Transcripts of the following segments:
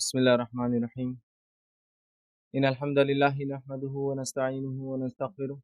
बिस्मिल्लाहिर्रहमानिर्रहीम। इन्नल हम्दुलिल्लाहि नहमदुहु व नस्तईनुहु व नस्तगफिरुह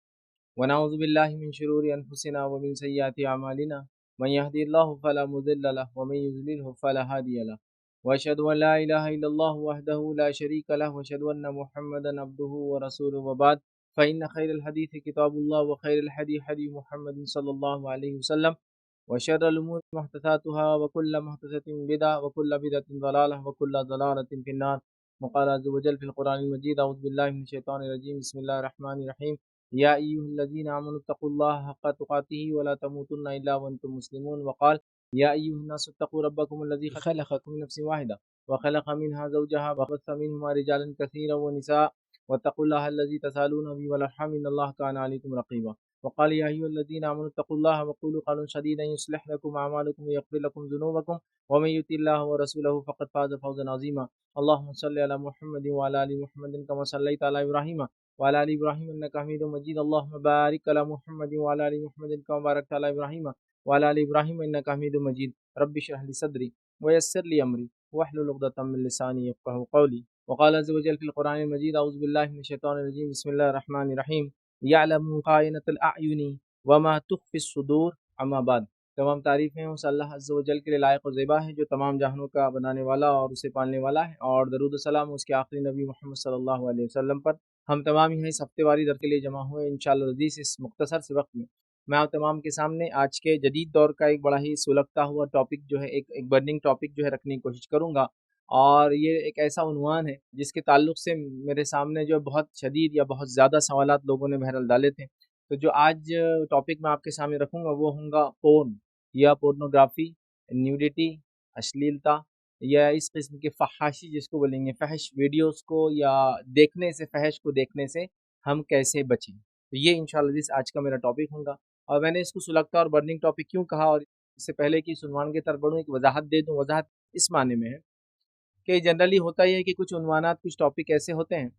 व नऊज़ु बिल्लाहि मिन शुरूरि अनफुसिना व मिन सय्यिआति अमालिना मन यहदिहिल्लाहु फला मुदिल्ल लहु व मन युज़लिलहु फला हादिय लहु व अशहदु अन ला इलाहा इल्लल्लाहु वहदहु ला शरीका लहु व अशहदु अन्ना मुहम्मदन अब्दुहु व रसूलुहु व बाद फ़इन्न खैरल हदीथि किताबुल्लाह व खैरल हदी हदी मुहम्मदिन सल्लल्लाहु अलैहि वसल्लम व शर्रल उमूरि मुहदसातुहा व कुल्लु मुहदसतिन बिदअह व कुल्लु बिदअतिन ज़लालह व कुल्लु ज़लालतिन फिन्नार। वक़ाल अज़्ज़ व जल्ल फ़िल क़ुरआनिल मजीद अऊज़ु बिल्लाहि मिनश शैतानिर रजीम बिस्मिल्लाहिर रहमानिर रहीम या अय्युहल्लज़ीना आमनुत्तक़ुल्लाह हक़्क़ तुक़ातिही व ला तमूतुन्ना इल्ला व अंतुम मुस्लिमून। वक़ाल या अय्युहन्नासु इत्तक़ू रब्बकुमुल्लज़ी ख़लक़कुम मिन नफ़्सिन वाहिदा व ख़लक़ मिन्हा ज़ौजहा व बस्स मिन्हुमा रिजालन कसीरन व निसा वत्तक़ुल्लाह अल्लज़ी तसालून बिही वल अर्हाम इन्नल्लाह काना अलैकुम रक़ीबा। वक़ाल या अय्युहल्लज़ीना आमनुत्तक़ुल्लाह व क़ूलू क़ौलन सदीदा युस्लिह लकुम अअमालकुम व यग़फ़िर लकुम ज़ुनूबकुम व मन युति'ल्लाह व रसूलहु फ़क़द फ़ाज़ फ़ौज़न अज़ीमा। अल्लाहुम्मा सल्लि अला मुहम्मदिन व अला आलि मुहम्मदिन कमा सल्लैता अला इब्राहीम व अला आलि इब्राहीम इन्नका हमीदुम मजीद। अल्लाहुम्मा बारिक अला मुहम्मदिन व अला आलि मुहम्मदिन कमा बारकता अला इब्राहीम व अला आलि इब्राहीम इन्नका हमीदुम मजीद। रब्बि इश्रह ली सद्री व यस्सिर ली अमरी वहलुल उक़दतम मिन लिसानी यफ़क़हू क़ौली। वक़ाल अज़्ज़ व जल्ल फ़िल क़ुरआनिल मजीद अऊज़ु बिल्लाहि मिनश शैतानिर रजीम बिस्मिल्लाहिर रहमानिर रहीम यअलमु ख़ाइनतल अअयुनि व मा तुख़फ़िस सुदूर अम्मा बाद। तमाम तारीफ़ें उस अल्लाह अज़्ज़ व जल के लिए लायक और ज़ेबा है जो तमाम जहानों का बनाने वाला और उसे पालने वाला है, और दरूद सलाम उसके आखिरी नबी मोहम्मद सल्लल्लाहु अलैहि वसल्लम पर। हम तमाम यहाँ इस हफ्तेवारी दर के लिए जमा हुए इंशाअल्लाह अज़ीज़ इस मुख्तसर से वक्त में मैं आप तमाम के सामने आज के जदीद दौर का एक बड़ा ही सुलगता हुआ टॉपिक जो है एक बर्निंग टॉपिक जो है रखने की कोशिश करूँगा। और ये एक ऐसा उन्वान है जिसके ताल्लुक से मेरे सामने जो बहुत शदीद या बहुत ज़्यादा सवालात लोगों ने बहरहाल डाले थे। तो जो आज टॉपिक मैं आपके सामने रखूँगा वो होगा पोर्न या पोर्नोग्राफी, न्यूडिटी, अश्लीलता या इस किस्म के फ़हाशी जिसको बोलेंगे, फ़हश वीडियोस को या देखने से, फ़हश को देखने से हम कैसे बचें। तो ये इंशाअल्लाह इस आज का मेरा टॉपिक होगा। और मैंने इसको सुलगता और बर्निंग टॉपिक क्यों कहा, और इससे पहले कि इस उन्वान की तरफ बढ़ूँ एक वजाहत दे दूँ। वजाहत इस माने में है कि जनरली होता ही है कि कुछ उन्वानात, कुछ टॉपिक ऐसे होते हैं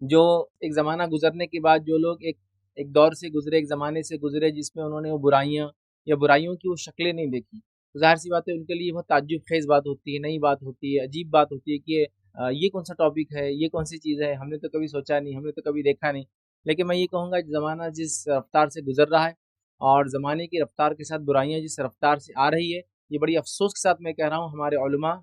जो एक ज़माना गुजरने के बाद जो लोग एक एक दौर से गुजरे, एक ज़माने से गुजरे जिसमें उन्होंने वो बुराइयाँ या बुराइयों की वो शक्लें नहीं देखी, तो ज़ाहिर सी बात है उनके लिए बहुत ताज्जुब खेज़ बात होती है, नई बात होती है, अजीब बात होती है कि ये कौन सा टॉपिक है, ये कौन सी चीज़ है, हमने तो कभी सोचा नहीं, हमने तो कभी देखा नहीं। लेकिन मैं ये कहूँगा ज़माना जिस रफ्तार से गुजर रहा है और ज़माने की रफ्तार के साथ बुराइयाँ जिस रफ्तार से आ रही है, ये बड़ी अफसोस के साथ मैं कह रहा हूँ, हमारे उलमा,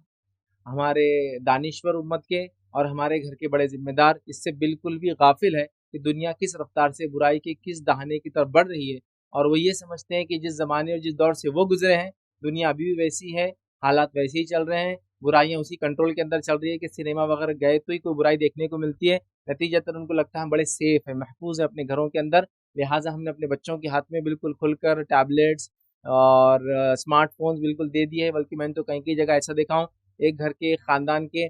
हमारे दानिश्वर उम्मत के और हमारे घर के बड़े ज़िम्मेदार इससे बिल्कुल भी गाफिल है कि दुनिया किस रफ्तार से बुराई के किस दहाने की तरफ बढ़ रही है। और वो ये समझते हैं कि जिस ज़माने और जिस दौर से वो गुजरे हैं, दुनिया अभी भी वैसी है, हालात वैसे ही चल रहे हैं, बुराइयाँ उसी कंट्रोल के अंदर चल रही है कि सिनेमा वगैरह गए तो ही कोई बुराई देखने को मिलती है। नतीजतन उनको लगता है हम बड़े सेफ हैं, महफूज हैं अपने घरों के अंदर, लिहाजा हमने अपने बच्चों के हाथ में बिल्कुल खुलकर टैबलेट्स और स्मार्टफोन्स बिल्कुल दे दिए हैं। बल्कि मैंने तो कहीं कई जगह ऐसा देखा हूँ, एक घर के खानदान के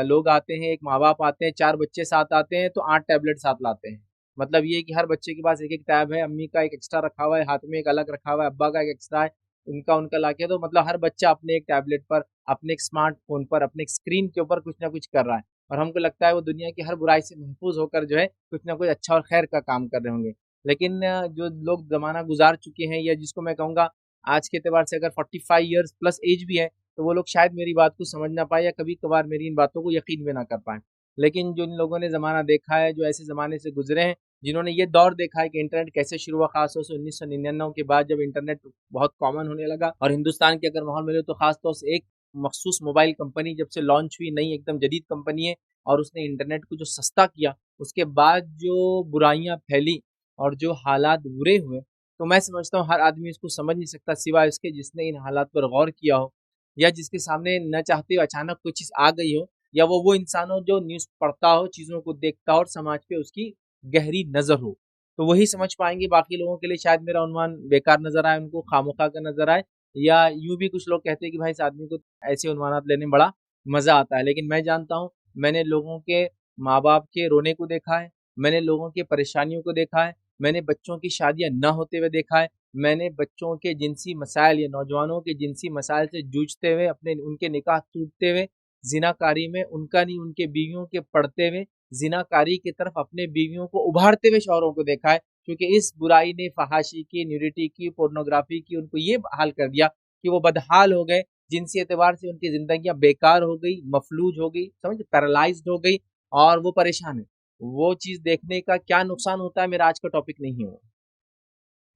लोग आते हैं, एक माँ बाप आते हैं, 4 बच्चे साथ आते हैं तो 8 टैबलेट साथ लाते हैं। मतलब ये कि हर बच्चे के पास एक-एक टैब है, अम्मी का एक एक्स्ट्रा रखा हुआ है, हाथ में एक अलग रखा हुआ है, अब्बा का एक एक्स्ट्रा है, उनका उनका लाके, तो मतलब हर बच्चा अपने एक टैबलेट पर, अपने एक स्मार्टफ़ोन पर, अपने एक स्क्रीन के ऊपर कुछ ना कुछ कर रहा है। और हमको लगता है वो दुनिया की हर बुराई से महफूज़ होकर जो है कुछ ना कुछ अच्छा और खैर का काम कर रहे होंगे। लेकिन जो लोग ज़माना गुज़ार चुके हैं या जिसको मैं कहूँगा आज के एतबार से अगर 45 इयर्स प्लस एज भी है, तो वो लोग शायद मेरी बात को समझ ना पाए या कभी-कभार मेरी इन बातों को यकीन भी ना कर पाएँ। लेकिन जिन लोगों ने ज़माना देखा है, जो ऐसे ज़माने से गुज़रे हैं, जिन्होंने ये दौर देखा है कि इंटरनेट कैसे शुरू हुआ, ख़ास तौर से 1999 के बाद जब इंटरनेट बहुत कॉमन होने लगा और हिंदुस्तान के अगर माहौल में ले तो ख़ास तौर से एक मख़सूस मोबाइल कंपनी जब से लॉन्च हुई, नई एकदम जदीद कंपनी है और उसने इंटरनेट को जो सस्ता किया, उसके बाद जो बुराइयाँ फैली और जो हालात बुरे हुए, तो मैं समझता हूँ हर आदमी इसको समझ नहीं सकता सिवाय उसके जिसने इन हालात पर गौर किया हो या जिसके सामने न चाहते हुए अचानक कोई चीज़ आ गई हो, या वो इंसान हो जो न्यूज़ पढ़ता हो, चीज़ों को देखता हो और समाज पे उसकी गहरी नज़र हो। तो वही समझ पाएँगे, बाकी लोगों के लिए शायद मेरा उन्वान बेकार नज़र आए, उनको खामख़ा का नज़र आए, या यूँ भी कुछ लोग कहते हैं कि भाई इस आदमी को ऐसे उन्वानात लेने में बड़ा मज़ा आता है। लेकिन मैं जानता हूँ, मैंने लोगों के माँ-बाप के रोने को देखा है, मैंने लोगों की परेशानियों को देखा है, मैंने बच्चों की शादियाँ ना होते हुए देखा है, मैंने बच्चों के जिनसी मसाइल या नौजवानों के जिनसी मसाइल से जूझते हुए, अपने उनके निकाह टूटते हुए, ज़िनाकारी में उनका नहीं उनके बीवियों के पड़ते हुए, ज़िनाकारी की तरफ अपने बीवियों को उभारते हुए शौहरों को देखा है। क्योंकि इस बुराई ने फ़हाशी की, न्यूडिटी की, पोर्नोग्राफ़ी की उनको ये हाल कर दिया कि वो बदहाल हो गए जिनसी एतबार से उनकी जिंदगियां बेकार हो गई, मफलूज हो गई, समझ, पैरालाइज्ड हो गई और वो परेशान है। वो चीज देखने का क्या नुकसान होता है मेरा आज का टॉपिक नहीं है वो,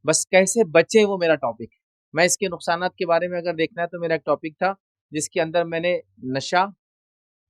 बस कैसे बचे वो मेरा टॉपिक है। मैं इसके नुकसानात के बारे में अगर देखना है तो मेरा एक टॉपिक था जिसके अंदर मैंने नशा,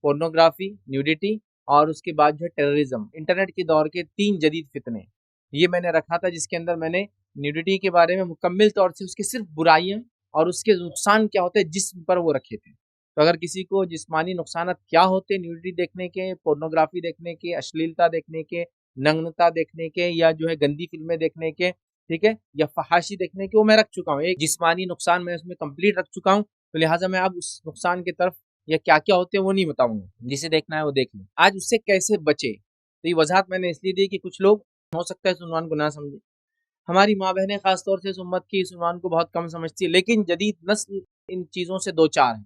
पोर्नोग्राफी, न्यूडिटी और उसके बाद जो है टेररिज्म, इंटरनेट के दौर के 3 जदीद फितने, ये मैंने रखा था, जिसके अंदर मैंने न्यूडिटी के बारे में मुकम्मल तौर से उसकी सिर्फ बुराइयां और उसके नुकसान क्या होते हैं जिस्म पर वो रखे थे। तो अगर किसी को जिस्मानी नुकसान क्या होते हैं न्यूडिटी देखने के, पोर्नोग्राफी देखने के, अश्लीलता देखने के, नग्नता देखने के, या जो है गंदी फिल्में देखने के, ठीक है, या फहाशी देखने के, वो मैं रख चुका हूँ। एक जिस्मानी नुकसान मैं उसमें कंप्लीट रख चुका हूँ, तो लिहाजा मैं अब उस नुकसान की तरफ या क्या क्या होते हैं वो नहीं बताऊंगा, जिसे देखना है वो देख लें। आज उससे कैसे बचे, तो ये वजाहत मैंने इसलिए दी कि कुछ लोग हो सकता है इस उन्वान को ना समझे। हमारी माँ बहनें खासतौर से इस उम्मत की इस उन्वान को बहुत कम समझती है, लेकिन जदीद नस्ल इन चीज़ों से दो चार है।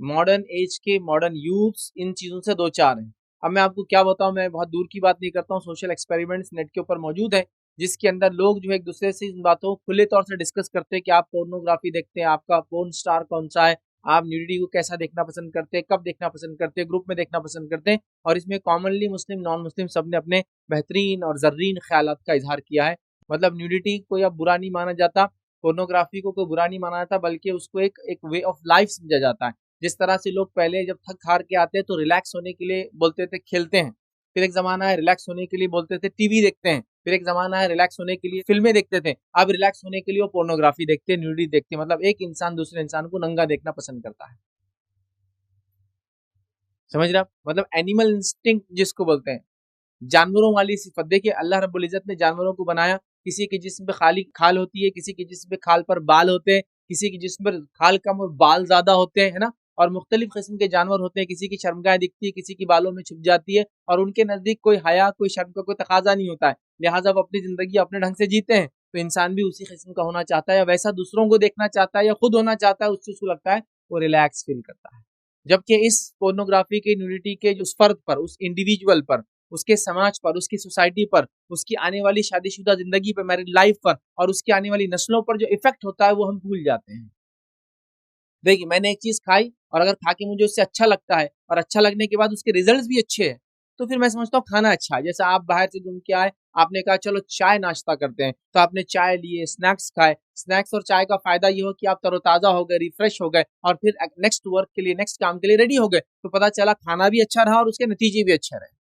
मॉडर्न एज के मॉडर्न यूथ्स इन चीज़ों से दो चार हैं। अब मैं आपको क्या बताऊं, मैं बहुत दूर की बात नहीं करता हूँ, सोशल एक्सपेरिमेंट्स नेट के ऊपर मौजूद है जिसके अंदर लोग जो है एक दूसरे से इन बातों को खुले तौर से डिस्कस करते हैं कि आप पोर्नोग्राफी देखते हैं, आपका पोर्न स्टार कौन सा है, आप न्यूडिटी को कैसा देखना पसंद करते हैं, कब देखना पसंद करते हैं, ग्रुप में देखना पसंद करते हैं। और इसमें कॉमनली मुस्लिम नॉन मुस्लिम सब ने अपने बेहतरीन और जर्रीन ख्यालात का इजहार किया है। मतलब न्यूडिटी को अब बुरा नहीं माना जाता, पोर्नोग्राफी को कोई बुरा नहीं माना जाता, बल्कि उसको एक वे ऑफ लाइफ समझा जाता है। जिस तरह से लोग पहले जब थक हार के आते हैं तो रिलैक्स होने के लिए बोलते थे खेलते हैं, फिर एक जमाना है रिलैक्स होने के लिए बोलते थे टीवी देखते हैं, फिर एक जमाना है रिलैक्स होने के लिए फिल्में देखते थे, अब रिलैक्स होने के लिए वो पोर्नोग्राफी देखते हैं, न्यूडिटी देखते हैं। मतलब एक इंसान दूसरे इंसान को नंगा देखना पसंद करता है, समझ रहे आप, मतलब एनिमल इंस्टिंक्ट जिसको बोलते हैं, जानवरों वाली सिफत। देखिए अल्लाह रब्बुल इज्जत ने जानवरों को बनाया, किसी के जिस्म पे खाली खाल होती है, किसी के जिस्म पे खाल पर बाल होते हैं, किसी के जिस्म पर खाल कम और बाल ज्यादा होते हैं, है ना, और मुख्तलिफ किस्म के जानवर होते हैं, किसी की शर्मगाह दिखती है, किसी की बालों में छुप जाती है, और उनके नजदीक कोई हया कोई शर्म का कोई तकाजा नहीं होता है, लिहाजा वो अपनी जिंदगी अपने ढंग से जीते हैं। तो इंसान भी उसी किस्म का होना चाहता है, या वैसा दूसरों को देखना चाहता है, या खुद होना चाहता है, उससे उसको लगता है वो रिलैक्स फील करता है। जबकि इस पोर्नोग्राफी के न्यूडिटी के जो उस फर्द पर, उस इंडिविजुअल पर, उसके समाज पर, उसकी सोसाइटी पर, उसकी आने वाली शादीशुदा जिंदगी पर, मैरिड लाइफ पर, और उसकी आने वाली नस्लों पर जो इफेक्ट होता है वो हम भूल जाते हैं। देखिए मैंने एक चीज खाई और अगर खा के मुझे उससे अच्छा लगता है और अच्छा लगने के बाद उसके रिजल्ट्स भी अच्छे हैं, तो फिर मैं समझता हूँ खाना अच्छा है। जैसे आप बाहर से घूम के आए, आपने कहा चलो चाय नाश्ता करते हैं, तो आपने चाय लिए, स्नैक्स खाए, स्नैक्स और चाय का फायदा ये हो कि आप तरोताजा हो गए, रिफ्रेश हो गए, और फिर नेक्स्ट वर्क के लिए, नेक्स्ट काम के लिए रेडी हो गए, तो पता चला खाना भी अच्छा रहा और उसके नतीजे भी अच्छे रहे।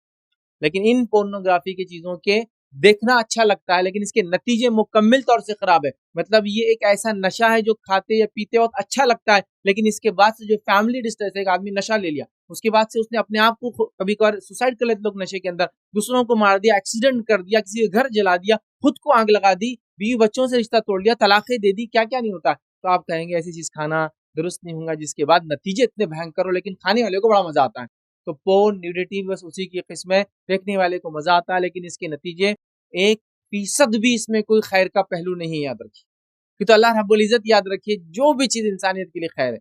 लेकिन इन पोर्नोग्राफी की चीजों के देखना अच्छा लगता है, लेकिन इसके नतीजे मुकम्मल तौर से खराब है। मतलब ये एक ऐसा नशा है जो खाते या पीते वक्त अच्छा लगता है, लेकिन इसके बाद से जो फैमिली डिस्ट्रेस, एक आदमी नशा ले लिया, उसके बाद से उसने अपने आप को, कभी कभार सुसाइड कर लेते लोग नशे के अंदर, दूसरों को मार दिया, एक्सीडेंट कर दिया, किसी के घर जला दिया, खुद को आग लगा दी, बीवी बच्चों से रिश्ता तोड़ लिया, तलाकें दे दी, क्या क्या नहीं होता। तो आप कहेंगे ऐसी चीज खाना दुरुस्त नहीं होगा जिसके बाद नतीजे इतने भयंकर हो, लेकिन खाने वाले को बड़ा मजा आता है। तो पोर्न, न्यूडिटी बस उसी की किस्म है, देखने वाले को मजा आता है, लेकिन इसके नतीजे 1% भी इसमें कोई खैर का पहलू नहीं, याद रखिए। कि तो अल्लाह रब्बुल इज्जत याद रखिए, जो भी चीज इंसानियत के लिए खैर है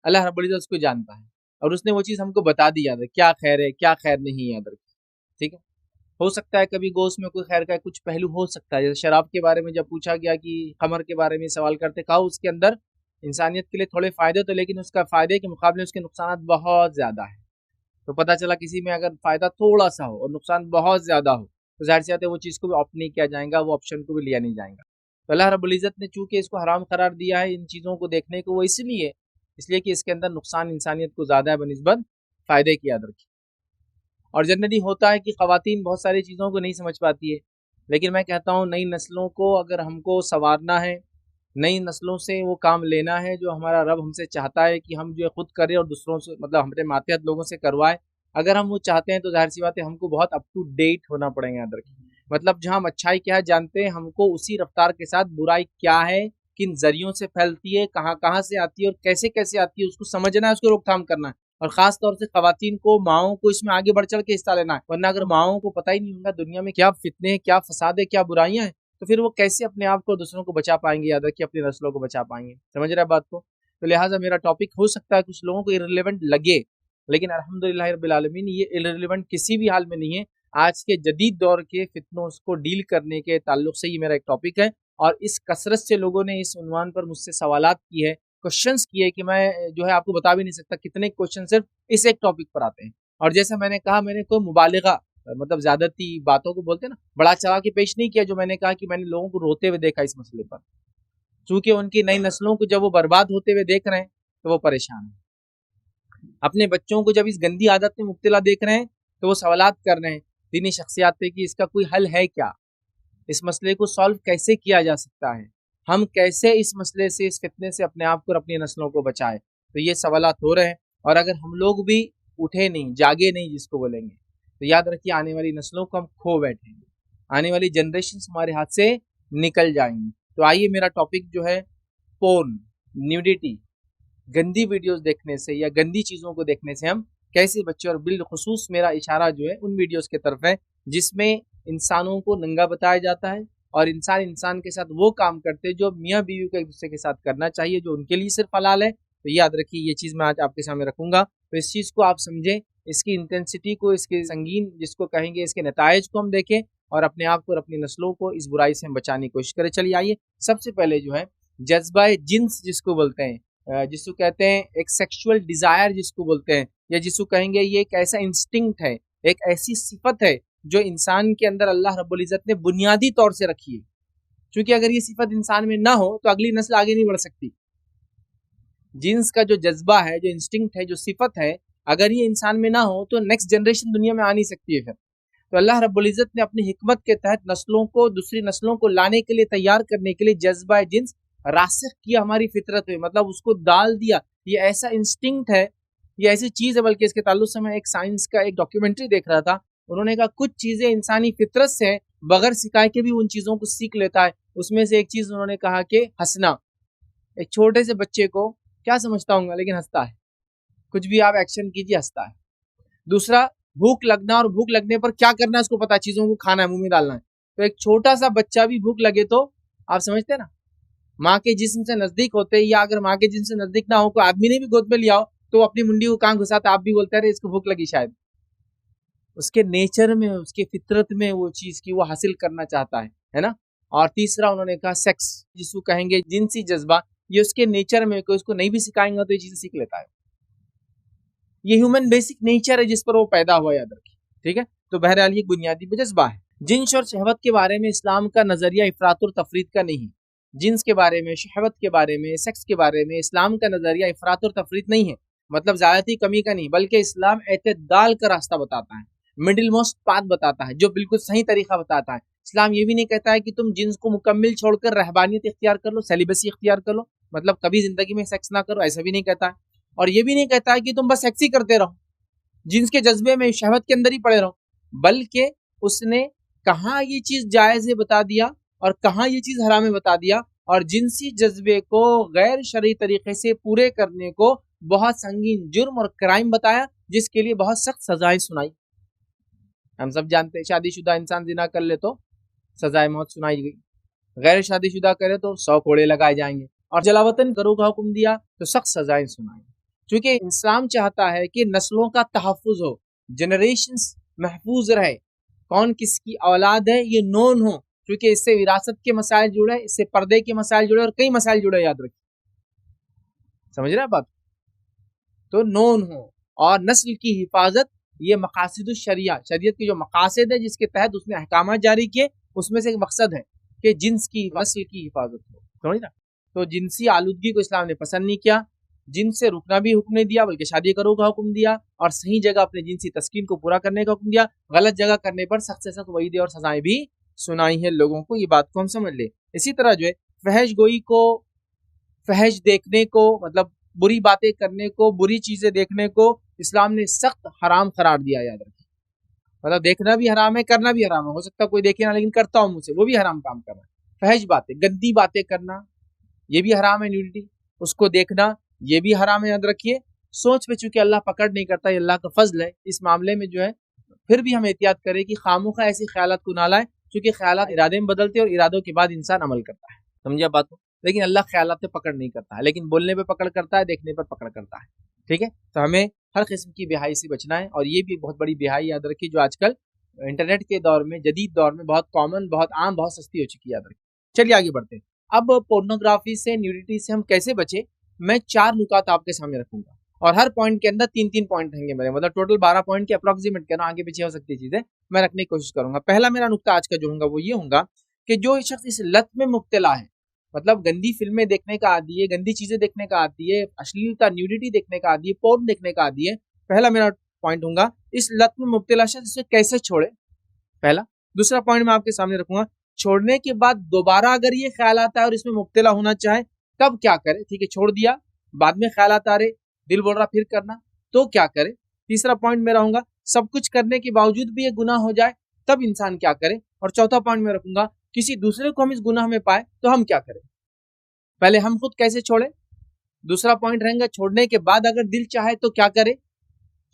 अल्लाह रब्बुल इज्जत उसको जानता है, और उसने वो चीज हमको बता दी, याद है क्या खैर है क्या खैर नहीं, याद रखिए, ठीक है। हो सकता है कभी गोश्त में कोई खैर का कुछ पहलू हो सकता है, जैसे शराब के बारे में जब पूछा गया कि खमर के बारे में सवाल करते, कहा उसके अंदर इंसानियत के लिए थोड़े फायदे तो, लेकिन उसका फायदे के मुकाबले उसके नुकसान बहुत ज्यादा है। तो पता चला किसी में अगर फायदा थोड़ा सा हो और नुकसान बहुत ज्यादा हो, तो जाहिर सी बात है वो चीज को भी ऑप्ट नहीं किया जाएगा, वो ऑप्शन को भी लिया नहीं जाएगा। तो अल्लाह रब्बुल इज्जत ने चूंकि इसको हराम करार दिया है इन चीजों को देखने को, वो इसलिए इसलिए कि इसके अंदर नुकसान इंसानियत को ज्यादा है बनिस्बत फायदे की, याद रखिए। और जनरली होता है कि खवातीन बहुत सारी चीज़ों को नहीं समझ पाती है, लेकिन मैं कहता हूँ नई नस्लों को अगर हमको संवारना है, नई नस्लों से वो काम लेना है जो हमारा रब हमसे चाहता है कि हम जो है खुद करें और दूसरों से, मतलब हमारे मातहत लोगों से करवाए, अगर हम वो चाहते हैं तो जाहिर सी बात है हमको बहुत अप टू डेट होना पड़ेगा, याद रखिए। मतलब जहाँ हम अच्छाई क्या है जानते हैं, हमको उसी रफ्तार के साथ बुराई क्या है, किन जरियों से फैलती है, कहाँ कहाँ से आती है और कैसे कैसे आती है, उसको समझना है, उसको रोकथाम करना है। और खास तौर से खवातीन को, माओं को इसमें आगे बढ़ चढ़ के हिस्सा लेना है, वरना अगर माओं को पता ही नहीं होगा दुनिया में क्या फितने हैं, क्या फसाद है, क्या बुराइयां हैं, तो फिर वो कैसे अपने आप को दूसरों को बचा पाएंगे, याद रखिए अपनी नस्लों को बचा पाएंगे। समझ रहे बात को। तो लिहाजा मेरा टॉपिक हो सकता है कुछ लोगों को इररिलेवेंट लगे, लेकिन अल्हम्दुलिल्लाह रब्बिल आलमीन ये इररिलेवेंट किसी भी हाल में नहीं है। आज के जदीद दौर के फितनों को डील करने के ताल्लुक से ये मेरा एक टॉपिक है, और इस कसरत से लोगों ने इस उन्वान पर मुझसे सवालात की है क्वेश्चंस किए कि मैं जो है आपको बता भी नहीं सकता कितने क्वेश्चन सिर्फ इस एक टॉपिक पर आते हैं। और जैसा मैंने कहा, मैंने कोई मुबालिगा मतलब ज्यादती बातों को बोलते हैं ना, बड़ा चढ़ा के पेश नहीं किया। जो मैंने कहा कि मैंने लोगों को रोते हुए देखा इस मसले पर, क्योंकि उनकी नई नस्लों को जब वो बर्बाद होते हुए देख रहे हैं तो वो परेशान है। अपने बच्चों को जब इस गंदी आदत में मुब्तला देख रहे हैं तो वो सवालात कर रहे हैं दीनी शख्सियात पे कि इसका कोई हल है क्या, इस मसले को सॉल्व कैसे किया जा सकता है, हम कैसे इस मसले से, इस फितने से अपने आप को और अपनी नस्लों को बचाए। तो ये सवालात हो रहे हैं। और अगर हम लोग भी उठे नहीं, जागे नहीं जिसको बोलेंगे, तो याद रखिए आने वाली नस्लों को हम खो बैठेंगे, आने वाली जनरेशन हमारे हाथ से निकल जाएंगी। तो आइए, मेरा टॉपिक जो है पोर्न, न्यूडिटी, गंदी वीडियोस देखने से या गंदी चीजों को देखने से हम कैसे बच्चे, और बिलखुसूस मेरा इशारा जो है उन वीडियोस की तरफ है जिसमें इंसानों को नंगा बताया जाता है और इंसान इंसान के साथ वो काम करते हैं जो मियाँ बीवी को एक दूसरे के साथ करना चाहिए, जो उनके लिए सिर्फ हलाल है। तो याद रखिए, ये चीज़ मैं आज आपके सामने रखूंगा, तो इस चीज़ को आप समझें, इसकी इंटेंसिटी को, इसके संगीन जिसको कहेंगे, इसके नतायज को हम देखें और अपने आप को और अपनी नस्लों को इस बुराई से हम बचाने की कोशिश करें। चलिए आइए, सबसे पहले जो है जज्बा जिन्स जिसको बोलते हैं, जिसको कहते हैं एक सेक्सुअल डिजायर जिसको बोलते हैं, या जिसको कहेंगे ये एक ऐसा इंस्टिंक्ट है, एक ऐसी सिफत है जो इंसान के अंदर अल्लाह रब्बुल इज्जत ने बुनियादी तौर से रखी है। क्योंकि अगर ये सिफत इंसान में ना हो तो अगली नस्ल आगे नहीं बढ़ सकती। जिन्स का जो जज्बा है, जो इंस्टिंक्ट है, जो सिफत है, अगर ये इंसान में ना हो तो नेक्स्ट जनरेशन दुनिया में आ नहीं सकती है फिर। तो अल्लाह रब्बुल इज्जत ने अपनी हिकमत के तहत नस्लों को, दूसरी नस्लों को लाने के लिए, तैयार करने के लिए जज्बा जिन्स रासिख किया हमारी फितरत में, मतलब उसको डाल दिया। ये ऐसा इंस्टिंक्ट है, ये ऐसी चीज है। बल्कि इसके ताल्लुक से मैं एक साइंस का एक डॉक्यूमेंट्री देख रहा था, उन्होंने कहा कुछ चीजें इंसानी फितरत से बगैर सिखाए के भी उन चीजों को सीख लेता है। उसमें से एक चीज उन्होंने कहा कि हंसना। एक छोटे से बच्चे को क्या समझता होगा, लेकिन हंसता है, कुछ भी आप एक्शन कीजिए हंसता है। दूसरा, भूख लगना, और भूख लगने पर क्या करना है उसको पता है, चीजों को खाना है, मुंह में डालना है। तो एक छोटा सा बच्चा भी भूख लगे तो आप समझते हैं ना, माँ के जिस्म से नजदीक होते हैं, या अगर माँ के जिस्म से नजदीक ना हो, कोई आदमी ने भी गोद में लिया हो तो अपनी मुंडी को कहाँ घुसाता, आप भी बोलते हैं इसको भूख लगी शायद। उसके नेचर में, उसके फितरत में वो चीज की वो हासिल करना चाहता है ना। और तीसरा उन्होंने कहा सेक्स, जिसको कहेंगे जिनसी जज्बा, ये उसके नेचर में, कोई उसको नहीं भी सिखाएंगे तो ये चीजें सीख लेता है। ये ह्यूमन बेसिक नेचर है जिस पर वो पैदा हुआ, याद रखिए, ठीक है। तो बहरहाल ये बुनियादी जज्बा है। जिन्स और शहवत के बारे में इस्लाम का नजरिया इफरात और तफरीत का नहीं है। जिन्स के बारे में, शहवत के बारे में, सेक्स के बारे में इस्लाम का नजरिया इफरात और तफरीत नहीं है, मतलब ज्यादती कमी का नहीं, बल्कि इस्लाम एतदाल का रास्ता बताता है, मिडिल मोस्ट पाथ बताता है, जो बिल्कुल सही तरीका बताता है। इस्लाम ये भी नहीं कहता है कि तुम जिन्स को मुकम्मिल छोड़कर रहबानियत इख्तियार कर लो, सेलिबसी इख्तियार कर लो, मतलब कभी जिंदगी में सेक्स ना करो, ऐसा भी नहीं कहता है। और ये भी नहीं कहता है कि तुम बस सेक्स ही करते रहो, जिन्स के जज्बे में, शहवत के अंदर ही पड़े रहो, बल्कि उसने कहाँ ये चीज जायज है बता दिया और कहाँ ये चीज हराम है बता दिया, और जिनसी जज्बे को गैर शरई तरीके से पूरे करने को बहुत संगीन जुर्म और क्राइम बताया, जिसके लिए बहुत सख्त सजाएं सुनाई। हम सब जानते हैं, शादीशुदा इंसान जिना कर ले तो सजाए मौत सुनाई गई, गैर शादीशुदा करे तो 100 कोड़े लगाए जाएंगे, और जलावतन करो का हुक्म दिया तो सख्त सजाएं सुनाई। क्योंकि इस्लाम चाहता है कि नस्लों का तहफ़्फ़ुज़ हो, जनरेशंस महफूज रहे, कौन किसकी औलाद है ये नोन हो, क्योंकि इससे विरासत के मसाइल जुड़े, इससे पर्दे के मसाइल जुड़े और कई मसाइल जुड़े, याद रखिए, समझ रहे हैं बात। तो नोन हो, और नस्ल की हिफाजत, ये मकासिद शरिया, शरीयत की जो मकासद है जिसके तहत उसने अहकाम जारी किए, उसमें से एक मकसद है कि जिन्स की, नस्ल की हिफाजत हो, समझ ना। तो जिनसी आलूदगी को इस्लाम ने पसंद नहीं किया, जिन से रुकना भी हुक्म नहीं दिया, बल्कि शादी करो का हुक्म दिया, और सही जगह अपने जिनसी तस्कीन को पूरा करने का हुक्म दिया। गलत जगह करने पर सख्त से सख्त वईद और सजाएं भी सुनाई है लोगों को, ये बात को हम समझ ले। इसी तरह जो है फहश गोई को, फहश देखने को, मतलब बुरी बातें करने को, बुरी चीजें देखने को इस्लाम ने सख्त हराम करार दिया, याद रखिए। मतलब देखना भी हराम है, करना भी हराम है। हो सकता है कोई देखे ना, लेकिन करता हूं मुझसे, वो भी हराम काम कर रहा है। फहश बातें, गंदी बातें करना, ये भी हराम है। न्यूडिटी, उसको देखना, ये भी हराम है, याद रखिए। सोच पे चूंकि अल्लाह पकड़ नहीं करता, ये अल्लाह का फजल है, इस मामले में जो है फिर भी हम एहतियात करें कि खामोखा ऐसी ख्यालात को ना लाए, क्योंकि ख्यालात इरादे में बदलते हैं और इरादों के बाद इंसान अमल करता है, समझिए बात को। लेकिन अल्लाह ख्यालात पे पकड़ नहीं करता है, लेकिन बोलने पे पकड़ करता है, देखने पर पकड़ करता है, ठीक है। तो हमें हर किस्म की बेहाई से बचना है, और ये भी बहुत बड़ी बेहाई, याद रखिए, जो आजकल इंटरनेट के दौर में, जदीद दौर में बहुत कॉमन, बहुत आम, बहुत सस्ती हो चुकी है, याद रखिए। चलिए आगे बढ़ते हैं। अब पोर्नोग्राफी से, न्यूडिटी से हम कैसे बचे, मैं 4 नुकात आपके सामने रखूंगा और हर पॉइंट के अंदर 3-3 पॉइंट रहेंगे मेरे, मतलब टोटल 12 पॉइंट के अप्रोक्सीमेट कह रहा हूं, आगे पीछे हो सकती है चीजें, मैं रखने की कोशिश करूंगा। पहला मेरा नुक्ता आज का जो होगा वो ये होगा कि जो शख्स इस लत में मुब्तला है, मतलब गंदी फिल्में देखने का आदी है, गंदी चीजें देखने का आदी है, अश्लीलता न्यूडिटी देखने का आदी है, पोर्न देखने का आदी है, पहला मेरा पॉइंट होगा इस लत में मुब्तला शख्स इसे कैसे छोड़े, पहला। दूसरा पॉइंट मैं आपके सामने रखूंगा, छोड़ने के बाद दोबारा अगर ये ख्याल आता है और इसमें मुब्तला होना चाहे तब क्या करे, ठीक है, छोड़ दिया, बाद में ख्याल आता रहे, दिल बोल रहा फिर करना, तो क्या करे। तीसरा पॉइंट मेरा होगा सब कुछ करने के बावजूद भी ये गुनाह हो जाए तब इंसान क्या करे। और चौथा पॉइंट मैं रखूंगा किसी दूसरे को हम इस गुनाह में पाए तो हम क्या करें, पहले हम खुद कैसे छोड़े, दूसरा पॉइंट रहेगा छोड़ने के बाद अगर दिल चाहे तो क्या करे,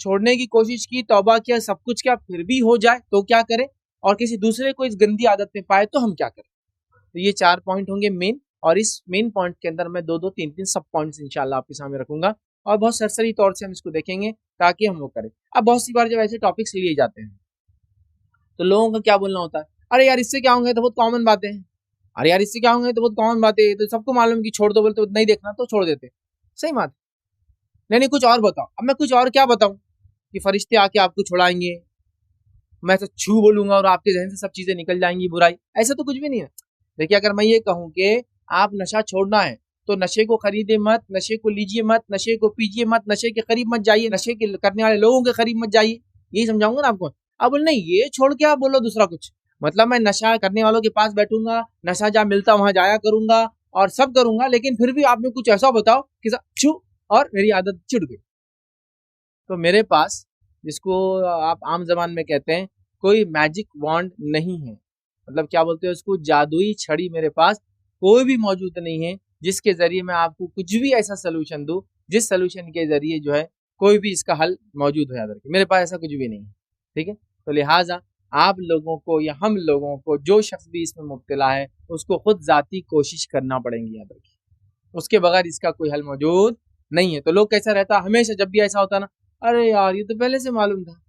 छोड़ने की कोशिश की, तौबा किया, सब कुछ किया, फिर भी हो जाए तो क्या करे, और किसी दूसरे को इस गंदी आदत में पाए तो हम क्या करें। तो ये 4 पॉइंट होंगे मेन, और इस मेन पॉइंट के अंदर मैं 2-2, 3-3 सब पॉइंट्स इंशाल्लाह आपके सामने रखूंगा और बहुत सरसरी तौर से हम इसको देखेंगे ताकि हम वो करें। अब बहुत सी बार जब ऐसे टॉपिक्स लिए जाते हैं तो लोगों का क्या बोलना होता है, अरे यार इससे क्या होंगे, तो बहुत कॉमन बातें हैं, अरे यार इससे क्या होंगे, तो बहुत कॉमन बातें, तो सबको मालूम कि छोड़ दो, बोलते तो नहीं देखना तो छोड़ देते, सही बात। नहीं कुछ और बताओ। अब मैं कुछ और क्या बताऊं कि फरिश्ते आके आपको छुड़ाएंगे, मैं ऐसा छू बोलूंगा और आपके जहन से सब चीजें निकल जाएंगी बुराई, ऐसा तो कुछ भी नहीं है। देखिए अगर मैं ये कहूं कि आप नशा छोड़ना है तो नशे को खरीदे मत, नशे को लीजिए मत, नशे को पीजिए मत, नशे के करीब मत जाइए, नशे के करने वाले लोगों के करीब मत जाइए, यही समझाऊंगा ना आपको। अब बोल नहीं ये छोड़ के आप बोलो दूसरा कुछ, मतलब मैं नशा करने वालों के पास बैठूंगा, नशा जहां मिलता वहां जाया करूंगा और सब करूंगा, लेकिन फिर भी आपने कुछ ऐसा बताओ कि छू और मेरी आदत छुट गई। तो मेरे पास, जिसको आप आम जबान में कहते हैं, कोई मैजिक वॉन्ड नहीं है, मतलब क्या बोलते हैं उसको, जादुई छड़ी मेरे पास कोई भी मौजूद नहीं है जिसके जरिए मैं आपको कुछ भी ऐसा सोल्यूशन दूं जिस सोल्यूशन के जरिए जो है कोई भी इसका हल मौजूद हो, याद रखिए मेरे पास ऐसा कुछ भी नहीं है, ठीक है। तो लिहाजा आप लोगों को या हम लोगों को, जो शख्स भी इसमें मुब्तला है उसको खुद जाती कोशिश करना पड़ेगी, याद रखिए, उसके बगैर इसका कोई हल मौजूद नहीं है। तो लोग कैसा रहता, हमेशा जब भी ऐसा होता ना, अरे यार ये तो पहले से मालूम था,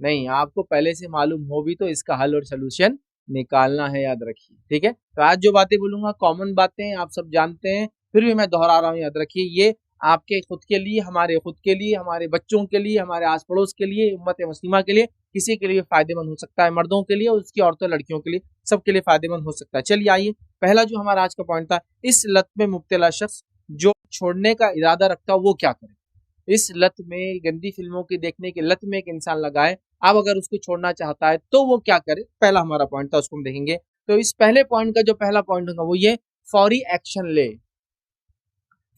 नहीं, आपको पहले से मालूम हो भी तो इसका हल और सोल्यूशन निकालना है, याद रखिए, ठीक है। तो आज जो बातें बोलूंगा कॉमन बातें आप सब जानते हैं, फिर भी मैं दोहरा रहा हूँ, याद रखिए ये आपके खुद के लिए, हमारे खुद के लिए, हमारे बच्चों के लिए, हमारे आस पड़ोस के लिए, उम्मत मुस्लिमा के लिए, किसी के लिए फायदेमंद हो सकता है, मर्दों के लिए, उसकी औरतों लड़कियों के लिए, सबके लिए फायदेमंद हो सकता है। चलिए आइए, पहला जो हमारा आज का पॉइंट था, इस लत में मुब्तला शख्स जो छोड़ने का इरादा रखता हो वो क्या करे। इस लत में, गंदी फिल्मों की देखने की लत में एक इंसान लगाए, अब अगर उसको छोड़ना चाहता है तो वो क्या करे, पहला हमारा पॉइंट था उसको हम देखेंगे। तो इस पहले पॉइंट का जो पहला पॉइंट होगा वो ये, फौरी एक्शन ले।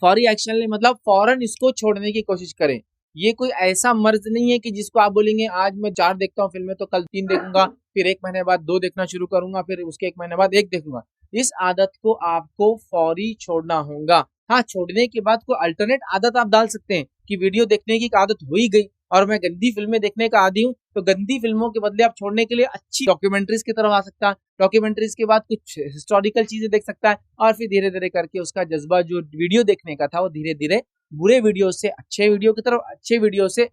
फौरी एक्शन ले मतलब फौरन इसको छोड़ने की कोशिश करें। ये कोई ऐसा मर्ज नहीं है कि जिसको आप बोलेंगे आज मैं 4 देखता हूँ फिल्में तो कल 3 देखूंगा, फिर 1 महीने बाद 2 देखना शुरू करूंगा, फिर उसके 1 महीने बाद 1 देखूंगा। इस आदत को आपको फौरी छोड़ना होगा। हाँ, छोड़ने के बाद कोई अल्टरनेट आदत आप डाल सकते हैं कि वीडियो देखने की आदत हो ही गई और मैं गंदी फिल्में देखने का आदी हूँ, तो गंदी फिल्मों के बदले आप छोड़ने के लिए अच्छी डॉक्यूमेंट्रीज की तरफ आ सकता है, डॉक्यूमेंट्रीज के बाद कुछ हिस्टोरिकल चीजें देख सकता है, और फिर धीरे धीरे करके उसका जज्बा जो वीडियो देखने का था वो धीरे धीरे बुरे वीडियो से अच्छे वीडियो की तरफ, अच्छे वीडियो से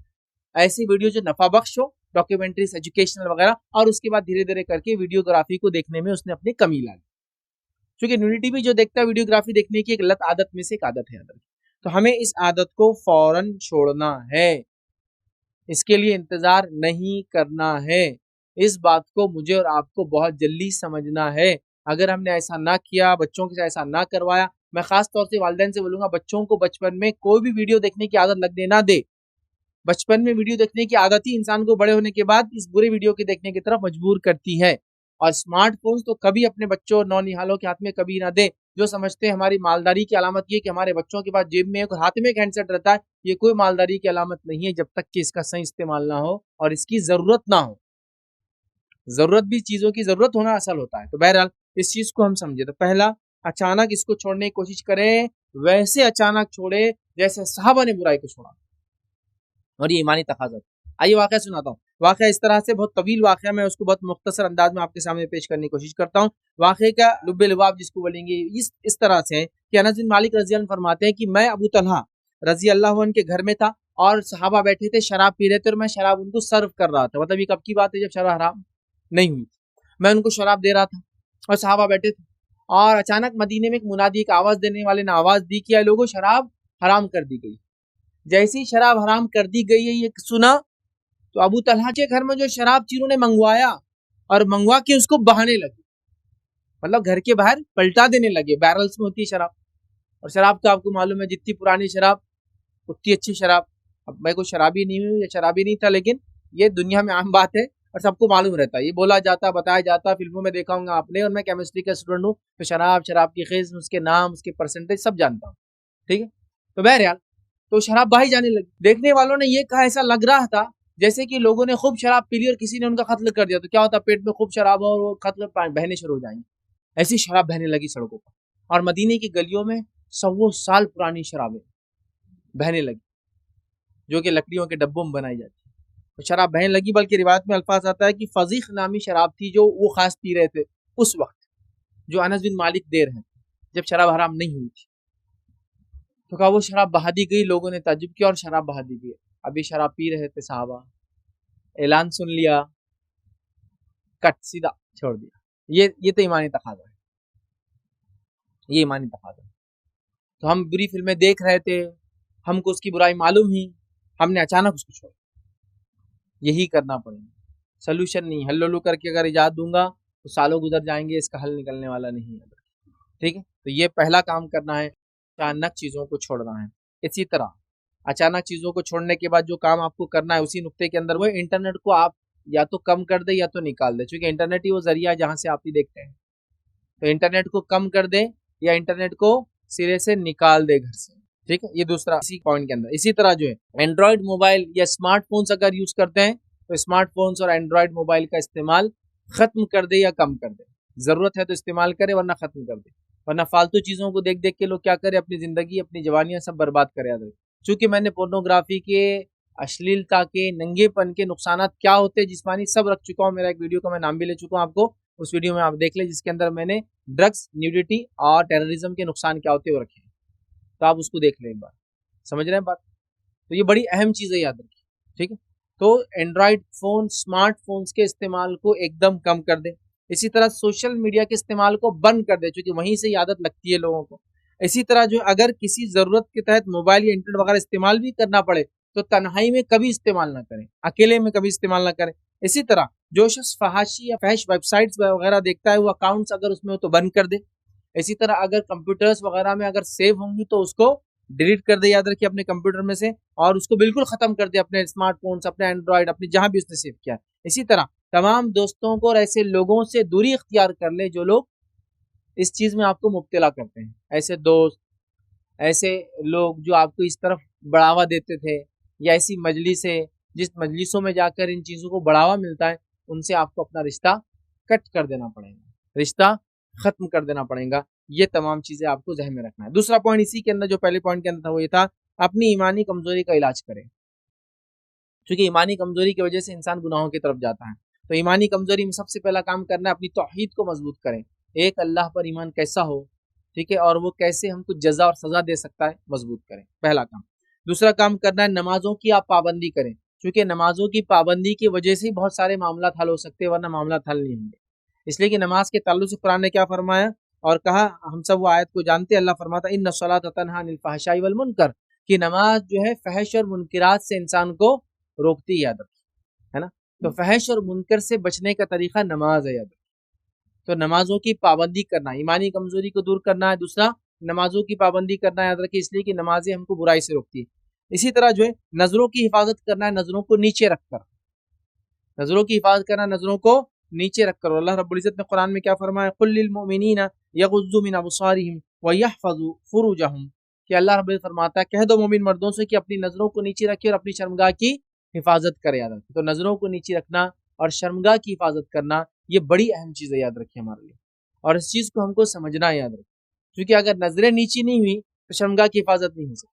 ऐसी वीडियो जो नफा बख्श हो, डॉक्यूमेंट्रीज एजुकेशनल वगैरह, और उसके बाद धीरे धीरे करके वीडियोग्राफी को देखने में उसने अपनी कमी ला ली, क्योंकि न्यूडिटी भी जो देखता है वीडियोग्राफी देखने की एक लत आदत में से एक आदत है। तो हमें इस आदत को फौरन छोड़ना है, इसके लिए इंतजार नहीं करना है। इस बात को मुझे और आपको बहुत जल्दी समझना है। अगर हमने ऐसा ना किया, बच्चों के साथ ऐसा ना करवाया, मैं खास तौर से वालिदैन से बोलूंगा बच्चों को बचपन में कोई भी वीडियो देखने की आदत लगने ना दे। बचपन में वीडियो देखने की आदत ही इंसान को बड़े होने के बाद इस बुरे वीडियो के देखने की तरफ मजबूर करती है। और स्मार्टफोन्स तो कभी अपने बच्चों और नौनिहालों के हाथ में कभी ना दे। जो समझते हैं हमारी मालदारी की अलामत ये कि हमारे बच्चों के पास जेब में एक हाथ में एक हैंडसेट रहता है, ये कोई मालदारी की अलामत नहीं है जब तक कि इसका सही इस्तेमाल ना हो और इसकी जरूरत ना हो। जरूरत भी, चीजों की जरूरत होना असल होता है। तो बहरहाल इस चीज को हम समझे। तो पहला, अचानक इसको छोड़ने की कोशिश करें, वैसे अचानक छोड़े जैसे साहबा ने बुराई को छोड़ा, और ये ईमानी तकाजा। आइए वाकया सुनाता हूँ। वाकया इस तरह से बहुत तवील वाकया, मैं उसको बहुत मुख्तसर अंदाज में आपके सामने पेश करने की कोशिश करता हूँ। वाकये का लुब्बे लुबाब जिसको बोलेंगे इस तरह से है कि अनस बिन मालिक रजी अल्लाह फरमाते हैं कि मैं अबू तलहा रजी अल्लाह अन्हु के घर में था और सहाबा बैठे थे, शराब पी रहे थे और मैं शराब उनको सर्व कर रहा था। मतलब ये कब की बात है, जब शराब हराम नहीं हुई, मैं उनको शराब दे रहा था और सहाबा बैठे थे। और अचानक मदीने में एक मुनादी, एक आवाज देने वाले ने आवाज दी कि लोगों शराब हराम कर दी गई। जैसे ही शराब हराम कर दी गई है ये सुना तो अबू तलहा के घर में जो शराब थी उन्होंने मंगवाया और मंगवा के उसको बहाने लगे, मतलब घर के बाहर पलटा देने लगे। बैरल्स में होती है शराब, और शराब तो आपको मालूम है जितनी पुरानी शराब उतनी अच्छी शराब। अब मैं कोई शराबी नहीं हूँ या शराबी नहीं था, लेकिन ये दुनिया में आम बात है और सबको मालूम रहता है, ये बोला जाता बताया जाता, फिल्मों में देखा होगा आपने। और मैं केमिस्ट्री का स्टूडेंट हूँ तो शराब की किस्म, उसके नाम, उसके परसेंटेज सब जानता हूँ, ठीक है। तो बहरहाल तो शराब बहाई जाने लगी। देखने वालों ने ये कहा, ऐसा लग रहा था जैसे कि लोगों ने खूब शराब पी ली और किसी ने उनका कत्ल कर दिया, तो क्या होता पेट में खूब शराब हो और वो कत्ल बहने शुरू हो जाएंगे। ऐसी शराब बहने लगी सड़कों पर, और मदीने की गलियों में 100 साल पुरानी शराबें बहने लगी, जो कि लकड़ियों के डब्बों में बनाई जाती है। तो शराब बहने लगी, बल्कि रिवायत में अल्फाज आता है कि फजीख नामी शराब थी जो वो खास पी रहे थे उस वक्त, जो अनस बिन मालिक दे रहे हैं, जब शराब हराम नहीं हुई थी। तो कहा वो शराब बहा दी गई, लोगों ने ताज्जुब किया और शराब बहा दी गई। अभी शराब पी रहे थे साहबा, ऐलान सुन लिया, कट सीधा छोड़ दिया। ये तो ईमानी तकाज़ा है, ये ईमानी तकाज़ा है। तो हम बुरी फिल्में देख रहे थे, हमको उसकी बुराई मालूम ही, हमने अचानक उसको छोड़ा। यही करना पड़ेगा, सोल्यूशन नहीं। हल्लुल्लु करके अगर इजाज़त दूंगा तो सालों गुजर जाएंगे, इसका हल निकलने वाला नहीं है, ठीक है। तो ये पहला काम करना है, अचानक चीज़ों को छोड़ना है। इसी तरह अचानक चीज़ों को छोड़ने के बाद जो काम आपको करना है उसी नुक्ते के अंदर, वो इंटरनेट को आप या तो कम कर दे या तो निकाल दे, क्योंकि इंटरनेट ही वो जरिया है जहाँ से आप ही देखते हैं। तो इंटरनेट को कम कर दे या इंटरनेट को सिरे से निकाल दे घर से, ठीक है। ये दूसरा इसी पॉइंट के अंदर। इसी तरह जो है एंड्रॉयड मोबाइल या स्मार्टफोन्स अगर यूज करते हैं तो स्मार्टफोन्स और एंड्रॉयड मोबाइल का इस्तेमाल खत्म कर दे या कम कर दे। जरूरत है तो इस्तेमाल करे, वरना खत्म कर दे। वरना फालतू चीजों को देख देख के लोग क्या करे, अपनी जिंदगी अपनी जवानियां सब बर्बाद करे। याद रहे, चूंकि मैंने पोर्नोग्राफी के, अश्लीलता के, नंगेपन के नुकसान क्या होते हैं जिस्मानी सब रख चुका हूँ। मेरा एक वीडियो का मैं नाम भी ले चुका हूँ, आपको उस वीडियो में आप देख ले, जिसके अंदर मैंने ड्रग्स, न्यूडिटी और टेररिज्म के नुकसान क्या होते हैं वो रखे, तो आप उसको देख लें एक बार। समझ रहे हैं बात? तो ये बड़ी अहम चीज़ है, याद रखिए, ठीक है। तो एंड्रॉयड फोन, स्मार्टफोन्स के इस्तेमाल को एकदम कम कर दे। इसी तरह सोशल मीडिया के इस्तेमाल को बंद कर दे, क्योंकि वहीं से आदत लगती है लोगों को। इसी तरह जो अगर किसी ज़रूरत के तहत मोबाइल या इंटरनेट वगैरह इस्तेमाल भी करना पड़े तो तन्हाई में कभी इस्तेमाल ना करें, अकेले में कभी इस्तेमाल ना करें। इसी तरह जो शख्स फहाशी या फहश वेबसाइट्स वगैरह देखता है, वो अकाउंट्स अगर उसमें हो तो बंद कर दे। इसी तरह अगर कंप्यूटर्स वगैरह में अगर सेव होंगी तो उसको डिलीट कर दे, याद रखिए, अपने कंप्यूटर में से, और उसको बिल्कुल खत्म कर दे, अपने स्मार्टफोन, अपने एंड्रॉयड, अपने जहां भी उसने सेव किया है। इसी तरह तमाम दोस्तों को और ऐसे लोगों से दूरी इख्तियार कर ले जो लोग इस चीज में आपको मुब्तला करते हैं। ऐसे दोस्त, ऐसे लोग जो आपको इस तरफ बढ़ावा देते थे, या ऐसी मजलिसें जिस मजलिसों में जाकर इन चीज़ों को बढ़ावा मिलता है, उनसे आपको अपना रिश्ता कट कर देना पड़ेगा, रिश्ता खत्म कर देना पड़ेगा। ये तमाम चीज़ें आपको जहन में रखना है। दूसरा पॉइंट इसी के अंदर, जो पहले पॉइंट के अंदर था, वो ये था अपनी ईमानी कमजोरी का इलाज करें, क्योंकि ईमानी कमजोरी की वजह से इंसान गुनाहों की तरफ जाता है। तो ईमानी कमजोरी में सबसे पहला काम करना है अपनी तौहीद को मजबूत करें। एक अल्लाह पर ईमान कैसा हो, ठीक है, और वो कैसे हमको जजा और सजा दे सकता है, मजबूत करें, पहला काम। दूसरा काम करना है नमाजों की आप पाबंदी करें, क्योंकि नमाजों की पाबंदी की वजह से ही बहुत सारे मामला हल हो सकते हैं, वरना मामला हल नहीं होंगे। इसलिए कि नमाज के ताल्लुक से कुरान ने क्या फरमाया और कहा, हम सब वो आयत को जानते हैं। अल्लाह फरमाता है इन्ना सलात तन्हा अनिल फहशाई वल मुनकर, कि नमाज जो है फहश और मुनकरात से इंसान को रोकती है, याद रखिए, है ना। तो फहश और मुनकर से बचने का तरीका नमाज है, याद रखिए। तो नमाजों की पाबंदी करना, ईमानी कमजोरी को दूर करना है। दूसरा, नमाजों की पाबंदी करना, याद रखिए, इसलिए कि नमाजें हमको बुराई से रोकती है। इसी तरह जो है नजरों की हिफाजत करना है, नजरों को नीचे रखकर, नजरों की हिफाजत करना, नजरों को नीचे रखकर। अल्लाह रब्बुल इज्जत ने कुरान में क्या फरमाया, कुल लिल मुमिनीना यगुज्जू मिन अबसारिहिम व यहफजू फुरूजहुम, कि अल्लाह रब्बुल फरमाता है कह दो मोमिन मर्दों से कि अपनी नजरों को नीचे रखे और अपनी शर्मगाह की हिफाजत करे। याद रखिए, तो नजरों को नीचे रखना और शर्मगाह की हिफाजत करना, ये बड़ी अहम चीज़ है, याद रखिए हमारे लिए। और इस चीज़ को हमको समझना है, याद रखिए, क्योंकि अगर नजरें नीची नहीं हुई तो शर्मगाह की हिफाजत नहीं हो सकती।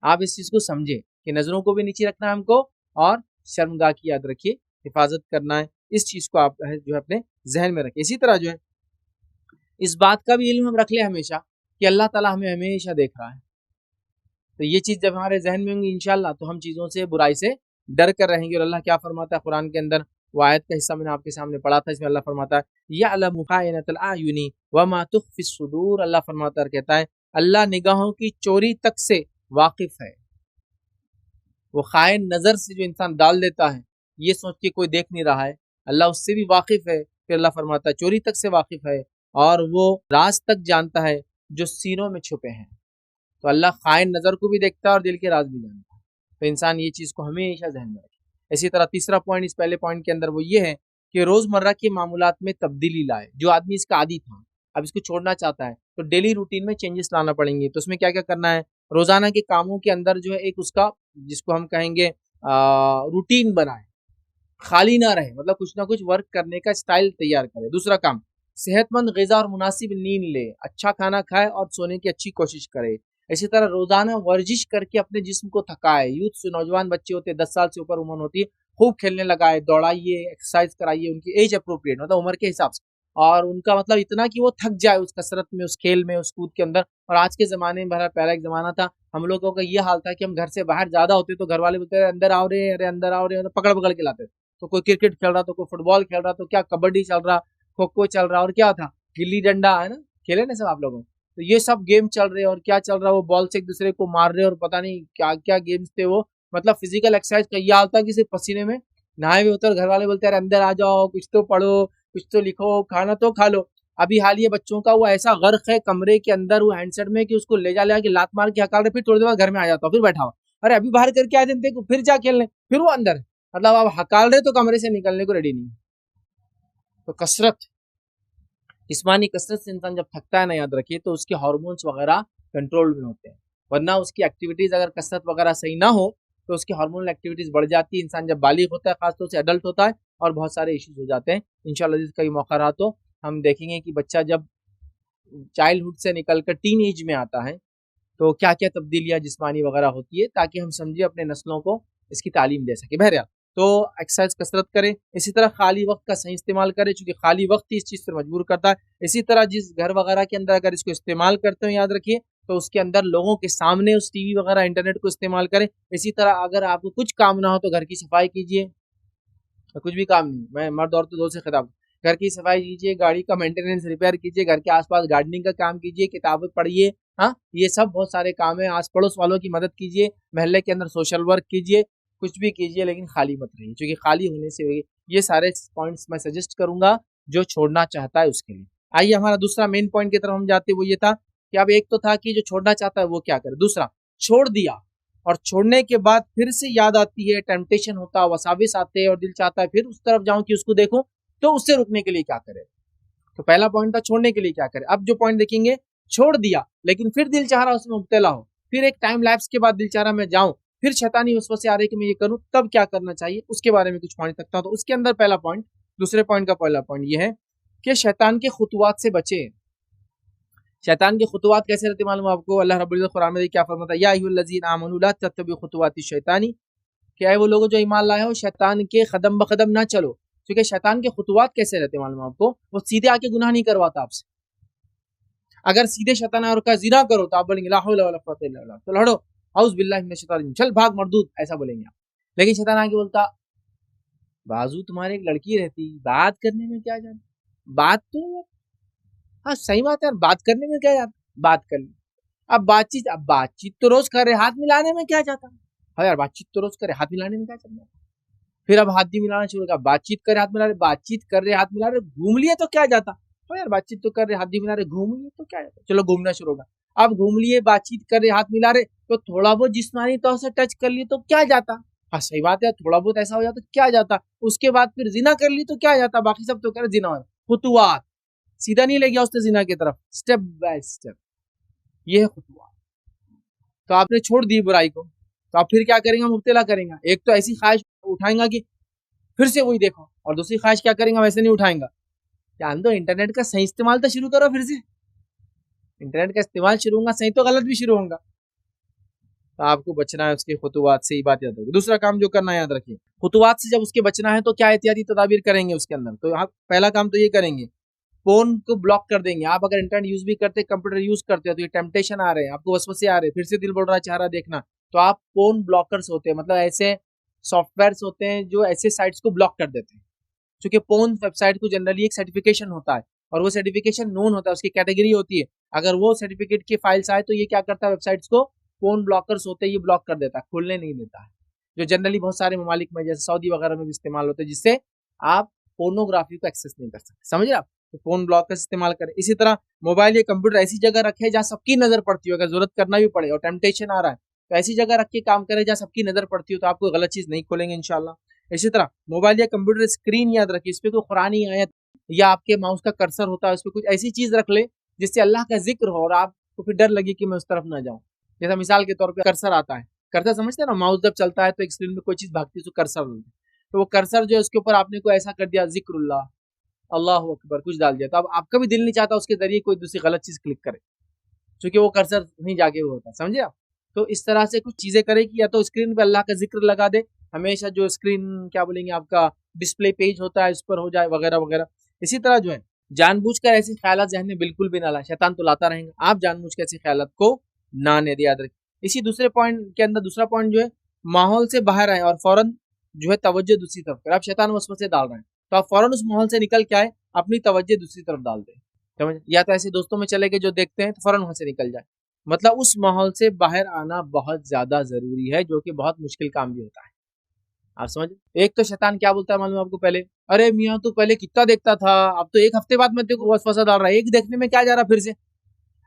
आप इस चीज़ को समझे कि नजरों को भी नीचे रखना है हमको, और शर्मगाह की, याद रखिए, हिफाजत करना है। इस चीज़ को आप जो है अपने जहन में रखें। इसी तरह जो है इस बात का भी इल्म हम रख ले हमेशा कि अल्लाह ताला हमें हमेशा देख रहा है। तो ये चीज़ जब हमारे जहन में होंगी इंशाल्लाह, तो हम चीज़ों से, बुराई से डर कर रहेंगे। और अल्लाह क्या फरमाता है कुरान के अंदर, वो आयत का हिस्सा मैंने आपके सामने पढ़ा था, इसमें अल्लाह फरमाता है यअलमु खाइनतल आयुनी वमा तुख्फी सुदूर। अल्लाह फरमाता है, कहता है अल्लाह निगाहों की चोरी तक से वाकिफ है। वो खाइन नजर से जो इंसान डाल देता है ये सोच के कोई देख नहीं रहा है, अल्लाह उससे भी वाकिफ है। फिर अल्लाह फरमाता है चोरी तक से वाकिफ है, और वो राज तक जानता है जो सीनों में छुपे हैं। तो अल्लाह खाइन नजर को भी देखता है और दिल के राज भी जानता है। तो इंसान ये चीज को हमेशा ध्यान में रखे। इसी तरह तीसरा पॉइंट इस पहले पॉइंट के अंदर वो ये है कि रोजमर्रा के मामूलात में तब्दीली लाए। जो आदमी इसका आदी था, अब इसको छोड़ना चाहता है, तो डेली रूटीन में चेंजेस लाना पड़ेंगे। तो उसमें क्या क्या करना है, रोजाना के कामों के अंदर जो है एक उसका, जिसको हम कहेंगे रूटीन बनाए, खाली ना रहे, मतलब कुछ ना कुछ वर्क करने का स्टाइल तैयार करे। दूसरा काम, सेहतमंद ग़िज़ा और मुनासिब नींद ले, अच्छा खाना खाए और सोने की अच्छी कोशिश करे। इसी तरह रोजाना वर्जिश करके अपने जिस्म को थकाए। यूथ से नौजवान बच्चे होते हैं, 10 साल से ऊपर उम्र होती है, खूब खेलने लगाए, दौड़ाइए, एक्सरसाइज कराइए उनकी एज अप्रोप्रिएट, मतलब उम्र के हिसाब से, और उनका मतलब इतना कि वो थक जाए उस कसरत में, उस खेल में, उस कूद के अंदर। और आज के ज़माने में बड़ा पहला एक ज़माना था, हम लोगों का ये हाल था कि हम घर से बाहर ज़्यादा होते तो घर वाले बोलते अंदर आओ रे, अरे अंदर आओ रे, पकड़ पकड़ के लाते। तो कोई क्रिकेट खेल रहा, तो कोई फुटबॉल खेल रहा, तो क्या कबड्डी चल रहा, खो खो चल रहा, और क्या था, गिल्ली डंडा, है ना, खेले ना सब आप लोगों। तो ये सब गेम चल रहे, और क्या चल रहा, वो बॉल से एक दूसरे को मार रहे, और पता नहीं क्या क्या गेम्स थे वो। मतलब फिजिकल एक्सरसाइज का यह हाल था कि सिर्फ पसीने में नहाए हुए होते, और घर वाले बोलते हैं अंदर आ जाओ, कुछ तो पढ़ो, कुछ तो लिखो, खाना तो खा लो। अभी हाल ये बच्चों का वो ऐसा गर्क है कमरे के अंदर वो हैंडसेट में कि उसको ले जा के लात मार के हकाल रहे, फिर थोड़ी देर बाद घर में आ जाता हूँ, फिर बैठा हुआ, अरे अभी बाहर करके आए थे, फिर जा खेलने, फिर वो अंदर। मतलब आप हकाल रहे तो कमरे से निकलने को रेडी नहीं। तो कसरत, जिस्मानी कसरत से इंसान जब थकता है ना, याद रखिए, तो उसके हार्मोन्स वगैरह कंट्रोल में होते हैं। वरना उसकी एक्टिविटीज अगर कसरत वगैरह सही ना हो तो उसकी हार्मोनल एक्टिविटीज बढ़ जाती है। इंसान जब बालिग होता है, खासतौर से अडल्ट होता है, और बहुत सारे इश्यूज हो जाते हैं। इंशाल्लाह जिसका भी मौका रहा तो हम देखेंगे कि बच्चा जब चाइल्डहुड से निकलकर टीन एज में आता है तो क्या क्या तब्दीलियां जिस्मानी वगैरह होती है, ताकि हम समझे अपने नस्लों को इसकी तालीम दे सके। बहरहाल, तो एक्सरसाइज कसरत करें। इसी तरह खाली वक्त का सही इस्तेमाल करें, क्योंकि खाली वक्त ही इस चीज़ से मजबूर करता है। इसी तरह जिस घर वगैरह के अंदर अगर इसको इस्तेमाल करते हो, याद रखिए, तो उसके अंदर लोगों के सामने उस टीवी वगैरह इंटरनेट को इस्तेमाल करें। इसी तरह अगर आपको कुछ काम ना हो तो घर की सफाई कीजिए, कुछ भी काम नहीं, मैं मर्द औरत दो से खिताब, घर की सफाई कीजिए, गाड़ी का मेंटेनेंस रिपेयर कीजिए, घर के आसपास गार्डनिंग का काम कीजिए, किताबें पढ़िए। हाँ, ये सब बहुत सारे काम है। आस पड़ोस वालों की मदद कीजिए, मोहल्ले के अंदर सोशल वर्क कीजिए, कुछ भी कीजिए, लेकिन खाली मत रहिए, क्योंकि खाली होने से ये सारे पॉइंट्स मैं सजेस्ट करूंगा जो छोड़ना चाहता है उसके लिए। आइए हमारा दूसरा मेन पॉइंट की तरफ हम जाते हैं। वो ये था कि अब एक तो था कि जो छोड़ना चाहता है वो क्या करे, दूसरा छोड़ दिया और छोड़ने के बाद फिर से याद आती है, टेम्पटेशन होता है, वसाविस आते हैं और दिल चाहता है फिर उस तरफ जाऊं कि उसको देखूं, तो उससे रुकने के लिए क्या करे। तो पहला पॉइंट था छोड़ने के लिए क्या करे। अब जो पॉइंट देखेंगे, छोड़ दिया लेकिन फिर दिल चाह रहा उसमें मुब्तला हो, फिर एक टाइम लैप्स के बाद दिल चाह रहा मैं जाऊं, फिर शैतानी वसवसे आ रहे कि मैं ये करूं, तब क्या करना चाहिए, उसके बारे में कुछ पॉइंट रखता हूं। तो उसके अंदर पहला पॉइंट, दूसरे पॉइंट का पहला पॉइंट ये है कि शैतान के खुतुवात से बचे। शैतान के खुतुवात कैसे रहते मालूम आपको, अल्लाह रब्बुल इज्जत कुरान में क्या फरमाता है, या अय्युहल्लज़ीना आमनू ला तत्तबिउ खुतुवाति शैतानी, क्या है वो लोग जो ईमान लाए हो, शैतान के कदम ब कदम ना चलो। क्योंकि शैतान के खुतुवात कैसे रहते मालूम आपको, वो सीधे आके गुनाह नहीं करवाता आपसे। अगर सीधे शैतान और का जिना करो तो आप बोलेंगे ला हौला वला कुव्वता इल्ला बिल्लाह, तो लड़ो, औज़ बिल्लाहि मिनश शैतानिर रजीम, चल भाग मरदूद, ऐसा बोलेंगे आप। लेकिन शैतान आके बोलता, बाजू तुम्हारे एक लड़की रहती, बात करने में क्या जाता, बात तो, हाँ सही बात है, बात करने में क्या जाता, बात कर ली। अब बातचीत तो रोज करे, हाथ मिलाने में क्या जाता, हाँ यार बातचीत तो रोज करे, हाथ मिलाने में क्या चल रहा। फिर अब हाथ भी मिलाना शुरू कर, बातचीत करे हाथ मिला रहे, बातचीत कर रहे हाथ मिला रहे, घूम लिए तो क्या जाता, तो यार बातचीत तो कर रहे हाथ भी मिला रहे, घूम लिए तो क्या जाता, चलो घूमना शुरू होगा। अब घूम लिए, बातचीत कर रहे हाथ मिला रहे, तो थोड़ा बहुत जिस्मानी तौर से टच कर लिए तो क्या जाता, हाँ सही बात है, थोड़ा बहुत ऐसा हो जाता तो क्या जाता। उसके बाद फिर जिना कर ली तो क्या जाता, बाकी सब तो करे जिना हो। खुतुवात, सीधा नहीं ले गया उसने जिना की तरफ, स्टेप बाय स्टेप, ये है खुतुवात। तो आपने छोड़ दी बुराई को, तो आप फिर क्या करेंगे, मुब्तला करेंगे। एक तो ऐसी ख्वाहिश उठाएंगा कि फिर से वही देखो, और दूसरी ख्वाहिश क्या करेंगे, वैसे नहीं उठाएंगा, जान दो इंटरनेट का सही इस्तेमाल तो शुरू करो, फिर से इंटरनेट का इस्तेमाल शुरू होगा सही तो गलत भी शुरू होगा। तो आपको बचना है उसके खुतुवात से, ही बात याद रखिए। दूसरा काम जो करना है याद रखिए, खुतुवात से जब उसके बचना है तो क्या एहतियाती तदाबीर करेंगे उसके अंदर। तो आप पहला काम तो ये करेंगे, फोन को ब्लॉक कर देंगे। आप अगर इंटरनेट यूज भी करते, कंप्यूटर यूज करते हो, तो ये टेम्पटेशन आ रहे हैं आपको, वसवसे आ रहे हैं, फिर से दिल बोल रहा है चाह रहा देखना, तो आप फोन ब्लॉकर्स होते हैं, मतलब ऐसे सॉफ्टवेयर्स होते हैं जो ऐसे साइट्स को ब्लॉक कर देते हैं। क्योंकि पोर्न वेबसाइट को जनरली एक सर्टिफिकेशन होता है, और वो सर्टिफिकेशन नोन होता है, उसकी कैटेगरी होती है। अगर वो सर्टिफिकेट की फाइल्स आए तो ये क्या करता है, वेबसाइट्स को फोन ब्लॉकर्स होते हैं ये ब्लॉक कर देता है, खोलने नहीं देता है, जो जनरली बहुत सारे ममालिक में जैसे सऊदी वगैरह में भी इस्तेमाल होते हैं, जिससे आप पोर्नोग्राफी को एक्सेस नहीं कर सकते, समझ रहे आप। तो फोन ब्लॉकर इस्तेमाल करें। इसी तरह मोबाइल या कंप्यूटर ऐसी जगह रखे जहाँ सबकी नजर पड़ती हो, अगर जरूरत करना भी पड़े और टेम्पटेशन आ रहा है तो ऐसी जगह रख के काम करें जहाँ सबकी नजर पड़ती हो, तो आप कोई गलत चीज नहीं खोलेंगे इंशाल्लाह। इसी तरह मोबाइल या कंप्यूटर स्क्रीन याद रखिए, इस पर कोई कुरानी आयत या आपके माउस का कर्सर होता है, उस पर कुछ ऐसी चीज रख ले जिससे अल्लाह का जिक्र हो और आपको फिर डर लगे कि मैं उस तरफ ना जाऊं। जैसा मिसाल के तौर पर कर्सर आता है, कर्सर समझते हैं ना, माउस जब चलता है तो एक स्क्रीन में कोई चीज भागती है तो कर्सर होता है, तो वो कर्सर जो है उसके ऊपर आपने कोई ऐसा कर दिया जिक्रुल्लाह, अल्लाह अकबर कुछ डाल दिया, तो अब आपका भी दिल नहीं चाहता उसके जरिए कोई दूसरी गलत चीज क्लिक करे, क्योंकि वो कर्सर नहीं जाके हुआ होता, समझे आप। तो इस तरह से कुछ चीजें करें कि या तो स्क्रीन पे अल्लाह का जिक्र लगा दे, हमेशा जो स्क्रीन क्या बोलेंगे आपका डिस्प्ले पेज होता है उस पर हो जाए वगैरह वगैरह। इसी तरह जो है जानबूझकर ऐसे ख्यालात जहन में बिल्कुल भी ना लाए, शैतान तो लाता रहेगा, आप जानबूझकर ऐसे ख्यालात को ना आने दे, याद रखें। इसी दूसरे पॉइंट के अंदर दूसरा पॉइंट जो है माहौल से बाहर आए और फौरन जो है तवज्जो दूसरी तरफ करें। आप शैतान वसवसे डाल रहे हैं तो आप फौरन उस माहौल से निकल के आए, अपनी तवज्जो दूसरी तरफ डाल दें, समझ। या तो ऐसे दोस्तों में चले गए जो देखते हैं तो फौरन वहां से निकल जाए, मतलब उस माहौल से बाहर आना बहुत ज्यादा जरूरी है, जो कि बहुत मुश्किल काम भी होता है, आप समझ। एक तो शैतान क्या बोलता है मालूम आपको, पहले अरे मियाँ तू पहले कितना देखता था, अब तो एक हफ्ते बाद मैं तेरे को वसवसा डाल रहा है, एक देखने में क्या जा रहा फिर से।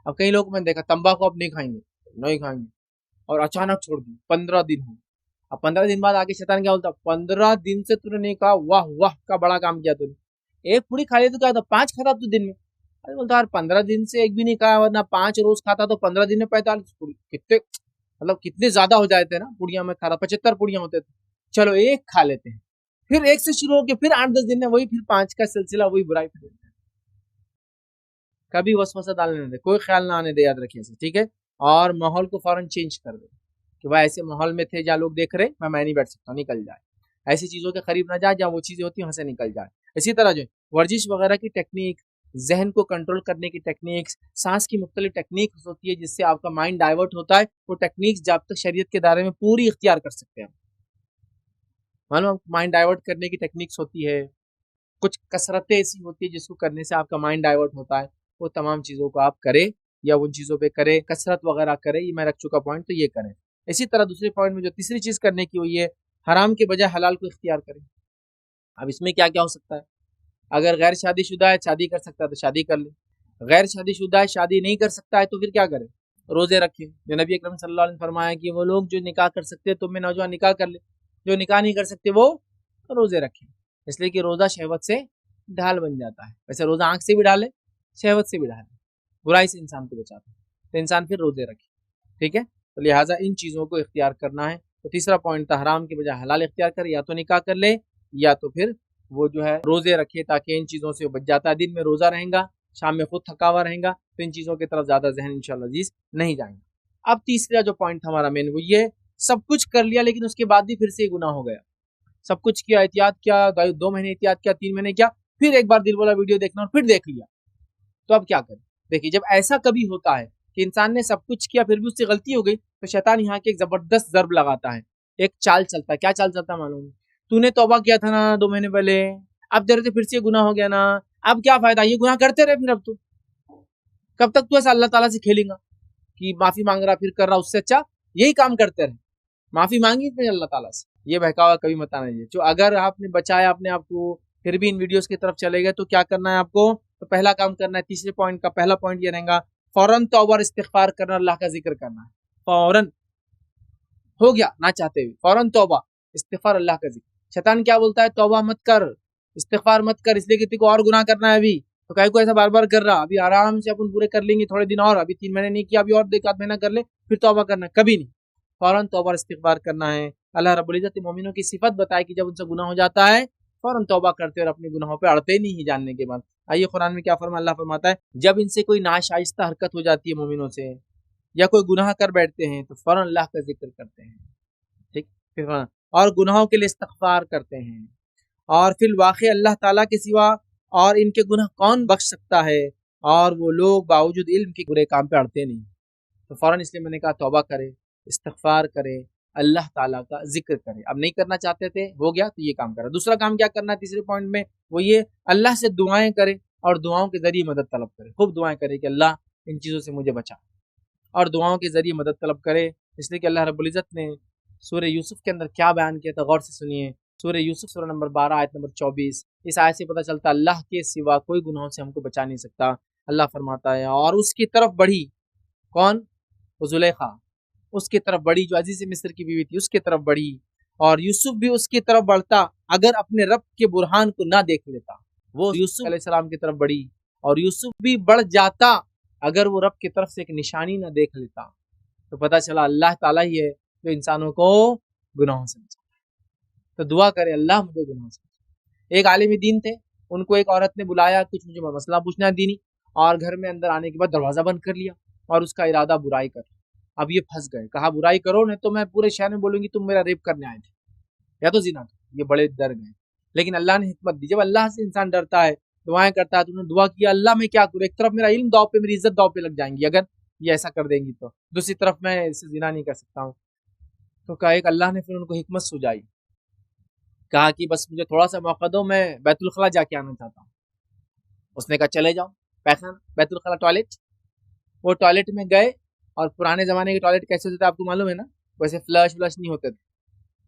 अब कई लोग मैंने देखा तंबाकू अब नहीं खाएंगे, नहीं खाएंगे, और अचानक छोड़ दी, 15 दिन हो। अब 15 दिन बाद आके शैतान क्या बोलता, 15 दिन से तूने नहीं कहा, वाह वाह का बड़ा काम किया तूने, एक पूरी खा ली तो क्या था, 5 खाता तू दिन में। अरे बोलता यार 15 दिन से एक भी नहीं खाया, वरना 5 रोज खाता तो 15 दिन में 45 पूरी, कितने मतलब कितने ज्यादा हो जाते ना, पुड़िया में खा रहा 75 पुड़िया होते थे, चलो एक खा लेते हैं, फिर एक से शुरू होकर फिर 8-10 दिन में वही, फिर 5 का सिलसिला, वही बुराई फिर। कभी वसवसा डालने नहीं दे, कोई ख्याल ना आने दे, याद रखिए से, ठीक है। और माहौल को फौरन चेंज कर दे कि भाई ऐसे माहौल में थे जहाँ लोग देख रहे, मैं नहीं बैठ सकता, निकल जाए, ऐसी चीजों के करीब ना जाए जहाँ वो चीजें होती है, वहां से निकल जाए। इसी तरह जो वर्जिश वगैरह की टेक्निक, जहन को कंट्रोल करने की टेक्निक्स, सांस की मुख्तलिफ टेक्निक्स होती है जिससे आपका माइंड डाइवर्ट होता है, वो टेक्निक्स जब तक शरीयत के दायरे में पूरी इख्तियार कर सकते हैं। मानो माइंड डाइवर्ट करने की टेक्निक्स होती है, कुछ कसरतें ऐसी होती है जिसको करने से आपका माइंड डाइवर्ट होता है, वो तमाम चीज़ों को आप करें या उन चीज़ों पे करें, कसरत वगैरह करें, ये मैं रख चुका पॉइंट, तो ये करें। इसी तरह दूसरे पॉइंट में जो तीसरी चीज़ करने की हुई है, हराम के बजाय हलाल को इख्तियार करें। अब इसमें क्या क्या हो सकता है, अगर गैर शादीशुदा है, शादी कर सकता है तो शादी कर ले, गैर शादीशुदा है शादी नहीं कर सकता है तो फिर क्या करे, रोजे रखे। जो नबी अकरम सल्लल्लाहु अलैहि वसल्लम ने फरमाया कि वो लोग जो निकाह कर सकते हैं तुम में नौजवान निकाह कर ले, जो निकाह नहीं कर सकते वो रोजे रखे, इसलिए कि रोजा शहवत से ढाल बन जाता है। वैसे रोजा आंख से भी ढाले, शहवत से भी ढाले, बुराई से इंसान को बचाता है, तो इंसान फिर रोजे रखे, ठीक है। तो लिहाजा इन चीज़ों को इख्तियार करना है। तो तीसरा पॉइंट था हराम के बजाय हलाल इख्तियार करे, या तो निकाह कर ले या तो फिर वो जो है रोजे रखे, ताकि इन चीज़ों से बच जाता है। दिन में रोजा रहेगा, शाम में खुद थका हुआ रहेगा, तो इन चीज़ों की तरफ ज़्यादा जहन इंशाल्लाह अजीज नहीं जाएंगे। अब तीसरा जो पॉइंट हमारा मेन वो ये, सब कुछ कर लिया लेकिन उसके बाद भी फिर से गुनाह हो गया, सब कुछ किया, एहतियात किया, 2 महीने एहतियात किया, 3 महीने किया, फिर एक बार दिल वाला वीडियो देखना और फिर देख लिया, तो अब क्या करें। देखिए जब ऐसा कभी होता है कि इंसान ने सब कुछ किया फिर भी उससे गलती हो गई, तो शैतान यहाँ की एक जबरदस्त जर्ब लगाता है, एक चाल चलता है। क्या चाल चलता है मालूम, तूने तौबा किया था ना 2 महीने पहले, अब तेरे से फिर से गुनाह हो गया ना, अब क्या फायदा, ये गुनाह करते रहे फिर, अब तू कब तक तू ऐसा अल्लाह ताला से खेलेगा कि माफी मांग रहा फिर कर रहा, उससे अच्छा यही काम करते रहे, माफी मांगी फिर अल्लाह ताला से। ये बहकावा कभी मत आना चाहिए। जो अगर आपने बचाया अपने आप को फिर भी इन वीडियोस की तरफ चले गए, तो क्या करना है आपको, तो पहला काम करना है, तीसरे पॉइंट का पहला पॉइंट ये रहेगा, फौरन तौबा और इस्तिगफार करना, अल्लाह का जिक्र करना है, फौरन हो गया ना चाहते हुए, फौरन तौबा इस्तिगफार, अल्लाह का जिक्र। शैतान क्या बोलता है, तौबा मत कर, इस्तिगफार मत कर, इसलिए कि तेरे को और गुनाह करना है अभी, तो कहीं को ऐसा बार बार कर रहा, अभी आराम से अपन पूरे कर लेंगे थोड़े दिन और, अभी 3 महीने नहीं किया, अभी और 1 आध महीना कर ले, फिर तौबा करना, कभी नहीं, फौरन तौबा इस्तिगफार करना है। अल्लाह रब्बुल इज्जत मोमिनों की सिफत बताए कि जब उनसे गुनाह हो जाता है फौरन तौबा करते और अपने गुनाहों पे अड़ते नहीं जानने के बाद। आइए कुरान में क्या फरमाता, अल्लाह फरमाता है, जब इनसे कोई नाशाइस्ता हरकत हो जाती है मोमिनों से, या कोई गुनाह कर बैठते हैं, तो फौरन अल्लाह का जिक्र करते हैं, ठीक, फिर और गुनाहों के लिए इस्तिगफार करते हैं, और फिर वाकई अल्लाह ताला के सिवा और इनके गुनाह कौन बख्श सकता है, और वो लोग बावजूद इल्म के बुरे काम पे अड़ते नहीं, तो फौरन इसलिए मैंने कहा तौबा करे, इस्तिगफार करे, अल्लाह ताला का जिक्र करे। अब नहीं करना चाहते थे, हो गया तो ये काम करा। दूसरा काम क्या करना है तीसरे पॉइंट में, वो ये अल्लाह से दुआएं करे और दुआओं के जरिए मदद तलब करे, खूब दुआएं करे कि अल्लाह इन चीज़ों से मुझे बचा, और दुआओं के ज़रिए मदद तलब करे। इसलिए कि अल्लाह रब्बुल इज़्ज़त ने सूरह यूसुफ के अंदर क्या बयान किया था, गौर से सुनिए। सूरह यूसुफ सूरह नंबर 12 आयत नंबर 24। इस आयत से पता चलता है अल्लाह के सिवा कोई गुनाहों से हमको बचा नहीं सकता। अल्लाह फरमाता है और उसकी तरफ बढ़ी, कौन? वो जुलेखा उसकी तरफ बढ़ी जो अजीज मिस्र की बीवी थी, उसकी तरफ बढ़ी। और यूसुफ भी उसकी तरफ बढ़ता अगर अपने रब के बुरहान को ना देख लेता। वो यूसुफ अलैहिस्सलाम की तरफ बढ़ी और यूसुफ भी बढ़ जाता अगर वो रब की तरफ से एक निशानी ना देख लेता। तो पता चला अल्लाह ताला ही है जो इंसानों को गुनाहों से बचाता है। तो दुआ करे अल्लाह मुझे गुनाहों से बचा। एक आलिम दीन थे, उनको एक औरत ने बुलाया, कुछ मुझे मसला पूछना है दीनी, और घर में अंदर आने के बाद दरवाजा बंद कर लिया और उसका इरादा बुराई कर। अब ये फंस गए, कहा बुराई करो नहीं तो मैं पूरे शहर में बोलूंगी तुम मेरा रेप करने आए थे या तो जिना। ये बड़े डर गए, लेकिन अल्लाह ने हिकमत दी। जब अल्लाह से इंसान डरता है, दुआएं करता है, तो उन्होंने दुआ किया अल्लाह मैं क्या करूं, एक तरफ मेरा इल्म दाव पे, मेरी इज्जत दाव पे लग जाएंगी अगर ये ऐसा कर देंगी, तो दूसरी तरफ मैं इससे जिना नहीं कर सकता हूँ। तो कहा एक अल्लाह ने फिर उनको हिकमत सुझाई, कहा कि बस मुझे थोड़ा सा मौका दो, मैं बैतुल खला जाके आना चाहता हूँ। उसने कहा चले जाओ, पैखाना बैतुल खला टॉयलेट। वो टॉयलेट में गए और पुराने जमाने के टॉयलेट कैसे होते थे आपको मालूम है ना, वैसे फ्लश नहीं होते थे,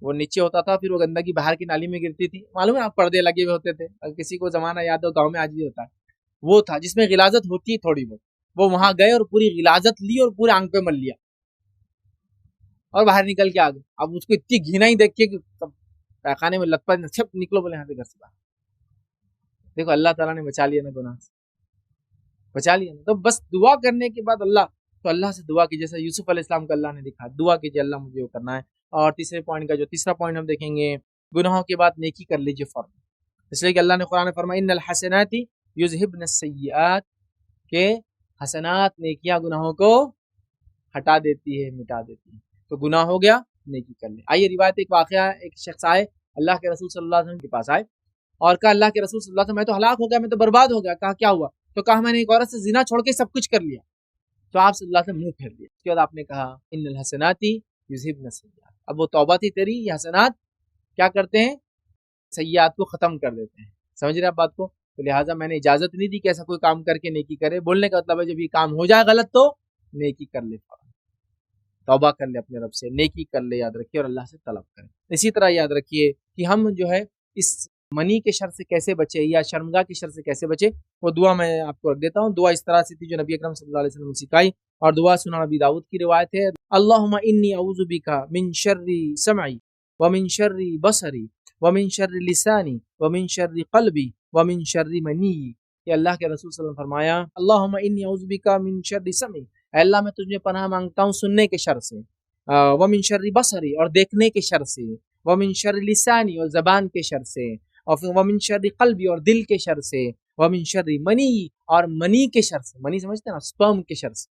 वो नीचे होता था, फिर वो गंदगी बाहर की नाली में गिरती थी, मालूम है आप, पर्दे लगे हुए होते थे, अगर किसी को जमाना याद हो, गांव में आज भी होता है, वो था जिसमें गिलाजत होती है थोड़ी बहुत। वो वहां गए और पूरी गिलाजत ली और पूरे आंख पे मल लिया और बाहर निकल के आ गए। अब उसको इतनी घिनाई देख के पैखाने में लथपथ, सब निकलो बोले यहाँ से घर से बाहर। देखो अल्लाह ताला ने बचा लिया ना, गुनाह से बचा लिया ना। तो बस दुआ करने के बाद अल्लाह से दुआ की, जैसा यूसुफ अलैहिस्सलाम को अल्लाह ने दिखा, दुआ कीजिए अल्लाह मुझे वो करना है। और तीसरे पॉइंट का जो तीसरा पॉइंट हम देखेंगे, गुनाहों के बाद नेकी कर लीजिए फौरन। इसलिए कि अल्लाह ने कुरान में फरमाया इन्नल हसनाति युज़हिबन सय्यिआत, के हसनात नेकियां गुनाहों को हटा देती है, मिटा देती है। तो गुनाह हो गया, नेकी कर ले। आइए रिवायत एक वाकया, एक शख्स आए अल्लाह के रसूल सल्लल्लाहु अलैहि वसल्लम के पास आए और कहा अल्लाह के रसूल सल्लल्लाहु अलैहि वसल्लम मैं तो हलाक हो गया, मैं तो बर्बाद हो गया। कहा क्या हुआ? तो कहा मैंने एक औरत से जिना छोड़ के सब कुछ कर लिया। तो आप सल्लल्लाहु अलैहि वसल्लम मुंह फेर दिया। उसके बाद आपने कहा इन्नल हसनाति युज़हिबन सय्यिआत, अब वो तौबा थी तेरी, ये हसनात क्या करते हैं, सय्यिआत को खत्म कर देते हैं। समझ रहे आप बात को? तो लिहाजा मैंने इजाजत नहीं दी कि ऐसा कोई काम करके नेकी करे। बोलने का मतलब है जब ये काम हो जाए गलत तो नेकी कर ले, तौबा कर ले अपने रब से, नेकी कर ले, याद रखिए, और अल्लाह से तलब करें। इसी तरह याद रखिए कि हम जो है इस मनी के शर से कैसे बचे या शर्मगाह के शर से कैसे बचे, वो दुआ मैं आपको रख देता हूँ। दुआ इस तरह से थी जो नबी अकरम सल्लल्लाहु अलैहि वसल्लम ने सिखाई, और दुआ सुना नबी दाऊद की रिवायत है। अल्लाहुम्मा इन्नी अऊज़ु बिका मिन शर्रि समई व मिन शर्रि बसरी व मिन शर्रि लिसानी व मिन शर्रि क़ल्बी व मिन शर्रि मनी। ये अल्लाह के रसूल सल्लल्लाहु अलैहि वसल्लम फरमाया अल्लाहुम्मा इन्नी अऊज़ु बिका मिन शर्रि समई, अल्लाह मैं तुझे पनाह मांगता हूँ सुनने के शर से, व मिन शर्रि बसरी और देखने के शर से, व मिन शर्रि लिसानी और जबान के शर से, और व मिन शर्रि क़ल्बी और दिल के शर से, व मिन शर्रि मनी और मनी के शर से। मनी समझते हैं ना, स्पर्म के शर से,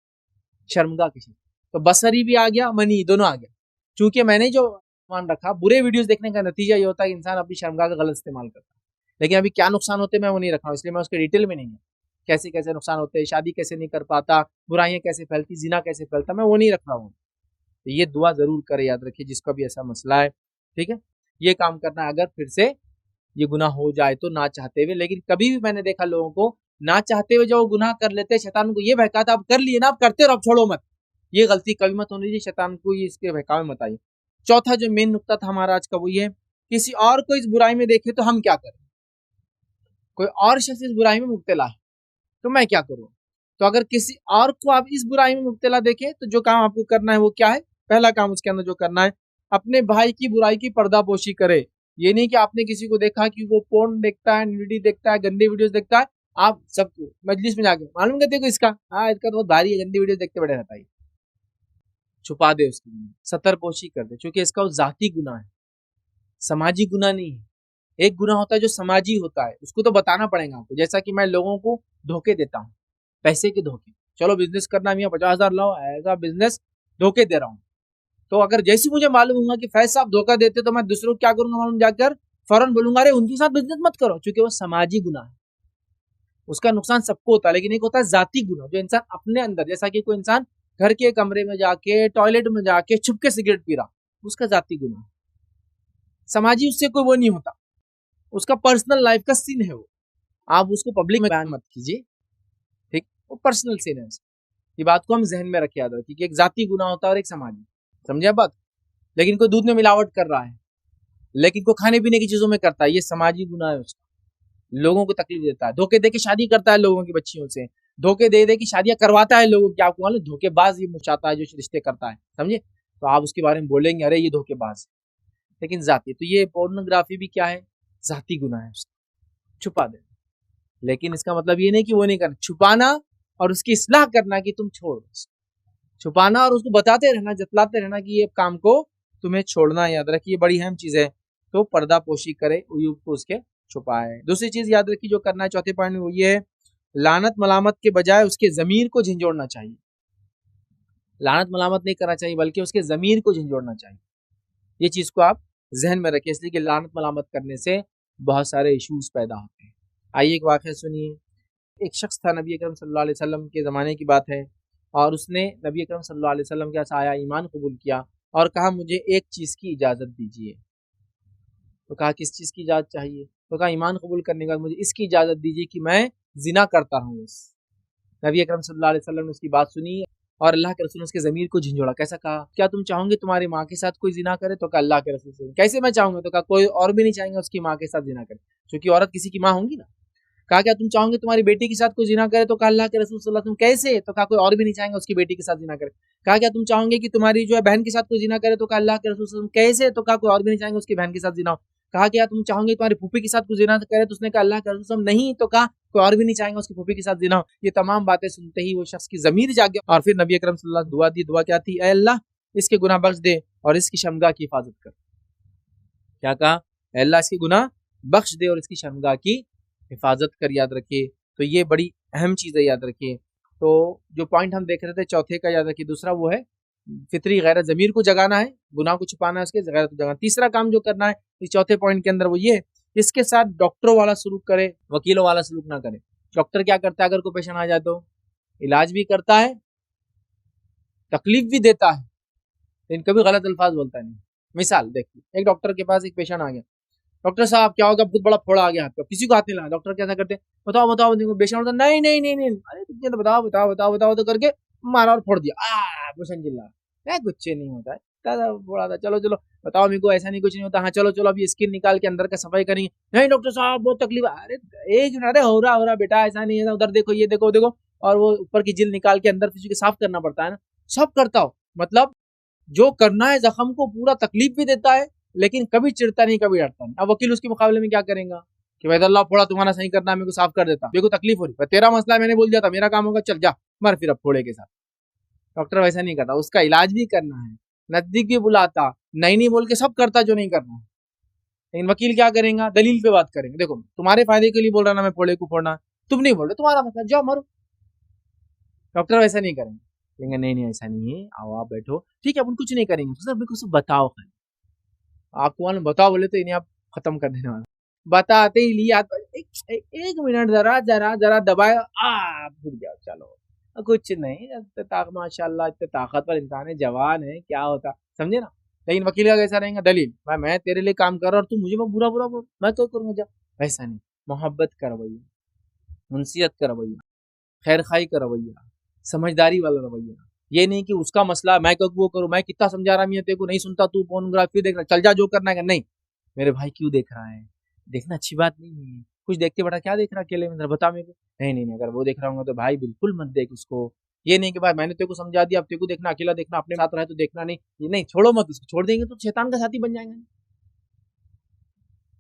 शर्मगा के शर। तो बसरी भी आ गया, मनी दोनों आ गया। चूंकि मैंने जो मान रखा, बुरे वीडियोस देखने का नतीजा ये होता है कि इंसान अपनी शर्मगा का गलत इस्तेमाल करता है। लेकिन अभी क्या नुकसान होते हैं मैं वो नहीं रख रहा हूँ, इसलिए मैं उसके डिटेल में नहीं है, कैसे कैसे नुकसान होते हैं, शादी कैसे नहीं कर पाता, बुराइयां कैसे फैलती, जिना कैसे फैलता, मैं वो नहीं रख रहा हूँ। तो ये दुआ जरूर करे, याद रखिए, जिसका भी ऐसा मसला है, ठीक है, ये काम करना है। अगर फिर से ये गुनाह हो जाए तो ना चाहते हुए, लेकिन कभी भी मैंने देखा लोगों को ना चाहते हुए जब वो गुनाह कर लेते, शैतान को ये बहकाता आप कर लिए ना, आप करते रहो, छोड़ो मत। ये गलती कभी मत होनी चाहिए, शैतान को ये इसके बहकावे मत आइए। चौथा जो मेन नुकता था हमारा आज का वो ये, किसी और को इस बुराई में देखे तो हम क्या करें। कोई और शख्स इस बुराई में मुब्तला है तो मैं क्या करूं। तो अगर किसी और को आप इस बुराई में मुब्तला देखें तो जो काम आपको करना है वो क्या है, पहला काम उसके अंदर जो करना है, अपने भाई की बुराई की पर्दापोशी करे। ये नहीं कि आपने किसी को देखा कि वो पोर्न देखता है, न्यूडिटी देखता है, गंदी वीडियोस देखता है, आप सबको मजलिस में जाके मालूम करते को इसका, हाँ इसका तो बहुत भारी है, गंदी वीडियो देखते बैठे रहता है, छुपा दे उसकी, सतरपोशी कर दे, क्योंकि इसका वो जाती गुनाह है, समाजी गुनाह नहीं है। एक गुनाह होता है जो समाजी होता है, उसको तो बताना पड़ेगा आपको। जैसा कि मैं लोगों को धोखे देता हूँ, पैसे के धोखे, चलो बिजनेस करना है, 50,000 लाओ, ऐसा बिजनेस धोखे दे रहा हूँ। तो अगर जैसे मुझे मालूम होगा कि फैज साहब धोखा देते तो मैं दूसरों को क्या करूंगा, मालूम, जाकर फौरन बोलूंगा अरे उनके साथ बिजनेस मत करो, क्योंकि वो समाजी गुनाह है, उसका नुकसान सबको होता है। लेकिन एक होता है जाती गुनाह, जो इंसान अपने अंदर, जैसा कि कोई इंसान घर के कमरे में जाके, टॉयलेट में जाके छुप के सिगरेट पी रहा, उसका जाती गुनाह। समाजी उससे कोई वो नहीं होता, उसका पर्सनल लाइफ का सीन है वो, आप उसको पब्लिक में बयान मत कीजिए, ठीक, वो पर्सनल सीन है। ये बात को हम जहन में रखे, याद रखिए कि एक जाती गुनाह होता है और एक समाजी। समझे आप बात? लेकिन कोई दूध में मिलावट कर रहा है, लेकिन कोई खाने पीने की चीजों में करता है, ये समाजी गुनाह है उसका, लोगों को तकलीफ देता है। धोखे दे के शादी करता है लोगों की बच्चियों से, धोखे दे दे की शादियां करवाता है लोगों की। आपको मालूम, धोखेबाज ये मुचाता है जो रिश्ते करता है, समझे? तो आप उसके बारे में बोलेंगे अरे ये धोखेबाज है, लेकिन जाती। तो ये पोर्नोग्राफी भी क्या है? जाती गुनाह है उसका, छुपा दे। लेकिन इसका मतलब ये नहीं कि वो नहीं करना, छुपाना और उसकी इस्लाह करना कि तुम छोड़, छुपाना और उसको बताते रहना, जतलाते रहना कि ये काम को तुम्हें छोड़ना है। याद रखिए बड़ी अहम चीज है। तो पर्दा पोशी करे, उयूब को उसके छुपाए। दूसरी चीज याद रखिए जो करना है चौथे पॉइंट में, वो ये है लानत मलामत के बजाय उसके जमीर को झंझोड़ना चाहिए। लानत मलामत नहीं करना चाहिए, बल्कि उसके जमीर को झंझोड़ना चाहिए। ये चीज को आप जहन में रखिए, इसलिए कि लानत मलामत करने से बहुत सारे इश्यूज पैदा होते हैं। आइए एक वाक़या सुनिए। एक शख्स था, नबी अकरम सल्लल्लाहु अलैहि वसल्लम के ज़माने की बात है, और उसने नबी अकरम सल्लल्लाहु अलैहि वसल्लम के पास आया, ईमान कबूल किया और कहा मुझे एक चीज़ की इजाज़त दीजिए। तो कहा किस चीज़ की इजाज़त चाहिए? तो कहा ईमान कबूल करने के बाद मुझे इसकी इजाज़त दीजिए कि मैं जिना करता रहूँ। नबी अकरम सल्लल्लाहु अलैहि वसल्लम ने उसकी बात सुनी और अल्लाह के रसूल ने उसके ज़मीर को झंझोड़ा। कैसा कहा? क्या तुम चाहोगे तुम्हारी माँ के साथ कोई जिना करे? तो कहा अल्लाह के रसूल से कैसे मैं चाहूंगा? तो कहा कोई और भी नहीं चाहेंगे उसकी माँ के साथ जिना करे, क्योंकि औरत किसी की माँ होंगी ना। कहा क्या तुम चाहोगे तुम्हारी बेटी के साथ कोई जिना करे? तो कहा अल्लाह के रसूल सल्लल्लाहु अलैहि वसल्लम कैसे? तो कहा कोई और भी नहीं चाहेंगे उसकी बेटी के साथ जिना करे। कहा क्या तुम चाहोगे कि तुम्हारी जो है बहन के साथ कोई जिना करे? तो कहा अल्लाह के रसूल सल्लल्लाहु अलैहि वसल्लम कैसे? तो कहा कोई और भी नहीं चाहेंगे उसकी बहन के साथ जिना हो। कहा क्या तुम चाहोगे तुम्हारी फूफी के साथ कोई जिना करे? तो उसने कहा अल्लाह के रसूल नहीं। तो कहा कोई और भी नहीं चाहेंगे उसकी फूफी के साथ जिना हो। ये तमाम बातें सुनते ही वो शख्स की जमीर जाग गया, और फिर नबी अकरम सल्लल्लाहु अलैहि वसल्लम दुआ दी। दुआ क्या थी? ऐ अल्लाह इसके गुनाह बख्श दे और इसकी शर्मगाह की हिफाजत कर। क्या कहा? अल्लाह इसके गुनाह बख्श दे और इसकी शर्मगाह की हिफाजत कर। याद रखिए, तो ये बड़ी अहम चीज़ है, याद रखिए। तो जो पॉइंट हम देख रहे थे चौथे का, याद रखिए दूसरा वो है फितरी गैरत, ज़मीर को जगाना है, गुनाह को छुपाना है, उसके गैरत को जगाना। तीसरा काम जो करना है इस चौथे पॉइंट के अंदर वो ये, इसके साथ डॉक्टरों वाला सलूक करे, वकीलों वाला सलूक ना करे। डॉक्टर क्या करता है? अगर कोई पेशेंट आ जाए तो इलाज भी करता है, तकलीफ भी देता है, लेकिन कभी गलत अल्फाज बोलता नहीं। मिसाल देखिए, एक डॉक्टर के पास एक पेशेंट आ गया, डॉक्टर साहब क्या होगा? बहुत बड़ा फोड़ा आ गया हाथ का, किसी को हाथ नहीं लगा। डॉक्टर कैसा करते हैं? बताओ बताओ, देखो पेशेंट होता नहीं नहीं नहीं नहीं, अरे तुझे तो बताओ बताओ बताओ बताओ तो करके मारा और फोड़ दिया। पेशेंट चिल्ला, कुछ नहीं होता है, दादा फोड़ा था, चलो चलो बताओ मेरे को, ऐसा नहीं कुछ नहीं होता। हाँ चलो चलो अभी स्किन निकाल के अंदर का सफाई करेंगे। नहीं डॉक्टर साहब बहुत तकलीफ। अरे एक मिनट, अरे हो रहा बेटा, ऐसा नहीं है, उधर देखो, ये देखो देखो, और वो ऊपर की जिल निकाल के अंदर किसी के साफ करना पड़ता है ना। सब करता हो, मतलब जो करना है, जख्म को पूरा तकलीफ भी देता है, लेकिन कभी चिढ़ता नहीं, कभी डरता नहीं। अब वकील उसके मुकाबले में क्या करेगा कि भाई अल्लाह फोड़ा तुम्हारा सही करना है, मेरे को साफ कर देता, मेरे को तकलीफ हो रही, तेरा मसला है, मैंने बोल दिया था, मेरा काम होगा, चल जा मर फिर अब फोड़े के साथ। डॉक्टर वैसा नहीं करता, उसका इलाज भी करना है, नजदीक भी बुलाता, नहीं नहीं बोल के सब करता जो नहीं करना है। लेकिन वकील क्या करेगा? दलील पे बात करेंगे, देखो तुम्हारे फायदे के लिए बोल रहा ना मैं फोड़े को फोड़ना, तुम नहीं बोल रहे, तुम्हारा मसला, जाओ मरो। डॉक्टर वैसा नहीं करेंगे, कहेंगे नहीं नहीं ऐसा नहीं है, आओ आप बैठो, ठीक है अपन कुछ नहीं करेंगे, सर मेरे को सिर्फ बताओ। आपको मालूम बताओ बोले तो इन्हें आप खत्म कर देने वाला, बताते ही लिया तो एक मिनट, जरा जरा जरा दबाए, भूल गया, चलो कुछ नहीं, माशाल्लाह इतने ताकतवर इंसान है, जवान है, क्या होता, समझे ना। लेकिन वकील का कैसा रहेगा? दलील, भाई मैं तेरे लिए काम कर रहा हूँ और तू मुझे बुरा बुरा बोल, मैं तो करूँगा जा। वैसा नहीं, मोहब्बत का रवैया, मुनसियत का रवैया, खैर खाई का रवैया, समझदारी वाला रवैया। ये नहीं कि उसका मसला मैं कब वो करूँ, मैं कितना समझा रहा मैं तेरे को, नहीं सुनता तू, पोर्नोग्राफी देख रहा, चल जा जो करना है। नहीं मेरे भाई क्यों देख रहा है? देखना अच्छी बात नहीं है, कुछ देखते बड़ा क्या देख रहा अकेले में, बता मेरे को। नहीं नहीं नहीं, अगर वो देख रहा हूँ तो भाई बिल्कुल मत देख उसको। ये नहीं कि भाई मैंने तेरे को समझा दिया, अब तेरे को देखना, अकेला देखना, अपने साथ रहे तो देखना नहीं, ये नहीं, छोड़ो मत उसको, छोड़ देंगे तो शैतान का साथी बन जाएंगे।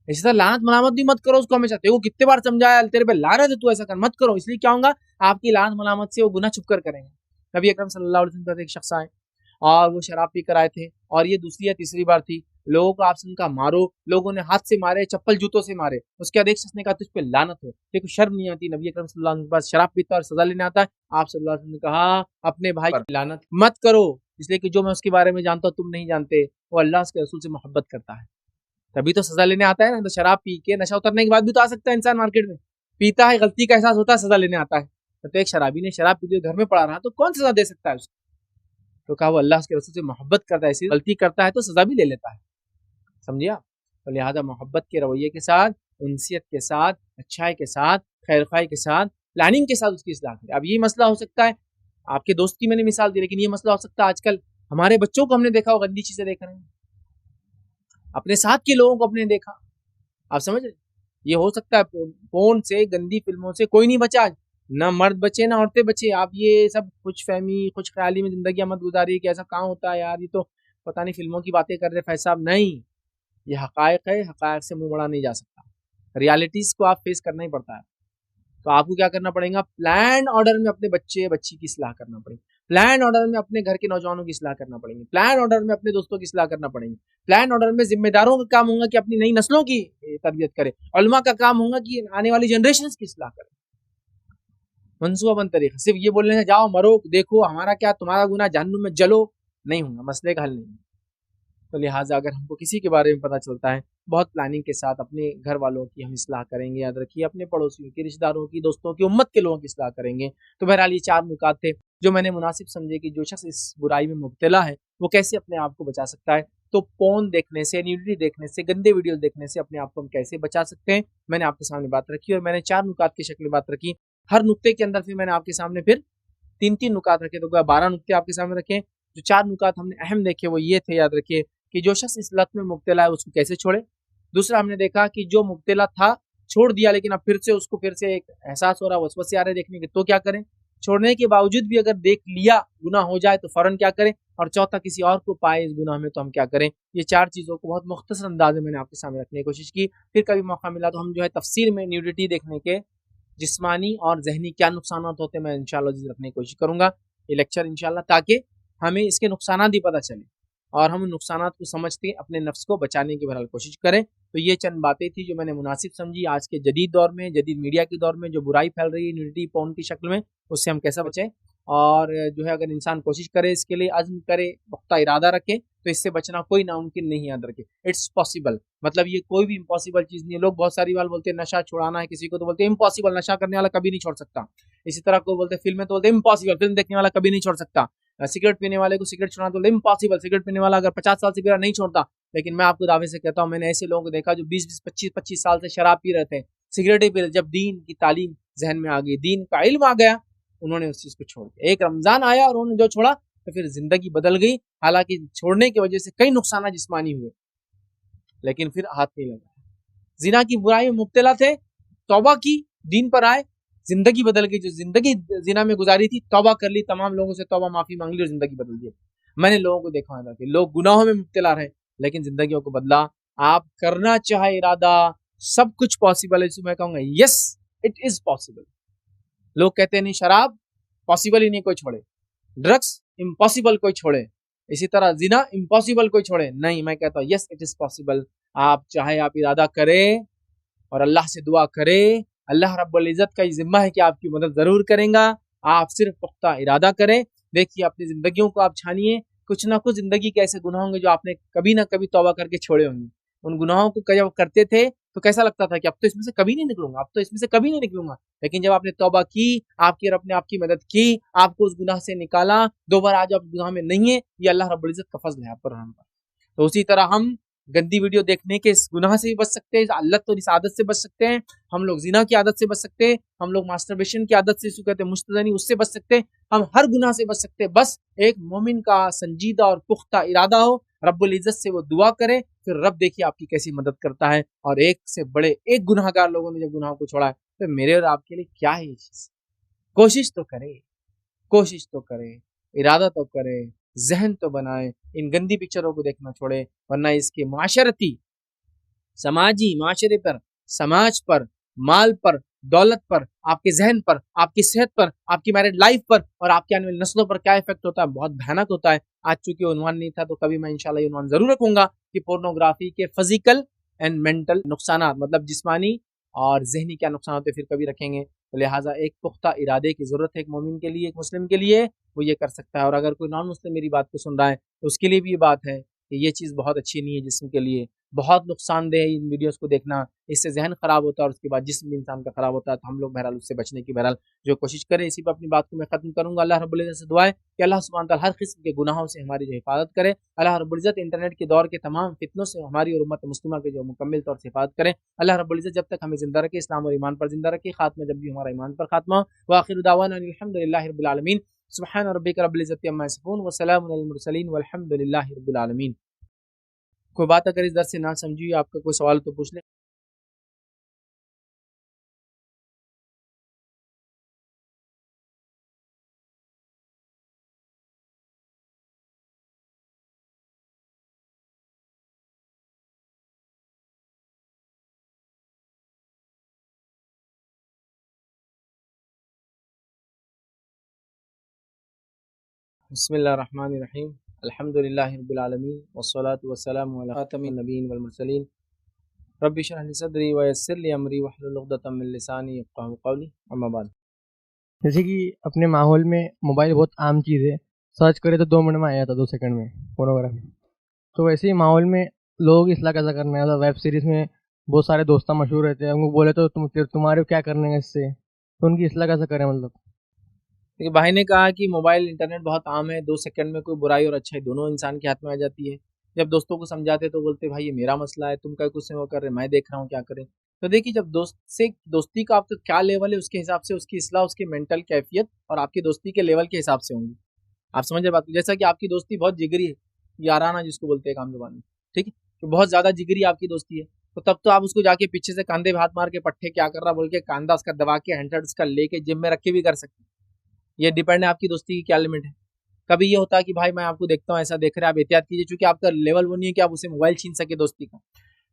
इसी तरह लानत मलामत भी मत करो उसको हमेशा, तेरे को कितने बार समझाया, तेरे पे लानत है तू ऐसा कर मत करो, इसलिए क्या होगा? आपकी लानत मलामत से वो गुनाह छुप कर करेंगे। नबी अकरम सल्लल्लाहु अलैहि वसल्लम एक शख्स आए और वो शराब पी कर आए थे, और ये दूसरी या तीसरी बार थी। लोगों को आपसे उनका मारो, लोगों ने हाथ से मारे, चप्पल जूतों से मारे। उसके बाद एक शख्स ने कहा तुझ पे लानत हो, तेरे को शर्म नहीं आती? नबी अकरम सल्लल्लाहु अलैहि वसल्लम के पास शराब पीता और सजा लेने आता है, आप सल्लल्लाहु अलैहि वसल्लम ने कहा अपने भाई पर लानत मत करो, इसलिए कि जो मैं उसके बारे में जानता हूँ तुम नहीं जानते, वो अल्लाह के रसूल से मोहब्बत करता है, तभी तो सजा लेने आता है ना। तो शराब पी के नशा उतरने के बाद भी तो आ सकता है इंसान मार्केट में, पीता है, गलती का एहसास होता है, सजा लेने आता है। तो एक शराबी ने शराब पी घर में पड़ा रहा तो कौन सजा दे सकता है उसको? तो कहा वो अल्लाह के रसूल से मोहब्बत करता है, इसलिए गलती करता है तो सजा भी ले लेता है, समझिए। तो लिहाजा मोहब्बत के रवैये के साथ, उनसियत के साथ, अच्छाई के साथ, खैर खाई के साथ, प्लानिंग के साथ उसकी इस्लाह करें। अब ये मसला हो सकता है आपके दोस्त की मैंने मिसाल दी, लेकिन ये मसला हो सकता है आजकल हमारे बच्चों को हमने देखा वो गंदी चीजें देख रहे हैं, अपने साथ के लोगों को अपने देखा। आप समझ रहे, ये हो सकता है फोन से, गंदी फिल्मों से कोई नहीं बचा, ना मर्द बचे ना औरतें बचे। आप ये सब कुछ फहमी खुश ख्याली में जिंदगी मत गुजारिए कि ऐसा कहाँ होता है यार, ये तो पता नहीं फिल्मों की बातें कर रहे फैज साहब। नहीं, ये हकायक है, हकायक से मुंह मोड़ा नहीं जा सकता, रियलिटीज को आप फेस करना ही पड़ता है। तो आपको क्या करना पड़ेगा, प्लान ऑर्डर में अपने बच्चे बच्ची की सलाह करना पड़ेगी, प्लान ऑर्डर में अपने घर के नौजवानों की सलाह करना पड़ेगी, प्लान ऑर्डर में अपने दोस्तों की सलाह करना पड़ेगी, प्लान ऑर्डर में जिम्मेदारों का काम होगा कि अपनी नई नस्लों की तरबियत करे, उलमा का काम होगा कि आने वाली जनरेशन की सलाह करे। मनसूबाबंद तरीका सिर्फ ये बोलने से जाओ मरो देखो हमारा क्या तुम्हारा गुना जहन्नुम में जलो नहीं होगा, मसले का हल नहीं। तो लिहाजा अगर हमको किसी के बारे में पता चलता है, बहुत प्लानिंग के साथ अपने घर वालों की हम इस्लाह करेंगे, याद रखिए अपने पड़ोसियों की, रिश्तेदारों की, दोस्तों की, उम्मत के लोगों की इस्लाह करेंगे। तो बहरहाल ये 4 नुकात थे जो मैंने मुनासिब समझे कि जो शख्स इस बुराई में मुब्तला है वो कैसे अपने आप को बचा सकता है। तो पोर्न देखने से, न्यूडिटी देखने से, गंदे वीडियो देखने से अपने आप को हम कैसे बचा सकते हैं, मैंने आपके सामने बात रखी और मैंने 4 नुकात की शक्ल में बात रखी। हर नुक्ते के अंदर फिर मैंने आपके सामने फिर 3-3 नुकात रखे, तो 12 नुक्ते आपके सामने रखे। जो 4 नुकात हमने अहम देखे वो ये थे, याद रखिए कि जो शख्स इस लत में मुब्तला है उसको कैसे छोड़े। दूसरा हमने देखा कि जो मुब्तला था छोड़ दिया लेकिन अब फिर से उसको फिर से एक एहसास हो रहा है, वसवसे आ रहे देखने के, तो क्या करें। छोड़ने के बावजूद भी अगर देख लिया गुनाह हो जाए तो फौरन क्या करें। और चौथा, किसी और को पाए इस गुनाह में तो हम क्या करें। ये 4 चीज़ों को बहुत मुख्तसर अंदाज में मैंने आपके सामने रखने की कोशिश की। फिर कभी मौका मिला तो हम जो है तफसील में न्यूडिटी देखने के जिस्मानी और जहनी क्या नुकसान होते हैं मैं इंशाल्लाह रखने की कोशिश करूंगा ये लेक्चर इंशाल्लाह, ताकि हमें इसके नुकसान भी पता चले और हम नुकसान को समझते अपने नफ्स को बचाने की बहरहाल कोशिश करें। तो ये चंद बातें थी जो मैंने मुनासिब समझी आज के जदीद दौर में, जदीद मीडिया के दौर में जो बुराई फैल रही है न्यूडिटी पोर्न की शक्ल में, उससे हम कैसे बचें। और जो है अगर इंसान कोशिश करे, इसके लिए अज़्म करे, पुख्ता इरादा रखे, तो इससे बचना कोई नामुमकिन नहीं, याद रखे। इट्स पॉसिबल, मतलब ये कोई भी इम्पॉसिबल चीज़ नहीं है। लोग बहुत सारी बार बोलते हैं नशा छुड़ाना है किसी को, तो बोलते हैं इम्पॉसिबल, नशा करने वाला कभी नहीं छोड़ सकता। इसी तरह को बोलते हैं फिल्में, तो बोलते हैं इम्पॉसिबल, फिल्म देखने वाला कभी नहीं छोड़ सकता। सिगरेट पीने वाले को सिगरेट छोड़ना तो इम्पॉसिबल, सिगरेट पीने वाला अगर 50 साल सिगरेट नहीं छोड़ता। लेकिन मैं आपको दावे से कहता हूँ, मैंने ऐसे लोगों को देखा जो 20-20, 25-25 साल से शराब पी रहे थे, सिगरेट ही पी रहे, जब दीन की तालीम जहन में आ गई, दीन का इल्म आ गया, उन्होंने उस चीज को छोड़ दिया। एक रमजान आया और उन्होंने जो छोड़ा तो फिर जिंदगी बदल गई। हालांकि छोड़ने की वजह से कई नुकसान जिस्मानी हुए, लेकिन फिर हाथ नहीं लगा। जिना की बुराई में मुब्तला थे, तौबा की, दीन पर आए, जिंदगी बदल गई। जो जिंदगी जिना में गुजारी थी, तौबा कर ली, तमाम लोगों से तौबा माफी मांग ली और जिंदगी बदल दी। मैंने लोगों को देखा था कि लोग गुनाहों में मुब्तला रहे लेकिन जिंदगियों को बदला। आप करना चाहे इरादा, सब कुछ पॉसिबल है। मैं कहूंगा यस, इट इज पॉसिबल। लोग कहते हैं नहीं शराब पॉसिबल ही नहीं कोई छोड़े, ड्रग्स इम्पॉसिबल कोई छोड़े, इसी तरह जिना इम्पॉसिबल कोई छोड़े। नहीं, मैं कहता हूँ यस, इट इज पॉसिबल। आप चाहे आप इरादा करें और अल्लाह से दुआ करें, अल्लाह रब्बुल इज्जत का जिम्मा है कि आपकी मदद जरूर करेगा। आप सिर्फ पुख्ता इरादा करें। देखिए अपनी जिंदगियों को आप छानिए, कुछ ना कुछ जिंदगी के ऐसे गुनाह होंगे जो आपने कभी ना कभी तौबा करके छोड़े होंगे। उन गुनाहों को जब करते थे तो कैसा लगता था कि अब तो इसमें से कभी नहीं निकलूंगा, अब तो इसमें से कभी नहीं निकलूंगा। लेकिन जब आपने तौबा की, आपकी रब ने आपकी मदद की, आपको उस गुनाह से निकाला, दोबारा आज आप गुनाह में नहीं है, ये अल्लाह रब्बुल इज्जत का फजल है आप पर, हम पर। तो उसी तरह हम गंदी वीडियो देखने के इस गुनाह से भी बच सकते हैं, अल्लत और इस आदत से बच सकते हैं। हम लोग जिना की आदत से बच सकते हैं, हम लोग मास्टरबेशन की आदत से, इसको कहते हैं मुश्तदनी, उससे बच सकते हैं। हम हर गुनाह से बच सकते हैं। बस एक मोमिन का संजीदा और पुख्ता इरादा हो, रब्बुल इज्जत से वो दुआ करे, फिर रब देखिए आपकी कैसी मदद करता है। और एक से बड़े एक गुनाहगार लोगों ने जब गुनाह को छोड़ा है, तो मेरे और आपके लिए क्या है ये चीज। कोशिश तो करे, कोशिश तो करे, इरादा तो करे, जहन तो बनाए, इन गंदी पिक्चरों को देखना छोड़े, वरना इसके माशरती, समाजी, माशरे पर, समाज पर, माल पर, दौलत पर, आपके जहन पर, आपकी सेहत पर, आपकी मैरिड लाइफ पर और आपकी आने वाली नस्लों पर क्या इफेक्ट होता है, बहुत भयानक होता है। आज चूंकि उन्वान नहीं था तो कभी मैं इंशाल्लाह उन्वान जरूर रखूंगा कि पोर्नोग्राफी के फिजिकल एंड मेंटल नुकसान, मतलब जिस्मानी और जहनी क्या नुकसान होते हैं, फिर कभी रखेंगे। तो लिहाजा एक पुख्ता इरादे की जरूरत है एक मोमिन के लिए, एक मुस्लिम के लिए, वो ये कर सकता है। और अगर कोई नॉन मुस्लिम मेरी बात को सुन रहा है तो उसके लिए भी ये बात है कि ये चीज़ बहुत अच्छी नहीं है जिस्म के लिए, बहुत नुकसानदेह है इन वीडियोस को देखना। इससे जहन खराब होता है और उसके बाद जिस्म भी इंसान का खराब होता है। तो हम लोग बहरहाल उससे बचने की बहरहाल जो कोशिश करें। इसी पर अपनी बात को मैं खत्म करूंगा। अल्लाह रब्बुल इज्जत से दुआ है कि अल्लाह सुब्हानहू तआला हर किस्म के गुनाहों से हमारी जो हिफाजत करे। अल्लाह रब्बुल इज्जत इंटरनेट के दौर के तमाम फितनों से हमारी और उम्मत मुस्लिमा के जो मुकम्मल तौर से हिफाजत करें। अल्लाह रब्बुल इज्जत जब तक हमें जिंदा रखे, इस्लाम और ईमान पर जिंदा रखे, खात्मा जब भी हमारा ईमान पर खात्मा। व आखिर दावाना अनिल हम्दुलिल्लाहि रब्बिल आलमीन। सुब्हान रब्बिका रब्बिल इज्जति अम्मा यसिफून व सलामुन अलल मुरसलीन वल्हम्दुलिल्लाहि रब्बिल आलमीन। कोई बात अगर इस दर्स से ना समझी हो, आपका कोई सवाल तो पूछ ले। बिस्मिल्लाहिर्रहमानिर्रहीम अल्हम्दुलिल्लाहि रब्बिल आलमीन वस्सलातु वस्सलामु अला खातमिन नबिय्यिन वल मुरसलीन रब्बि इश्रह ली सदरी व यस्सिर ली अमरी वहलुल उक़दतम मिन लिसानी यफ़क़हू क़ौली अम्मा बाद। जैसे कि अपने माहौल में मोबाइल बहुत आम चीज़ है, सर्च करे तो 2 मिनट में आ जाता, 2 सेकंड में फोनोग्राफी। तो वैसे ही माहौल में लोगों की इसलाह कैसा करना है। मतलब वेब सीरीज़ में बहुत सारे दोस्त मशहूर रहते हैं, उनको बोले तो तुम्हारे क्या करने हैं इससे, तो उनकी इसलाह कैसे करें। मतलब देखिए, भाई ने कहा कि मोबाइल इंटरनेट बहुत आम है, 2 सेकंड में कोई बुराई और अच्छाई दोनों इंसान के हाथ में आ जाती है। जब दोस्तों को समझाते तो बोलते भाई ये मेरा मसला है, तुम क्या कुछ नहीं वो कर रहे, मैं देख रहा हूँ क्या करें। तो देखिए, जब दोस्त से दोस्ती का आपका क्या लेवल है, उसके हिसाब से उसकी इसलाह उसकी मेंटल कैफियत और आपकी दोस्ती के लेवल के हिसाब से होंगी। आप समझ रहे बात को? जैसा कि आपकी दोस्ती बहुत जिगरी है, याराना जिसको बोलते हैं काम जबान में, ठीक है, तो बहुत ज्यादा जिगरी आपकी दोस्ती है, तो तब तो आप उसको जाके पीछे से कंधे पे हाथ मार के पट्टे क्या कर रहा बोल के कांधा उसका दबा के हैंड उसका लेके जिम में रख के भी कर सकते हैं। ये डिपेंड है आपकी दोस्ती की क्या लिमिट है। कभी ये होता है कि भाई मैं आपको देखता हूँ ऐसा देख रहे हैं, आप एहतियात कीजिए, क्योंकि आपका लेवल वो नहीं है कि आप उसे मोबाइल छीन सके दोस्ती का।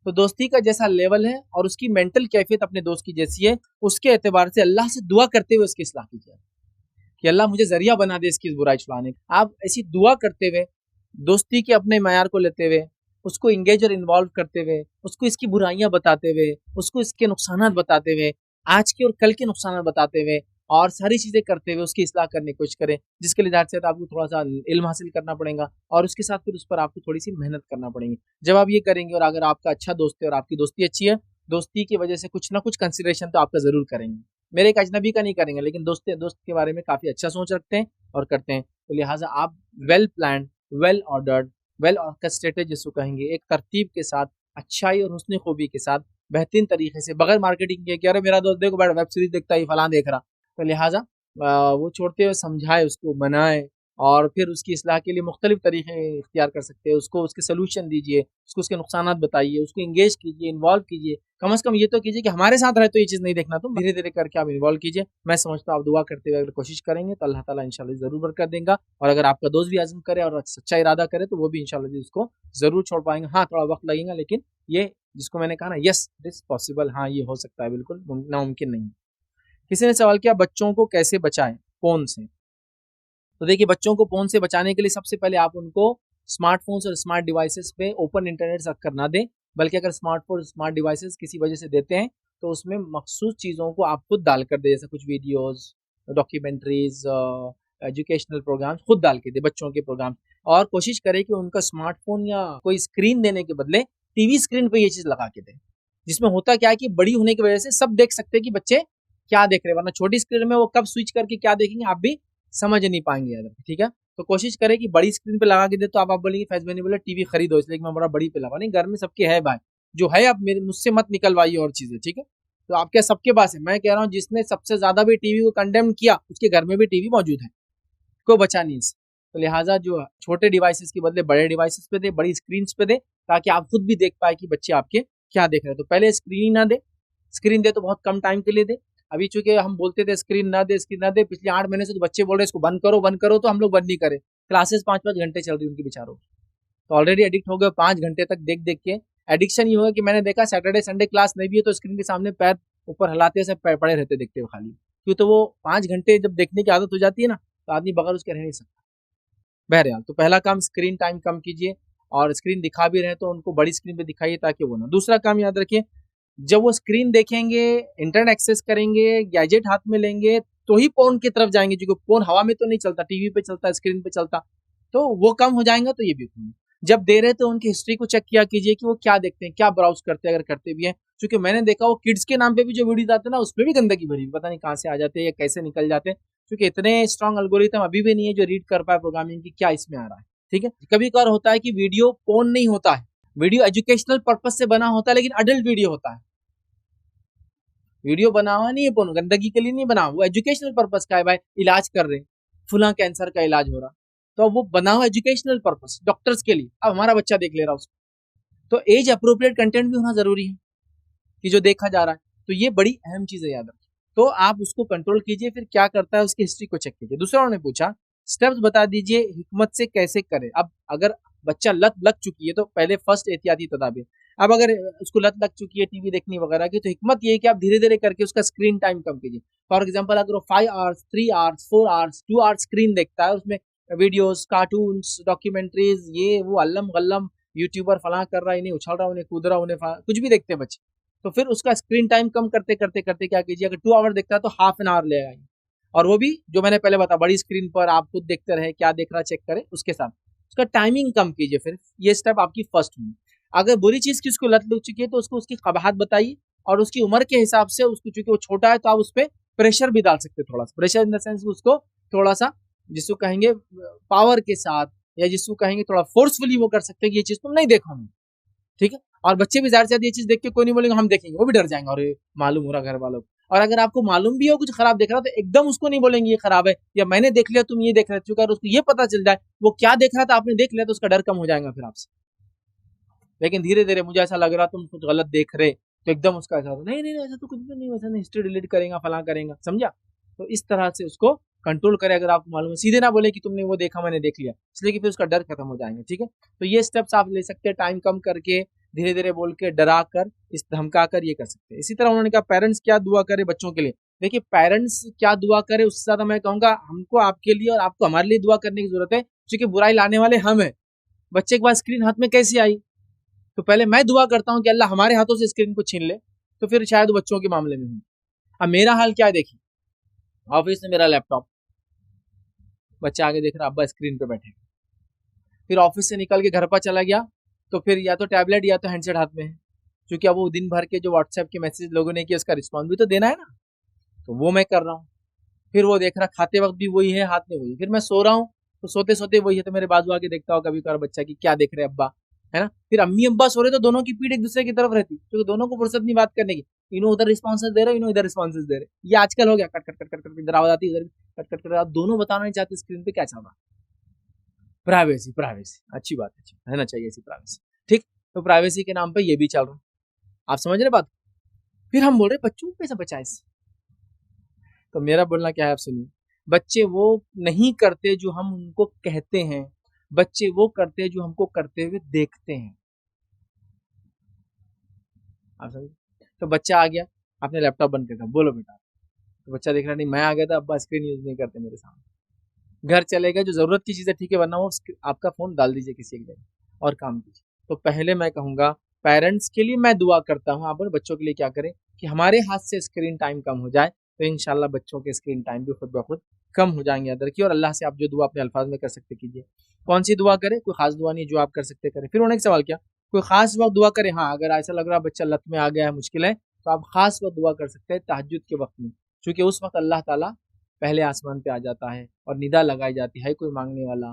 तो दोस्ती का जैसा लेवल है और उसकी मेंटल कैफियत अपने दोस्त की जैसी है, उसके एतबार से अल्लाह से दुआ करते हुए उसकी इस्लाह कीजिए कि अल्लाह मुझे जरिया बना दे इसकी बुराई छुड़ाने का। आप ऐसी दुआ करते हुए, दोस्ती के अपने मैार को लेते हुए, उसको इंगेज और इन्वॉल्व करते हुए, उसको इसकी बुराइयां बताते हुए, उसको इसके नुकसान बताते हुए, आज के और कल के नुकसान बताते हुए और सारी चीजें करते हुए उसकी इस्लाह करने की कोशिश करें, जिसके लिए जाहिर सी बात है आपको थोड़ा सा इल्म हासिल करना पड़ेगा और उसके साथ फिर उस पर आपको थोड़ी सी मेहनत करना पड़ेगी। जब आप ये करेंगे और अगर आपका अच्छा दोस्त है और आपकी दोस्ती अच्छी है, दोस्ती की वजह से कुछ ना कुछ कंसिडरेशन तो आपका जरूर करेंगे। मेरे एक अजनबी का नहीं करेंगे, लेकिन दोस्त के बारे में काफी अच्छा सोच रखते हैं और करते हैं। तो लिहाजा आप well plan, well ordered, well orchestrated जिसको कहेंगे, एक तरतीब के साथ, अच्छाई और हुस्न खूबी के साथ, बेहतरीन तरीके से, बगैर मार्केटिंग के कि अरे मेरा दोस्त देखो बैठ वेब सीरीज देखता है फलां देख रहा। तो लिहाजा वो छोड़ते हुए समझाए, उसको बनाए और फिर उसकी इस्लाह के लिए मुख्तलिफ तरीके इख्तियार कर सकते हैं। उसको उसके सोल्यूशन दीजिए, उसको उसके नुकसान बताइए, उसको इंगेज कीजिए, इन्वॉल्व कीजिए। कम से कम ये तो कीजिए कि हमारे साथ रहे तो ये चीज़ नहीं देखना, तुम धीरे धीरे करके आप इन्वॉल्व कीजिए। मैं समझता हूँ आप दुआ करते हुए अगर कोशिश करेंगे तो अल्लाह ताला इंशाल्लाह ज़रूर बरकत देगा। और अगर आपका दोस्त भी आज़म करे और सच्चा इरादा करे तो वो भी इंशाल्लाह उसको ज़रूर छोड़ पाएंगे। हाँ, थोड़ा वक्त लगेगा, लेकिन ये जिसको मैंने कहा ना, यस इट इज पॉसिबल, हाँ ये हो सकता है, बिल्कुल नामुमकिन नहीं। किसी ने सवाल किया बच्चों को कैसे बचाएं फोन से। तो देखिए, बच्चों को फोन से बचाने के लिए सबसे पहले आप उनको स्मार्टफोन्स और स्मार्ट डिवाइसेस पे ओपन इंटरनेट रख कर ना दें, बल्कि अगर स्मार्टफोन स्मार्ट डिवाइसेस किसी वजह से देते हैं तो उसमें मखसूस चीज़ों को आप खुद डाल कर दे, जैसे कुछ वीडियोस, डॉक्यूमेंट्रीज, एजुकेशनल प्रोग्राम खुद डाल के दे, बच्चों के प्रोग्राम। और कोशिश करें कि उनका स्मार्टफोन या कोई स्क्रीन देने के बदले टीवी स्क्रीन पे ये चीज़ लगा के दें, जिसमें होता क्या है कि बड़ी होने की वजह से सब देख सकते हैं कि बच्चे क्या देख रहे हैं, वरना छोटी स्क्रीन में वो कब स्विच करके क्या देखेंगे आप भी समझ नहीं पाएंगे यार, ठीक है। तो कोशिश करें कि बड़ी स्क्रीन पे लगा के दे। तो आप बोलेंगे फैज मैंने बोला टीवी खरीदो, इसलिए मैं बड़ा बड़ी पे लगा, नहीं, घर में सबके है भाई, जो है आप मेरे मुझसे मत निकलवाइए और चीजें, ठीक है। तो आपके सबके पास है, मैं कह रहा हूँ जिसने सबसे ज्यादा भी टीवी को कंडेम किया उसके घर में भी टीवी मौजूद है, को बचा नहीं इससे। तो लिहाजा जो छोटे डिवाइसेस के बदले बड़े डिवाइसेस पे दे, बड़ी स्क्रीन पे दे, ताकि आप खुद भी देख पाए कि बच्चे आपके क्या देख रहे हैं। तो पहले स्क्रीन ना दे, स्क्रीन दे तो बहुत कम टाइम के लिए दे। अभी चूंकि हम बोलते थे स्क्रीन ना दे, स्क्रीन ना दे, पिछले 8 महीने से तो बच्चे बोल रहे हैं इसको बंद करो बंद करो, तो हम लोग बंद नहीं करें। क्लासेस 5-5 घंटे चल रही उनकी बेचारों, तो ऑलरेडी एडिक्ट हो गए 5 घंटे तक देख देख के। एडिक्शन ये होगा कि मैंने देखा सैटरडे संडे क्लास नहीं भी है तो स्क्रीन के सामने पैर ऊपर हलाते से पड़े रहते देखते हुए खाली, क्यों, तो वो 5 घंटे जब देखने की आदत हो जाती है ना, तो आदमी बगैर उसके रह नहीं सकता। बहरहाल, तो पहला काम स्क्रीन टाइम कम कीजिए, और स्क्रीन दिखा भी रहे तो उनको बड़ी स्क्रीन पे दिखाइए ताकि वो ना। दूसरा काम याद रखिए, जब वो स्क्रीन देखेंगे, इंटरनेट एक्सेस करेंगे, गैजेट हाथ में लेंगे, तो ही फोन की तरफ जाएंगे, क्योंकि फोन हवा में तो नहीं चलता, टीवी पे चलता, स्क्रीन पे चलता। तो वो कम हो जाएगा तो ये भी कम। जब दे रहे तो उनकी हिस्ट्री को चेक किया कीजिए कि वो क्या देखते हैं, क्या ब्राउज करते हैं, अगर करते भी हैं। क्योंकि मैंने देखा वो किड्स के नाम पे भी जो वीडियोज आते हैं ना, उसमें भी गंदगी भरी, पता नहीं कहाँ से आ जाते हैं या कैसे निकल जाते हैं, क्योंकि इतने स्ट्रॉन्ग एल्गोरिथम अभी भी नहीं है जो रीड कर पाए प्रोग्रामिंग की क्या इसमें आ रहा है, ठीक है। कभी कभार होता है कि वीडियो पोर्न नहीं होता है, वीडियो एजुकेशनल पर्पज से बना होता है, लेकिन अडल्ट वीडियो होता है। वीडियो बना हुआ नहीं है पोर्न, गंदगी के लिए नहीं बना, वो एजुकेशनल पर्पज का है भाई, इलाज कर रहे हैं, फुला कैंसर का इलाज हो रहा, तो अब वो बना हुआ एजुकेशनल पर्पस डॉक्टर्स के लिए, अब हमारा बच्चा देख ले रहा उसको, तो एज अप्रोप्रिएट कंटेंट भी होना जरूरी है कि जो देखा जा रहा है। तो ये बड़ी अहम चीज है, याद रखिए। तो आप उसको कंट्रोल कीजिए, फिर क्या करता है उसकी हिस्ट्री को चेक कीजिए। दूसरा उन्होंने पूछा स्टेप्स बता दीजिए हिकमत से कैसे करें। अब अगर बच्चा लत लग चुकी है तो पहले फर्स्ट एहतियाती तदाबीर। अब अगर उसको लत लग चुकी है टीवी देखने वगैरह की, तो हिकमत ये है कि आप धीरे धीरे करके उसका स्क्रीन टाइम कम कीजिए। फॉर एग्जाम्पल अगर वो 5 hours 3 hours 4 hours 2 hours screen देखता है, उसमें वीडियोस कार्टून्स डॉक्यूमेंट्रीज ये वो अल्लम गल्लम यूट्यूबर फला कर रहा है, इन्हें उछल रहा, उन्हें कूद रहा, उन्हें कुछ भी देखते हैं बच्चे, तो फिर उसका स्क्रीन टाइम कम करते करते करते क्या कीजिए, अगर 2 आवर देखता है तो हाफ एन आवर ले आइए, और वो भी जो मैंने पहले बताया बड़ी स्क्रीन पर आप खुद देखते रहे क्या देख रहा चेक करें उसके साथ, उसका टाइमिंग कम कीजिए। फिर ये स्टेप आपकी फर्स्ट हुई। अगर बुरी चीज की उसको लत लग चुकी है तो उसको उसकी कबाहत बताइए, और उसकी उम्र के हिसाब से उसको, चूंकि वो छोटा है तो आप उस पर प्रेशर भी डाल सकते, थोड़ा सा प्रेशर इन द सेंस उसको थोड़ा सा जिसको कहेंगे पावर के साथ, या जिसको कहेंगे थोड़ा फोर्सफुली वो कर सकते हैं कि ये चीज तुम नहीं देखो, ठीक है। और बच्चे भी जाहिर सी बात ये चीज देख के कोई नहीं बोलेंगे हम देखेंगे, वो भी डर जाएंगे और मालूम हो रहा घर वालों को। और अगर आपको मालूम भी हो कुछ खराब देख रहा तो एकदम उसको नहीं बोलेंगे ये खराब है, या मैंने देख लिया तुम ये देख रहे चुका, उसको ये पता चल जाए वो क्या देख रहा था आपने देख लिया, तो उसका डर कम हो जाएगा फिर आपसे। लेकिन धीरे धीरे मुझे ऐसा लग रहा तुम कुछ गलत देख रहे, तो एकदम उसका ऐसा नहीं नहीं ऐसा तो कुछ भी नहीं, वैसा नहीं, हिस्ट्री डिलीट करेगा फला करेगा, समझा। तो इस तरह से उसको कंट्रोल करे। अगर आपको मालूम है सीधे ना बोले कि तुमने वो देखा मैंने देख लिया, इसलिए कि फिर उसका डर खत्म हो जाएगा, ठीक है। तो ये स्टेप्स आप ले सकते हैं, टाइम कम करके धीरे धीरे बोल के डरा कर इस धमका कर ये कर सकते हैं। इसी तरह उन्होंने कहा पेरेंट्स क्या दुआ करे बच्चों के लिए। देखिए पेरेंट्स क्या दुआ करे उससे ज्यादा मैं कहूंगा हमको आपके लिए और आपको हमारे लिए दुआ करने की जरूरत है, क्योंकि बुराई लाने वाले हम हैं। बच्चे के पास स्क्रीन हाथ में कैसी आई, तो पहले मैं दुआ करता हूँ कि अल्लाह हमारे हाथों से स्क्रीन को छीन ले, तो फिर शायद बच्चों के मामले में हूँ। अब मेरा हाल क्या है देखिए, ऑफिस में मेरा लैपटॉप, बच्चा आगे देख रहा अब्बा स्क्रीन पे बैठे, फिर ऑफिस से निकल के घर पर चला गया तो फिर या तो टैबलेट या तो हैंडसेट हाथ में है, क्योंकि अब वो दिन भर के जो व्हाट्सएप के मैसेज लोगों ने किया उसका रिस्पॉन्स भी तो देना है ना, तो वो मैं कर रहा हूँ। फिर वो देख रहा खाते वक्त भी वही है हाथ में वही, फिर मैं सो रहा हूँ तो सोते सोते वही है, तो मेरे बाजू आके देखता हो कभी कभार बच्चा की क्या देख रहे अब्बा, है ना। फिर अम्मी अब्बा सो रहे तो दोनों की पीठ एक दूसरे की तरफ रहती, क्योंकि दोनों को फुर्सत नहीं बात करने की, इन्हों उधर रिस्पॉन्सेस दे रहे इन्हों इधर रिस्पॉन्सेस दे रहे, ये आजकल हो गया cut cut cut cut cut इधर आवाज आती है इधर कट कट कट, दोनों बताना नहीं चाहते स्क्रीन पे क्या चल रहा। प्राइवेसी प्राइवेसी अच्छी बात है, रहना चाहिए ऐसी प्राइवेसी, ठीक। तो प्राइवेसी के नाम पे ये भी चल रहा है, आप समझ रहे बात। फिर हम बोल रहे बच्चों को कैसे बचाए इससे, तो मेरा बोलना क्या है आप सुनिए। बच्चे वो नहीं करते जो हम उनको कहते हैं, बच्चे वो करते हैं जो हमको करते हुए देखते हैं, आप समझे। तो बच्चा आ गया आपने लैपटॉप बंद कर दिया, बोलो बेटा, तो बच्चा देख रहा नहीं मैं आ गया था अब्बा स्क्रीन यूज नहीं करते मेरे सामने, घर चले गए जो जरूरत की चीज है ठीक है, वरना वो आपका फोन डाल दीजिए किसी एक जगह और काम कीजिए। तो पहले मैं कहूंगा पेरेंट्स के लिए मैं दुआ करता हूँ, आप बच्चों के लिए क्या करें कि हमारे हाथ से स्क्रीन टाइम कम हो जाए, तो इंशाल्लाह बच्चों के स्क्रीन टाइम भी खुद ब खुद कम हो जाएंगे अंदर की। और अल्लाह से आप जो दुआ अपने अल्फाज में कर सकते कीजिए। कौन सी दुआ करें, कोई खास दुआ नहीं, जो आप कर सकते करें। फिर उन्होंने एक सवाल किया कोई खास वक्त दुआ करे, हाँ अगर ऐसा लग रहा बच्चा लत में आ गया है मुश्किल है तो आप खास वक्त दुआ कर सकते हैं तहज्जुद के वक्त में, क्योंकि उस वक्त अल्लाह ताला पहले आसमान पे आ जाता है और निदा लगाई जाती है कोई मांगने वाला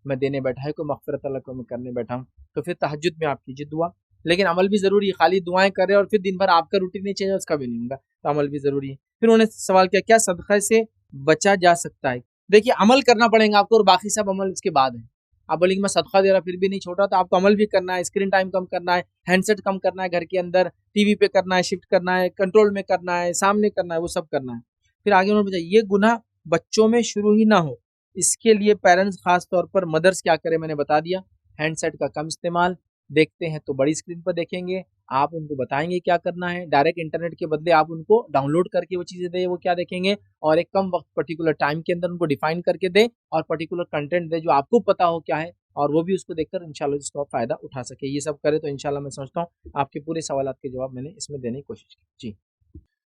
मैं देने बैठा है, कोई मगफिरत अल्लाह को मैं करने बैठा हूँ, तो फिर तहज्जुद में आप कीजिए दुआ। लेकिन अमल भी जरूरी है, खाली दुआएं कर रहे और फिर दिन भर आपका रूटीन नहीं चेंज उसका भी नहीं होगा, तो अमल भी जरूरी है। फिर उन्होंने सवाल किया क्या सदका से बचा जा सकता है। देखिए अमल करना पड़ेगा आपको और बाकी सब अमल इसके बाद है। आप बोलेंगे मैं सदका दे रहा फिर भी नहीं छोड़, तो आपको अमल भी करना है, स्क्रीन टाइम कम करना है, हैंडसेट कम करना है, घर के अंदर टीवी पे करना है, शिफ्ट करना है, कंट्रोल में करना है, सामने करना है, वो सब करना है। फिर आगे उन्होंने बताया ये गुनाह बच्चों में शुरू ही ना हो, इसके लिए पेरेंट्स खास तौर पर मदर्स क्या करें मैंने बता दिया, हैंडसेट का कम इस्तेमाल, देखते हैं तो बड़ी स्क्रीन पर देखेंगे, आप उनको बताएंगे क्या करना है, डायरेक्ट इंटरनेट के बदले आप उनको डाउनलोड करके वो चीज़ें दें वो क्या देखेंगे, और एक कम वक्त पर्टिकुलर टाइम के अंदर उनको डिफाइन करके दें और पर्टिकुलर कंटेंट दें जो आपको पता हो क्या है, और वो भी उसको देखकर इंशाल्लाह जिसको आप फायदा उठा सके। ये सब करे तो इंशाल्लाह मैं समझता हूँ आपके पूरे सवालात के जवाब मैंने इसमें देने की कोशिश की जी।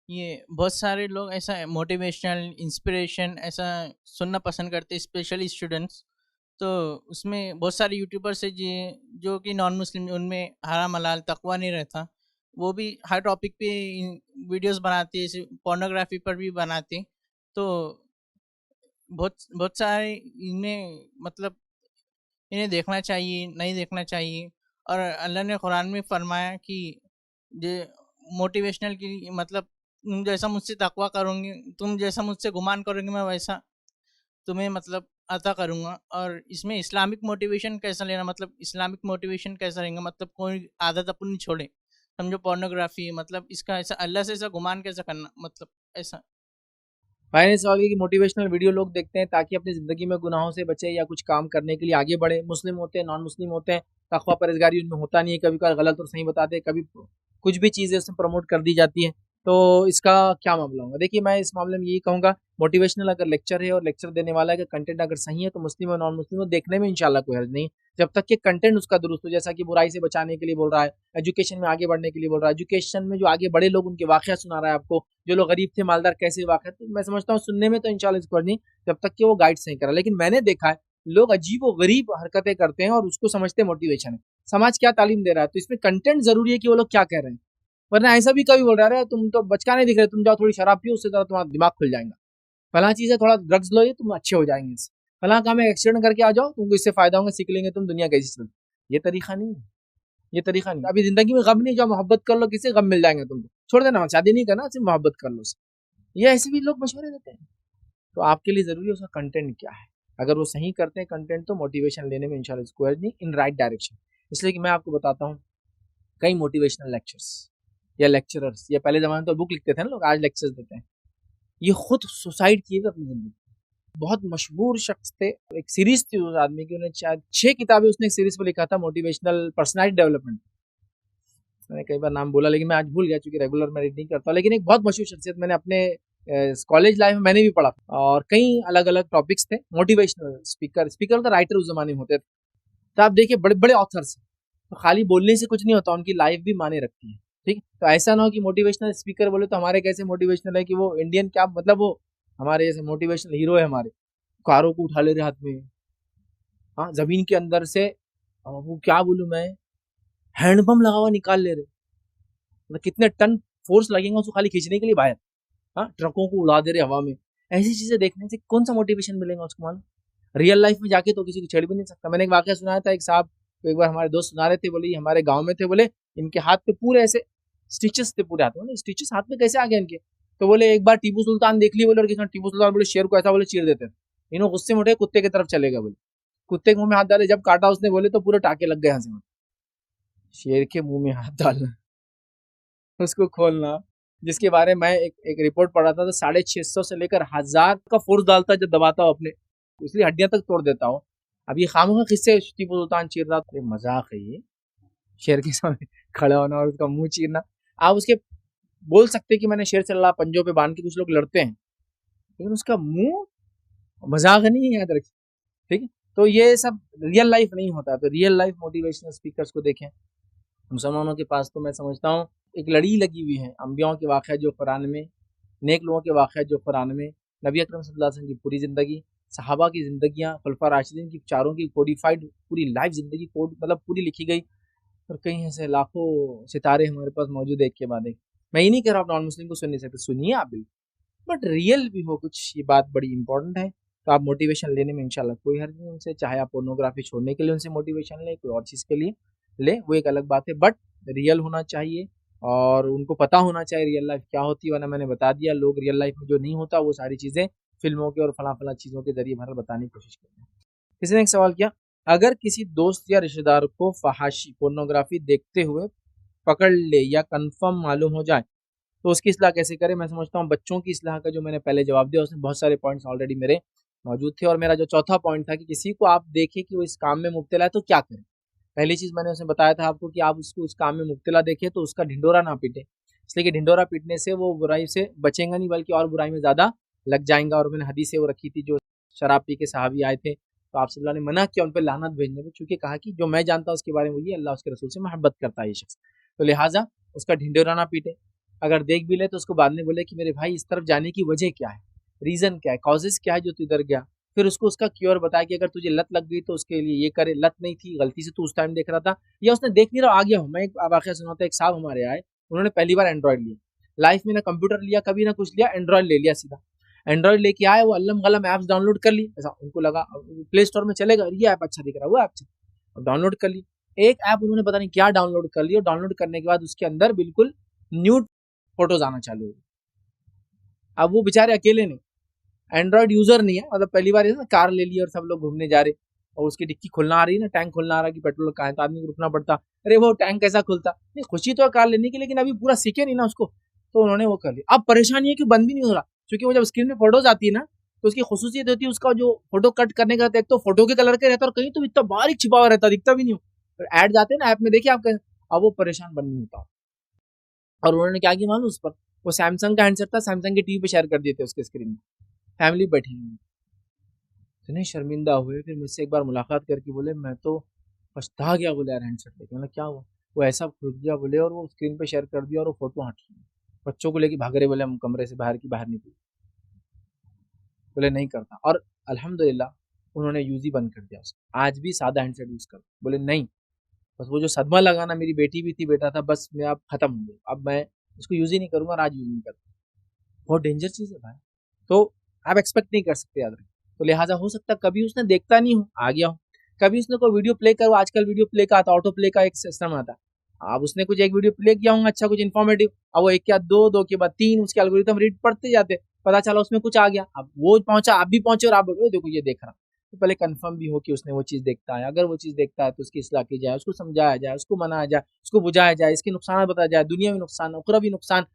ये बहुत सारे लोग ऐसा मोटिवेशनल इंस्पिरेशन ऐसा सुनना पसंद करते हैं, स्पेशली स्टूडेंट्स। तो उसमें बहुत सारे यूट्यूबर्स है जो कि नॉन मुस्लिम, उनमें हराम हलाल तकवा नहीं रहता, वो भी हर टॉपिक पे वीडियोस बनाते हैं, जैसे पोर्नोग्राफी पर भी बनाते हैं। तो बहुत बहुत सारे इनमें मतलब इन्हें देखना चाहिए नहीं देखना चाहिए। और अल्लाह ने कुरान में फरमाया कि जे मोटिवेशनल की मतलब तुम जैसा मुझसे तकवा करोगे, तुम जैसा मुझसे गुमान करोगे मैं वैसा तुम्हें मतलब अता करूँगा। और इसमें इस्लामिक मोटिवेशन कैसा लेना, मतलब इस्लामिक मोटिवेशन कैसा रहेगा, मतलब कोई आदत अपनी छोड़े, समझो पोर्नोग्राफी, मतलब इसका ऐसा अल्लाह से ऐसा गुमान कैसा करना, मतलब ऐसा। भाई ने सवाल किया कि मोटिवेशनल वीडियो लोग देखते हैं ताकि अपनी ज़िंदगी में गुनाहों से बचे या कुछ काम करने के लिए आगे बढ़े। मुस्लिम होते हैं, नॉन मुस्लिम होते हैं, तकवा परहेज़गारी उनमें होता नहीं है, कभी-कभार गलत और सही बताते हैं, कभी कुछ भी चीज़ें उसमें प्रमोट कर दी जाती हैं। तो इसका क्या मामला होगा? देखिए, मैं इस मामले में यही कहूँगा, मोटिवेशनल अगर लेक्चर है और लेक्चर देने वाला का कंटेंट अगर सही है तो मुस्लिम और नॉन मुस्लिम को देखने में इंशाल्लाह कोई हर्ज नहीं, जब तक कि कंटेंट उसका दुरुस्त हो। जैसा कि बुराई से बचाने के लिए बोल रहा है, एजुकेशन में आगे बढ़ने के लिए बोल रहा है, एजुकेशन में जो आगे बड़े लोग उनके वाक़या सुना रहा है आपको, जो लोग गरीब थे मालदार कैसे वाक़या, तो मैं समझता हूँ सुनने में तो इंशाल्लाह इसको हर्ज नहीं, जब तक कि वो गाइड सही करा। लेकिन मैंने देखा है लोग अजीब-ओ-गरीब हरकतें करते हैं और उसको समझते हैं मोटिवेशन है। समाज क्या तालीम दे रहा है, तो इसमें कंटेंट ज़रूरी है कि वो लोग क्या कह रहे हैं। वरना ऐसा भी कभी बोल रहा है, तुम तो बचकाने दिख रहे, तुम जाओ थोड़ी शराब पियो, उससे ज़रा तुम्हारा दिमाग खुल जाएगा। फलां चीज़ है, थोड़ा ड्रग्स लो, ये तुम अच्छे हो जाएंगे इससे। फलां काम है, एक्सीडेंट करके आ जाओ, तुमको इससे फायदा होगा, सीख लेंगे तुम दुनिया कैसी चलती। ये तरीका नहीं है, ये तरीका नहीं। अभी जिंदगी में गम नहीं, जो मोहब्बत कर लो किसी गम मिल जाएंगे तुमको, छोड़ देना, शादी नहीं करना, सिर्फ मोहब्बत कर लो। ये ऐसे भी लोग मशवरे देते हैं। तो आपके लिए जरूरी है उसका कंटेंट क्या है। अगर वो सही करते हैं कंटेंट तो मोटिवेशन लेने में इंशाल्लाह इसको हर्ज नहीं, इन राइट डायरेक्शन। इसलिए कि मैं आपको बताता हूँ, कई मोटिवेशनल लेक्चर्स या लेक्चरर्स, या पहले जमाने में तो बुक लिखते थे ना लोग, आज लेक्चर्स देते हैं, ये खुद सुसाइड किए थे अपनी जिंदगी। बहुत मशहूर शख्स थे, एक सीरीज थी उस आदमी की, उन्हें शायद 6 किताबें उसने एक सीरीज पे लिखा था, मोटिवेशनल पर्सनैलिटी डेवलपमेंट। मैंने कई बार नाम बोला लेकिन मैं आज भूल गया, चूंकि रेगुलर मैं रीड नहीं करता। लेकिन एक बहुत मशहूर शख्सियत, मैंने अपने कॉलेज लाइफ में मैंने भी पढ़ा और कई अलग अलग टॉपिक्स थे। मोटिवेशनल स्पीकर तो राइटर उस जमाने में होते थे। तो आप देखिए बड़े बड़े ऑथर्स, तो खाली बोलने से कुछ नहीं होता, उनकी लाइफ भी माने रखती है। ठीक, तो ऐसा ना हो कि मोटिवेशनल स्पीकर बोले तो हमारे कैसे मोटिवेशनल है कि वो इंडियन क्या, मतलब वो हमारे जैसे मोटिवेशनल हीरो है हमारे, कारों को उठा ले रहे हाथ में, हाँ जमीन के अंदर से, वो क्या बोलूं मैं, हैंडपंप लगा हुआ निकाल ले रहे, मतलब कितने टन फोर्स लगेगा उसको खाली खींचने के लिए बाहर, हाँ ट्रकों को उड़ा दे रहे हवा में। ऐसी चीजें देखने से कौन सा मोटिवेशन मिलेगा उसको मालूम। रियल लाइफ में जाके तो किसी को छेड़ भी नहीं सकता। मैंने एक वाकया सुनाया था, एक साहब एक बार हमारे दोस्त सुना रहे थे, बोले हमारे गांव में थे, बोले इनके हाथ पे पूरे ऐसे स्टिचेस थे, पूरे हाथ में, स्टिचेस हाथ में कैसे आ गए इनके। तो बोले एक बार टीपू सुल्तान देख लिए, बोले और टीपू सुल्तान बोले शेर को ऐसा बोले चीर देते थे, इन्होंने गुस्से में उठे कुत्ते की तरफ चले गए, बोले कुत्ते के मुंह में हाथ डाले, जब काटा उसने बोले तो पूरे टाके लग गए हंसी में। शेर के मुंह में हाथ डालना, उसको खोलना, जिसके बारे में मैं एक रिपोर्ट पढ़ा था, तो 650 से लेकर 1000 का फोर्स डालता जब दबाता हो अपने, इसलिए हड्डियां तक तोड़ देता हो। अब ये खामोखा किससे टीपू सुल्तान चीर रहा था, मजाक है ये, शेर के सामने खड़ा होना और उसका मुंह चीरना। आप उसके बोल सकते कि मैंने शेर से लड़ा, पंजों पे बांध के कुछ लोग लड़ते हैं, लेकिन उसका मुंह, मजाक नहीं है, याद रखिए। ठीक है, तो ये सब रियल लाइफ नहीं होता। तो रियल लाइफ मोटिवेशनल स्पीकर्स को देखें। मुसलमानों के पास तो मैं समझता हूँ एक लड़ी लगी हुई है, अंबियाओं के वाक़या जो कुरान में, नेक लोगों के वाक़या जो कुरान में, नबी अकरम सल्लल्लाहु अलैहि वसल्लम की पूरी ज़िंदगी, सहाबा की ज़िंदगियाँ, खुलफा राशिदीन की चारों की कोडिफाइड पूरी लाइफ ज़िंदगी कोड, मतलब पूरी लिखी गई। और कहीं ऐसे लाखों सितारे हमारे पास मौजूद है एक के बाद एक। मैं ये नहीं कह रहा आप नॉन मुस्लिम को सुन नहीं सकते, सुनिए आप भी, बट रियल भी हो कुछ, ये बात बड़ी इंपॉर्टेंट है। तो आप मोटिवेशन लेने में इंशाल्लाह कोई हर्ज नहीं उनसे, चाहे आप पोर्नोग्राफी छोड़ने के लिए उनसे मोटिवेशन लें, कोई और चीज़ के लिए ले, वो एक अलग बात है, बट रियल होना चाहिए और उनको पता होना चाहिए रियल लाइफ क्या होती है। वरना मैंने बता दिया, लोग रियल लाइफ में जो नहीं होता वो सारी चीज़ें फिल्मों के और फला फला चीज़ों के जरिए भर बताने की कोशिश करते हैं। किसी ने एक सवाल किया, अगर किसी दोस्त या रिश्तेदार को फहाशी पोर्नोग्राफी देखते हुए पकड़ ले या कंफर्म मालूम हो जाए तो उसकी इस्लाह कैसे करें। मैं समझता हूँ बच्चों की इस्लाह का जो मैंने पहले जवाब दिया उसमें बहुत सारे पॉइंट्स ऑलरेडी मेरे मौजूद थे। और मेरा जो चौथा पॉइंट था कि किसी को आप देखें कि वो इस काम में मुब्तला है तो क्या करें। पहली चीज़ मैंने उसे बताया था आपको कि आप उसको उस काम में मुब्तला देखें तो उसका ढिंडोरा ना पीटे, इसलिए कि ढिंडोरा पीटने से वो बुराई से बचेगा नहीं बल्कि और बुराई में ज़्यादा लग जाएगा। और मैंने हदीसें वो रखी थी, जो शराब पी के सहाबी आए थे तो आप सल्लल्लाहु अलैहि वसल्लम ने मना किया उन पर लानत भेजने में, चूंकि कहा कि जो मैं जानता हूँ उसके बारे में वही अल्लाह उसके रसूल से मोहब्बत करता है ये शख्स, तो लिहाजा उसका ढिंडोरा ना पीटे। अगर देख भी ले तो उसको बाद में बोले कि मेरे भाई इस तरफ जाने की वजह क्या है, रीज़न क्या है, कॉजेज़ क्या है जो तू इधर गया। फिर उसको उसका क्योर बताया कि अगर तुझे लत लग गई तो उसके लिए ये करे, लत नहीं थी गलती से तू उस टाइम देख रहा था या उसने देख नहीं रहा आ गया हो। मैं एक वाक़या सुनाता, एक साहब हमारे आए, उन्होंने पहली बार एंड्रॉइड लिया लाइफ में, ना कंप्यूटर लिया कभी ना कुछ लिया, एंड्रॉइड ले लिया सीधा। एंड्रॉइड लेके आए, वो अल्लम गलम ऐप्स डाउनलोड कर ली, ऐसा उनको लगा प्ले स्टोर में चलेगा, ये ऐप अच्छा दिख रहा है, वो ऐप डाउनलोड कर ली। एक ऐप उन्होंने पता नहीं क्या डाउनलोड कर ली और डाउनलोड करने के बाद उसके अंदर बिल्कुल न्यूड फोटोज आना चालू हो गई। अब वो बेचारे अकेले नहीं, एंड्रॉयड यूजर नहीं है, मतलब पहली बार ना कार ले ली और सब लोग घूमने जा रहे और उसकी डिक्की खुलना आ रही है ना, टैंक खुलना आ रहा है कि पेट्रोल कहाँ है, तो आदमी को रुकना पड़ता, अरे वो टैंक कैसा खुलता, नहीं खुशी तो है कार लेने की, लेकिन अभी पूरा सीखे नहीं ना उसको, तो उन्होंने वो कर लिया। अब परेशानी है कि बंद भी नहीं हो रहा, क्योंकि वो जब स्क्रीन में फोटोज आती है ना, तो उसकी खुसूसियत होती है उसका जो फोटो कट करने का, एक तो फोटो के कलर का रहता है और कहीं तो इतना बारीक छिपा हुआ रहता, दिखता भी नहीं हो, ऐड जाते हैं ना ऐप में, देखिए आप, अब वो परेशान बन नहीं होता। और उन्होंने क्या किया मालूम, उस पर वो सैमसंग का हैंडसेट था, सैमसंग की टीवी पे शेयर कर दिए थे उसके स्क्रीन में, फैमिली बैठी हुई, इतने शर्मिंदा हुए, फिर मुझसे एक बार मुलाकात करके बोले मैं तो पछता गया, बोले यार हैंडसेट लेके, मतलब क्या हुआ, वो ऐसा खुद गया बोले और वो स्क्रीन पे शेयर कर दिया और वो फोटो हट गई, बच्चों को लेके भाग रहे, बोले हम कमरे से बाहर निकले, बोले नहीं करता, और अल्हम्दुलिल्लाह उन्होंने यूज ही बंद कर दिया उसको, आज भी सादा हैंडसेट यूज कर, बोले नहीं, बस वो जो सदमा लगाना, मेरी बेटी भी थी बेटा था, बस मैं अब खत्म हो गया, अब मैं इसको यूज ही नहीं करूंगा और आज यूज नहीं करता, बहुत डेंजर चीज है भाई, तो आप एक्सपेक्ट नहीं कर सकते, याद रखें। तो लिहाजा हो सकता कभी उसने देखता नहीं हो, आ गया हो, कभी उसने कोई वीडियो प्ले करो, आजकल वीडियो प्ले का आता, ऑटो प्ले का एक सिस्टम आता, अब उसने कुछ एक वीडियो प्ले किया होगा अच्छा, कुछ इन्फॉर्मेटिव, अब वो एक के बाद दो के बाद तीन, उसके एल्गोरिथम रीड पढ़ते जाते, पता चला उसमें कुछ आ गया, अब वो पहुंचा, आप भी पहुंचे और आप बोलो देखो ये देख रहा, तो पहले कंफर्म भी हो कि उसने वो चीज देखता है, अगर वो चीज देखता है तो उसकी इस्लाह की जाए, उसको समझाया जाए, उसको मनाया जाए, उसको बुझाया जाए, इसके नुकसान बताया जाए, दुनिया में नुकसान, उखरवी नुकसान,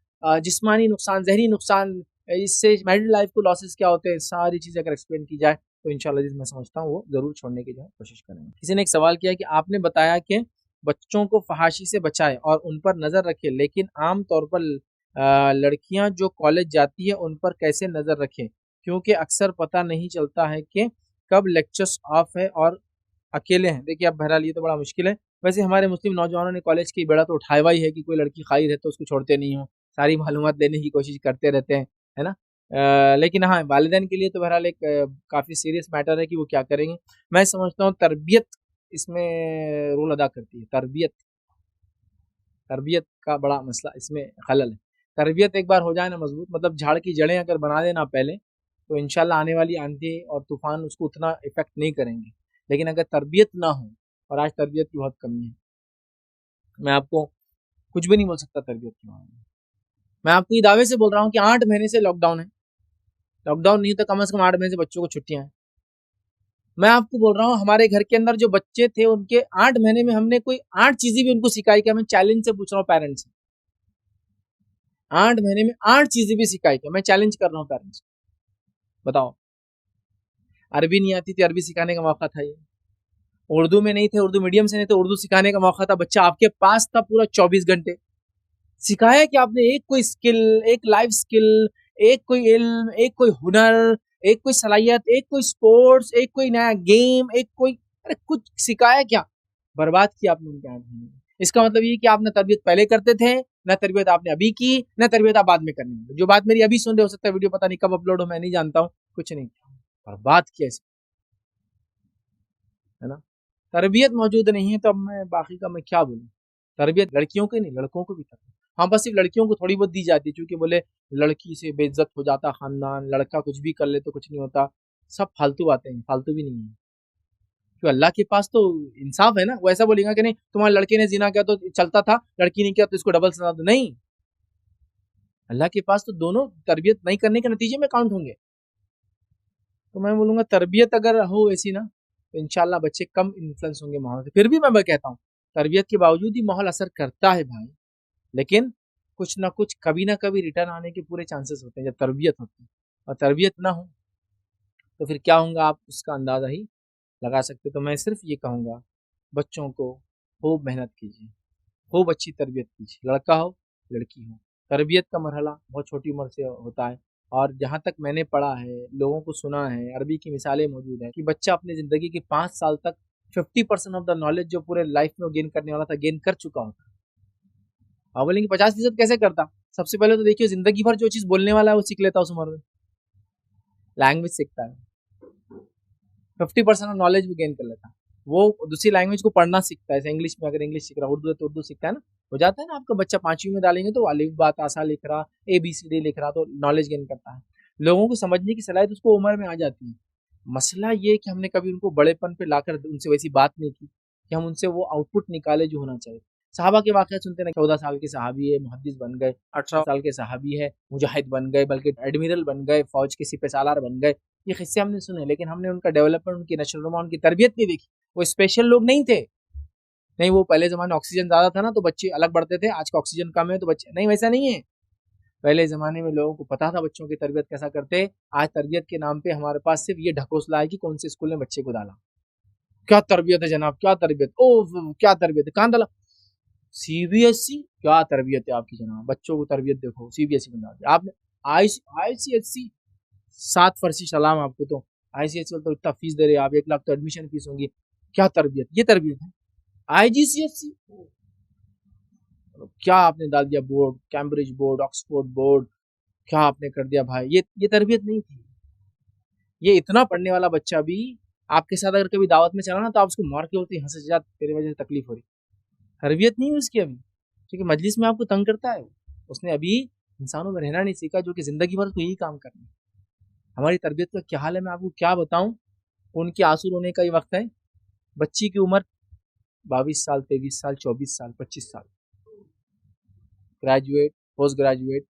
जिस्मानी नुकसान, जहरी नुकसान, इससे मेरिटल लाइफ को लॉसेस क्या होते हैं, सारी चीजें अगर एक्सप्लेन की जाए तो इंशाल्लाह मैं समझता हूँ वो जरूर छोड़ने की जो है कोशिश करेंगे। किसी ने एक सवाल किया कि आपने बताया कि बच्चों को फहाशी से बचाएं और उन पर नजर रखें, लेकिन आम तौर पर लड़कियां जो कॉलेज जाती है उन पर कैसे नजर रखें, क्योंकि अक्सर पता नहीं चलता है कि कब लेक्चर्स ऑफ है और अकेले हैं। देखिए अब बहरहाल ये तो बड़ा मुश्किल है, वैसे हमारे मुस्लिम नौजवानों ने कॉलेज की बेड़ा तो उठाया हुआ ही है कि कोई लड़की खाई है तो उसको छोड़ते नहीं हो, सारी मालूमात लेने की कोशिश करते रहते हैं, है ना। लेकिन हाँ वालिदैन के लिए तो बहरहाल एक काफ़ी सीरियस मैटर है कि वो क्या करेंगे। मैं समझता हूँ तरबियत इसमें रोल अदा करती है, तरबियत तरबियत का बड़ा मसला इसमें खलल है। तरबियत एक बार हो जाए ना मजबूत, मतलब झाड़ की जड़ें अगर बना देना पहले, तो इंशाल्लाह आने वाली आंधी और तूफान उसको उतना इफेक्ट नहीं करेंगे। लेकिन अगर तरबियत ना हो, और आज तरबियत की बहुत कमी है, मैं आपको कुछ भी नहीं बोल सकता तरबियत के बारे में। मैं आपको ये दावे से बोल रहा हूँ कि 8 महीने से लॉकडाउन है, लॉकडाउन नहीं तो कम से कम 8 महीने से बच्चों को छुट्टियां हैं। मैं आपको बोल रहा हूँ हमारे घर के अंदर जो बच्चे थे उनके 8 महीने में हमने कोई 8 चीजें भी उनको सिखाई, क्या मैं चैलेंज से पूछ रहा हूँ पेरेंट्स से, 8 महीने में 8 चीजें भी सिखाई, क्या मैं चैलेंज कर रहा हूँ पेरेंट्स, बताओ। अरबी नहीं आती थी, अरबी सिखाने का मौका था, ये उर्दू में नहीं थे, उर्दू मीडियम से नहीं थे, उर्दू सिखाने का मौका था, बच्चा आपके पास था पूरा 24 घंटे, सिखाया कि आपने एक कोई स्किल, एक लाइफ स्किल, एक कोई इल्म, एक कोई हुनर, एक कोई सलाहियत, एक कोई स्पोर्ट्स, एक कोई नया गेम, एक कोई, अरे कुछ सिखाया क्या, बर्बाद किया आपने उनके हाथ में। इसका मतलब ये कि आप ना तरबियत पहले करते थे, ना तरबियत आपने अभी की, ना तरबियत आप बाद में करनी। जो बात मेरी अभी सुन रहे हो सकता है वीडियो पता नहीं कब अपलोड हो, मैं नहीं जानता हूँ, कुछ नहीं, बर्बाद किया इसको, है ना। तरबियत मौजूद नहीं है तो अब मैं बाकी का मैं क्या बोलूँ। तरबियत लड़कियों की नहीं, लड़कों को भी तरबियत, हाँ बस सिर्फ लड़कियों को थोड़ी बहुत दी जाती है, क्योंकि बोले लड़की से बेइज्जत हो जाता खानदान, लड़का कुछ भी कर ले तो कुछ नहीं होता, सब फालतू बातें हैं, फालतू भी नहीं है। क्यों, अल्लाह के पास तो इंसाफ है ना, वो ऐसा बोलेगा कि नहीं तुम्हारे लड़के ने जिना किया तो चलता था, लड़की ने किया तो इसको डबल सजा दो, नहीं, अल्लाह के पास तो दोनों तरबियत नहीं करने के नतीजे में काउंट होंगे। तो मैं बोलूंगा तरबियत अगर हो ऐसी ना, तो इंशाल्लाह बच्चे कम इन्फ्लुएंस होंगे माहौल से। फिर भी मैं कहता हूँ तरबियत के बावजूद ही माहौल असर करता है भाई, लेकिन कुछ ना कुछ कभी ना कभी रिटर्न आने के पूरे चांसेस होते हैं जब तरबियत होती है। और तरबियत ना हो तो फिर क्या होगा आप उसका अंदाज़ा ही लगा सकते। तो मैं सिर्फ ये कहूँगा बच्चों को खूब मेहनत कीजिए, खूब अच्छी तरबियत कीजिए, लड़का हो लड़की हो। तरबियत का मरहला बहुत छोटी उम्र से होता है, और जहाँ तक मैंने पढ़ा है, लोगों को सुना है, अरबी की मिसालें मौजूद हैं कि बच्चा अपनी ज़िंदगी के 5 साल तक 50% ऑफ द नॉलेज जो पूरे लाइफ में गेन करने वाला था, गेन कर चुका होता है। आप बोलेंगे 50% कैसे करता? सबसे पहले तो देखिए ज़िंदगी भर जो चीज़ बोलने वाला है वो सीख लेता है उस उम्र में, लैंग्वेज सीखता है, 50% ऑफ नॉलेज भी गेन कर लेता है। वो दूसरी लैंग्वेज को पढ़ना सीखता है, जैसे इंग्लिश में अगर इंग्लिश सीख रहा, उर्दू है तो उर्दू सीखता है ना, हो जाता है ना। आपका बच्चा 5वीं में डालेंगे तो अलिफ बा ता सा लिख रहा, ABCD लिख रहा, तो नॉलेज गेन करता है। लोगों को समझने की सलाहियत उसको उम्र में आ जाती है। मसला ये कि हमने कभी उनको बड़ेपन पे लाकर उनसे वैसी बात नहीं की कि हम उनसे वो आउटपुट निकाले जो होना चाहिए। सहाबा के वाक़या सुनते ना, 14 साल के सहाबी है, मुहद्दिस बन गए, 18 साल के सहाबी है, मुजाहिद बन गए, बल्कि एडमिरल बन गए, फौज के सिपह सालार बन गए। ये किस्से हमने सुने, लेकिन हमने उनका डेवलपमेंट, उनकी नशोनुमा, उनकी तरबियत नहीं देखी। वो स्पेशल लोग नहीं थे। नहीं, वो पहले ज़माने में ऑक्सीजन ज़्यादा था ना, तो बच्चे अलग बढ़ते थे, आज का ऑक्सीजन कम है तो बच्चे नहीं, वैसा नहीं है। पहले ज़माने में लोगों को पता था बच्चों की तरबियत कैसा करते। आज तरबियत के नाम पे हमारे पास सिर्फ ये ढकोसला है कि कौन से स्कूल में बच्चे को डाला। क्या तरबियत है जनाब, क्या तरबियत, ओह क्या तरबियत है, कहाँ डाला? सीबीएसई, क्या तरबियत है आपकी जनाब, बच्चों को तरबियत देखो, सीबीएसई में डाल दिया आपने। आईसीएसई 7 फर्सी सलाम आपको। तो आईसीएसई तो इतना फीस दे रहे हैं आप, 1 लाख तो एडमिशन फीस होंगी, क्या तरबियत, ये तरबियत है? आईजीसीएसई, क्या आपने डाल दिया board, Cambridge board, Oxford board, क्या आपने कर दिया भाई, ये तरबियत नहीं थी। ये इतना पढ़ने वाला बच्चा भी आपके साथ अगर कभी दावत में चला ना, तो आप उसको मार के बोलते हंस जा, तेरे वजह से तकलीफ हो रही, तरबियत नहीं है उसकी अभी, क्योंकि मजलिस में आपको तंग करता है। उसने अभी इंसानों में रहना नहीं सीखा, जो कि जिंदगी भर उसको यही काम करना है। हमारी तरबियत का क्या हाल है, मैं आपको क्या बताऊं। उनके आंसू रोने का ही वक्त है। बच्ची की उम्र 22 साल, 23 साल, 24 साल, 25 साल, ग्रेजुएट, पोस्ट ग्रेजुएट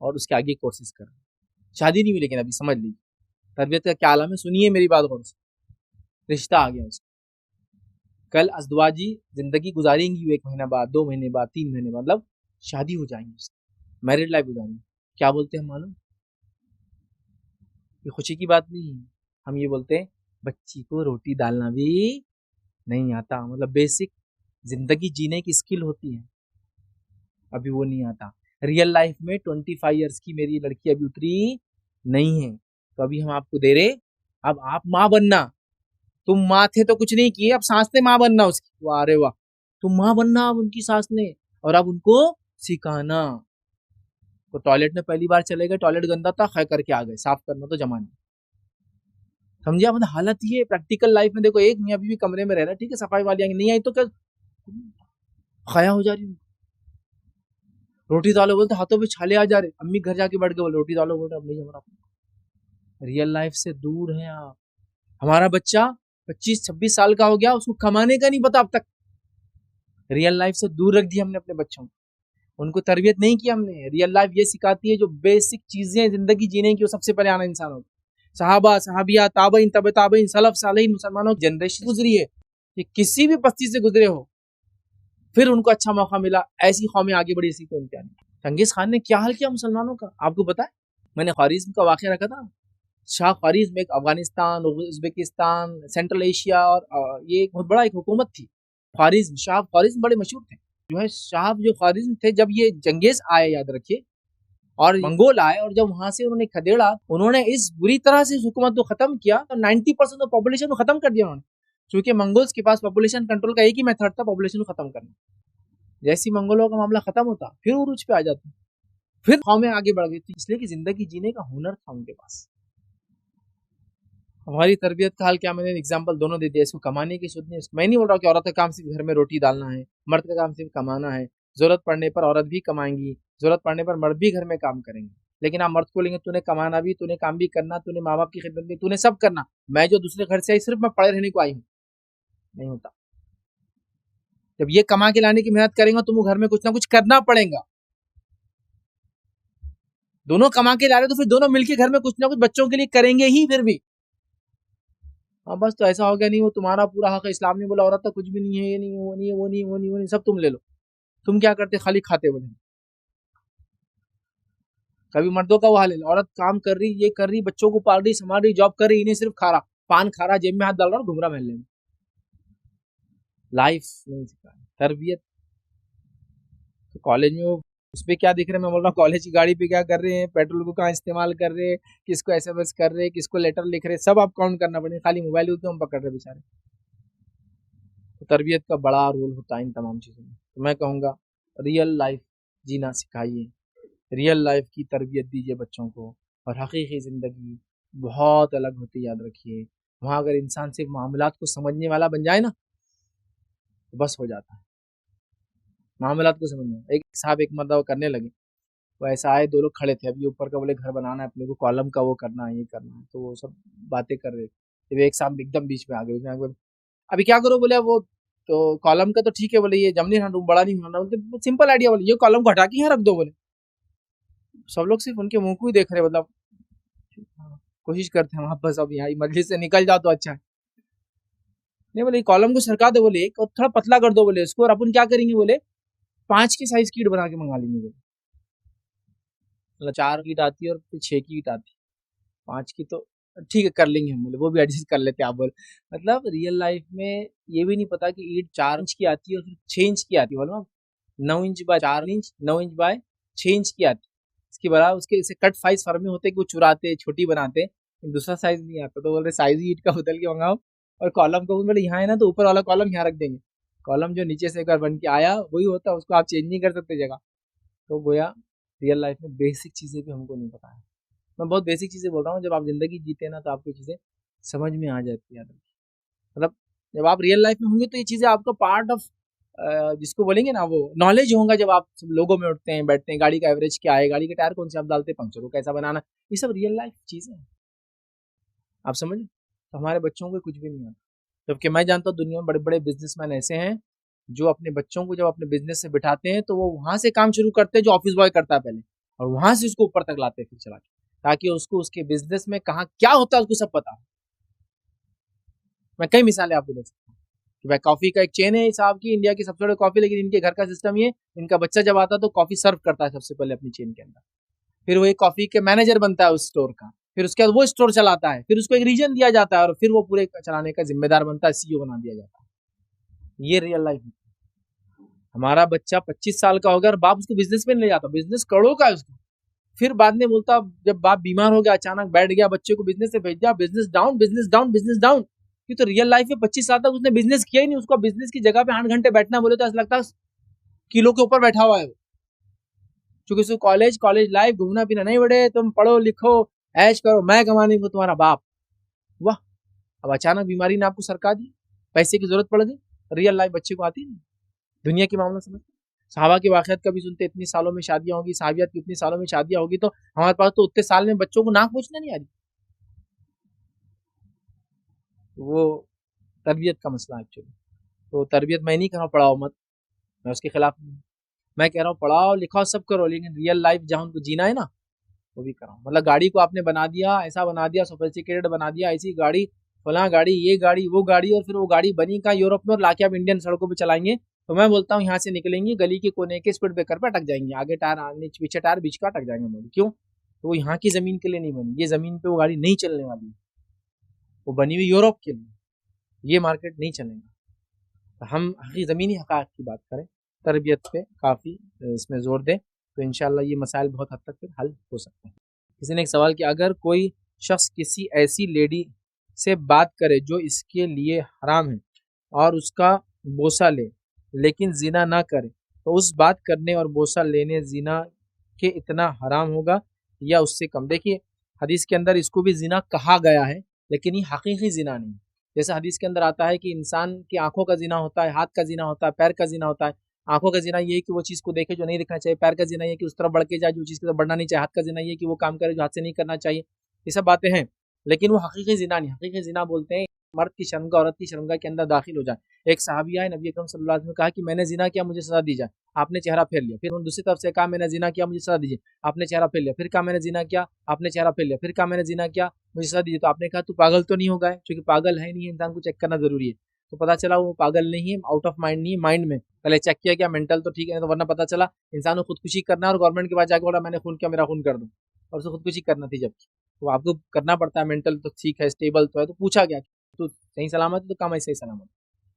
और उसके आगे कोर्सेज कर रहे हैं। शादी नहीं हुई लेकिन अभी, समझ लीजिए तरबियत का क्या आलम है। सुनिए मेरी बात गौर से, रिश्ता आ गया उसका। कल अजदवाजी जिंदगी गुजारेंगी 1 महीना बाद, 2 महीने बाद, 3 महीने बाद, मतलब शादी हो जाएंगी उसकी, मैरिड लाइफ गुजारेंगी। क्या बोलते हैं मालूम? ये खुशी की बात नहीं है। हम ये बोलते हैं बच्ची को रोटी डालना भी नहीं आता, मतलब बेसिक जिंदगी जीने की स्किल होती है, अभी वो नहीं आता। रियल लाइफ में 25 ईयर्स की मेरी लड़की अभी उतरी नहीं है, तो अभी हम आपको दे रहे, अब आप माँ बनना। तुम माँ थे तो कुछ नहीं किए, अब सास ने माँ बनना उसकी। वाह रे वाह, तुम माँ बनना अब उनकी सास ने, और अब उनको सिखाना। तो टॉयलेट में पहली बार चले गए, टॉयलेट गंदा था, खै करके आ गए, साफ करना तो जमा नहीं। समझिए मतलब हालत ये प्रैक्टिकल लाइफ में। देखो एक मियाँ बीवी कमरे में रह रहा है, ठीक है, सफाई वाली आएंगी, नहीं आई तो क्या खया हो जा रही, रोटी डालो बोलते हाथों पे छाले आ जा रहे, अम्मी घर जाके बैठ के बोल रोटी डालो, बोल रहे अब नहीं हमारा। रियल लाइफ से दूर है आप। हमारा बच्चा 25-26 साल का हो गया, उसको कमाने का नहीं पता अब तक। रियल लाइफ से दूर रख दिया हमने अपने बच्चों को, उनको तरबियत नहीं की हमने। रियल लाइफ ये सिखाती है जो बेसिक चीजें जिंदगी जीने की, वो सबसे पहले आना इंसानों को। सहाबा, सहाबिया, ताबईन, तबे ताबईन, सलफ सालेहीन, मुसलमानों की जनरेशन गुजरी है कि किसी भी बस्ती से गुजरे हो, फिर उनको अच्छा मौका मिला, ऐसी कौमें आगे बढ़ी, इसी को इम्तिहान। चंगेज खान ने क्या हाल किया मुसलमानों का, आपको पता है? मैंने ख्वारिज़्म का वाक़या रखा था। शाह ख्वारिज़्म एक अफगानिस्तान, उज़्बेकिस्तान, सेंट्रल एशिया और ये एक बहुत बड़ा एक हुकूमत थी। ख्वारिज़्म, शाह ख्वारिज़्म बड़े मशहूर थे। जो है शाह जो ख्वारिज़्म थे, जब ये चंगेज़ आए, याद रखिए, और मंगोल आए, और जब वहां से उन्होंने खदेड़ा, उन्होंने इस बुरी तरह से हुकूमत को खत्म किया, तो 90% ऑफ पॉपुलेशन को खत्म कर दिया उन्होंने। क्योंकि मंगोल्स के पास पॉपुलेशन कंट्रोल का एक ही मेथड था, पॉपुलेशन को खत्म करना। जैसी मंगोलों का मामला खत्म होता, फिर उरूज पे आ जाते, फिर कौमें आगे बढ़ गई थी, इसलिए कि जिंदगी जीने का हुनर था उनके पास। हमारी तरबियत का हाल क्या, मैंने एग्जांपल दोनों दे दिया। इसको कमाने की सोचनी है, मैं नहीं बोल रहा कि औरत का काम सिर्फ घर में रोटी डालना है, मर्द का काम सिर्फ कमाना है। जरूरत पड़ने पर औरत भी कमाएंगी, जरूरत पड़ने पर मर्द भी घर में काम करेंगे। लेकिन आप मर्द को लेंगे, तूने कमाना भी, तूने काम भी करना, तूने माँ बाप की खिदमत भी, तूने सब करना। मैं जो दूसरे घर से आई, सिर्फ मैं पढ़े रहने को आई हूँ, नहीं होता। जब ये कमा के लाने की मेहनत करेंगे, तुमको घर में कुछ ना कुछ करना पड़ेगा। दोनों कमा के ला रहे तो फिर दोनों मिलके घर में कुछ ना कुछ बच्चों के लिए करेंगे ही फिर भी। हाँ बस, तो ऐसा हो गया नहीं, वो तुम्हारा पूरा हक है, इस्लाम ने बोला औरत का कुछ भी नहीं है, ये नहीं, वो नहीं, वो नहीं, वो नहीं, वो नहीं, सब तुम ले लो। तुम क्या करते, खाली खाते बोले। कभी मर्दों का वो हाल है, औरत काम कर रही, ये कर रही, बच्चों को पाल रही, संभाल रही, जॉब कर रही, इन्हें सिर्फ खा रहा, पान खा रहा, जेब में हाथ डाल रहा, घूम रहा महल्ले में। लाइफ नहीं सिखा, तरबियत। तो कॉलेज में वो उस पर क्या दिख रहे हैं, मैं बोल रहा हूँ कॉलेज की गाड़ी पे क्या कर रहे हैं, पेट्रोल को कहाँ इस्तेमाल कर रहे हैं, किसको एसएमएस कर रहे हैं, किसको लेटर लिख रहे हैं, सब आप काउंट करना पड़ेगा। खाली मोबाइल तो हम पकड़ रहे बेचारे। तो तरबियत का बड़ा रोल होता है इन तमाम चीज़ों में। तो मैं कहूँगा रियल लाइफ जीना सिखाइए, रियल लाइफ की तरबियत दीजिए बच्चों को, और हकीकी ज़िंदगी बहुत अलग होती, याद रखिए। वहाँ अगर इंसान सिर्फ मामलात को समझने वाला बन जाए ना, तो बस हो जाता है। मामलात को समझना, एक साहब एक मरतबा करने लगे, वो ऐसा आए, 2 लोग खड़े थे, अब ये ऊपर का बोले घर बनाना है अपने को, कॉलम का वो करना है, ये करना है, तो वो सब बातें कर रहे थे। एक साहब एकदम बीच में आ गए, अभी क्या करो बोले, वो तो कॉलम का तो ठीक है बोले, ये जमनी रूम बड़ा नहीं होना, बोलते सिंपल आइडिया बोले, ये कॉलम को हटा के यहाँ रख दो बोले। सब लोग सिर्फ उनके मुंह को ही देख रहे, मतलब कोशिश करते हैं वहां बस अब यहाँ मजलिस से निकल जाओ तो अच्छा है। नहीं बोले कॉलम को सरका दो बोले, एक और थोड़ा पतला कर दो बोले इसको, और अपन क्या करेंगे बोले 5 की साइज की ईट बना के मंगा लेंगे बोले। मतलब 4 की ईट आती है और फिर 6 की ईट आती है, 5 की तो ठीक है कर लेंगे हम बोले, वो भी एडजस्ट कर लेते हैं आप बोले। मतलब रियल लाइफ में ये भी नहीं पता कि ईट 4 इंच की आती है और फिर 6 इंच की आती है, बोलो 9 inch by 4 inch, 9 inch by 6 inch की आती है। इसके बराबर उसके इसे कट साइज फर्मे होते हैं कि वो चुराते छोटी बनाते, दूसरा साइज नहीं आता, तो बोल रहे साइज ही ईट का बदल के मंगाओ। और कॉलम को बोले यहाँ है ना तो ऊपर वाला कॉलम यहाँ रख देंगे, कॉलम जो नीचे से एक बार बन के आया वही होता है, उसको आप चेंज नहीं कर सकते जगह। तो गोया रियल लाइफ में बेसिक चीज़ें भी हमको नहीं पता है। मैं बहुत बेसिक चीज़ें बोल रहा हूँ, जब आप ज़िंदगी जीते हैं ना तो आपको चीज़ें समझ में आ जाती है। मतलब जब आप रियल लाइफ में होंगे तो ये चीज़ें आपका पार्ट ऑफ जिसको बोलेंगे ना वो नॉलेज होगा। जब आप सब लोगों में उठते हैं बैठते हैं, गाड़ी का एवरेज क्या है, गाड़ी के टायर कौन से आप डालते हैं, पंक्चर को कैसा बनाना, ये सब रियल लाइफ चीज़ें हैं, आप समझ। तो हमारे बच्चों को कुछ भी नहीं आता, जबकि मैं जानता हूँ दुनिया में बड़े बड़े बिजनेसमैन ऐसे हैं जो अपने बच्चों को जब अपने बिजनेस से बिठाते हैं तो वो वहां से काम शुरू करते हैं जो ऑफिस बॉय करता है पहले, और वहां से उसको ऊपर तक लाते हैं फिर चला के, ताकि उसको उसके बिजनेस में कहाँ क्या होता है उसको सब पता है। मैं कई मिसालें आपको दे सकता हूँ कि भाई कॉफी का एक चेन है साहब की, इंडिया की सबसे बड़ी कॉफी, लेकिन इनके घर का सिस्टम ये, इनका बच्चा जब आता है तो कॉफी सर्व करता है सबसे पहले अपनी चेन के अंदर, फिर वो एक कॉफी के मैनेजर बनता है उस स्टोर का, फिर उसके बाद वो स्टोर चलाता है, फिर उसको एक रीजन दिया जाता है और फिर वो पूरे चलाने का जिम्मेदार बनता है, सीईओ बना दिया जाता है। ये रियल लाइफ है। हमारा बच्चा 25 साल का होगा और बाप उसको बिजनेस में ले जाता, बिजनेस करोड़ों का है उसका, फिर बाद में बोलता जब बाप बीमार हो गया अचानक बैठ गया, बच्चे को बिजनेस से भेज दिया, business down business down business down. ये तो रियल लाइफ में 25 साल तक उसने बिजनेस किया ही नहीं, उसको बिजनेस की जगह पे 8 घंटे बैठना बोले तो ऐसा लगता है किलो के ऊपर बैठा हुआ है वो, क्योंकि उसको कॉलेज कॉलेज लाइफ घूमना पीना नहीं बढ़े, तुम पढ़ो लिखो ऐश करो, मैं कमाने को तुम्हारा बाप। वाह, अब अचानक बीमारी ने आपको सरका दी, पैसे की जरूरत पड़ गई, रियल लाइफ बच्चे को आती नहीं, दुनिया की मामला समझ। सहाबा की वाक़यात कभी सुनते, इतनी सालों में शादियां होगी, सहाबियात की इतनी सालों में शादियां होगी, तो हमारे पास तो उतने साल में बच्चों को नाक पूछना नहीं आ रही। वो तरबियत का मसला है एक्चुअली। तो तरबियत मैं नहीं कह रहा हूँ पढ़ाओ मत, मैं उसके खिलाफ नहीं, मैं कह रहा हूँ पढ़ाओ लिखाओ सब करो, लेकिन रियल लाइफ जहाँ उनको जीना है ना वो भी कराओ। मतलब गाड़ी को आपने बना दिया, ऐसा बना दिया, सोफिस्टिकेटेड बना दिया, ऐसी गाड़ी फलां गाड़ी ये गाड़ी वो गाड़ी, और फिर वो गाड़ी बनी कहाँ यूरोप में और लाके आप इंडियन सड़कों पे चलाएंगे। तो मैं बोलता हूँ यहाँ से निकलेंगे गली के कोने के स्पीड ब्रेकर पर अटक जाएंगे, आगे टायर आगे पीछे टायर बीच का अटक जाएंगे। क्यों? तो वो यहाँ की जमीन के लिए नहीं बनी, ये जमीन पे वो गाड़ी नहीं चलने वाली, वो बनी हुई यूरोप के लिए, ये मार्केट नहीं चलेगा। तो हम ज़मीनी हक़ाक़ की बात करें, तरबियत पे काफ़ी इसमें ज़ोर दें, तो इंशाल्लाह ये मसाइल बहुत हद तक फिर हल हो सकते हैं। किसी ने एक सवाल किया, अगर कोई शख्स किसी ऐसी लेडी से बात करे जो इसके लिए हराम है और उसका बोसा ले लेकिन जिना ना करे, तो उस बात करने और बोसा लेने जिना के इतना हराम होगा या उससे कम? देखिए हदीस के अंदर इसको भी जिना कहा गया है, लेकिन ये हकीकी जिना नहीं। जैसे हदीस के अंदर आता है कि इंसान की आंखों का जिना होता है, हाथ का जिना होता है, पैर का जिना होता है। आंखों का जिना ये है कि वो चीज़ को देखे जो नहीं दिखना चाहिए, पैर का जिना ये कि उस तरफ बढ़ के जाए जो चीज़ की तरफ बढ़ना नहीं चाहिए, हाथ का जिना ये कि वो काम करे जो हाथ से नहीं करना चाहिए। ये सब बातें हैं, लेकिन वो हकीकी जिना नहीं। हकीकी जिना बोलते हैं मर्द की शर्मगाह औरत की शर्मगाह के अंदर दाखिल हो जाए। एक सहाबिया है, नबी अकरम सल्लल्लाहु अलैहि वसल्लम ने कहा कि मैंने जिना किया मुझे सजा दी जाए, आपने चेहरा फेर लिया। फिर दूसरी तरफ से कहा मैंने जिना किया मुझे सजा दीजिए, आपने चेहरा फेर लिया। फिर कहा मैंने जिना किया, आपने चेहरा फेर लिया। फिर कहा मैंने जिना किया मुझे सजा दीजिए। तो आपने कहा तू पागल तो नहीं होगा, क्योंकि पागल है नहीं, इंसान को चेक करना जरूरी है। तो पता चला वो पागल नहीं है, आउट ऑफ माइंड नहीं है, माइंड में। पहले चेक किया क्या मेंटल तो ठीक है, तो वरना पता चला इंसान को खुदकुशी करना और गवर्नमेंट के पास जाकर बोला मैंने खून किया मेरा खून कर दो, और उसको खुदकुशी करना थी। जबकि तो आपको करना पड़ता है, मेंटल तो ठीक है स्टेबल तो है। तो पूछा गया तो सही सलामत है, तो कम है सही सलामत।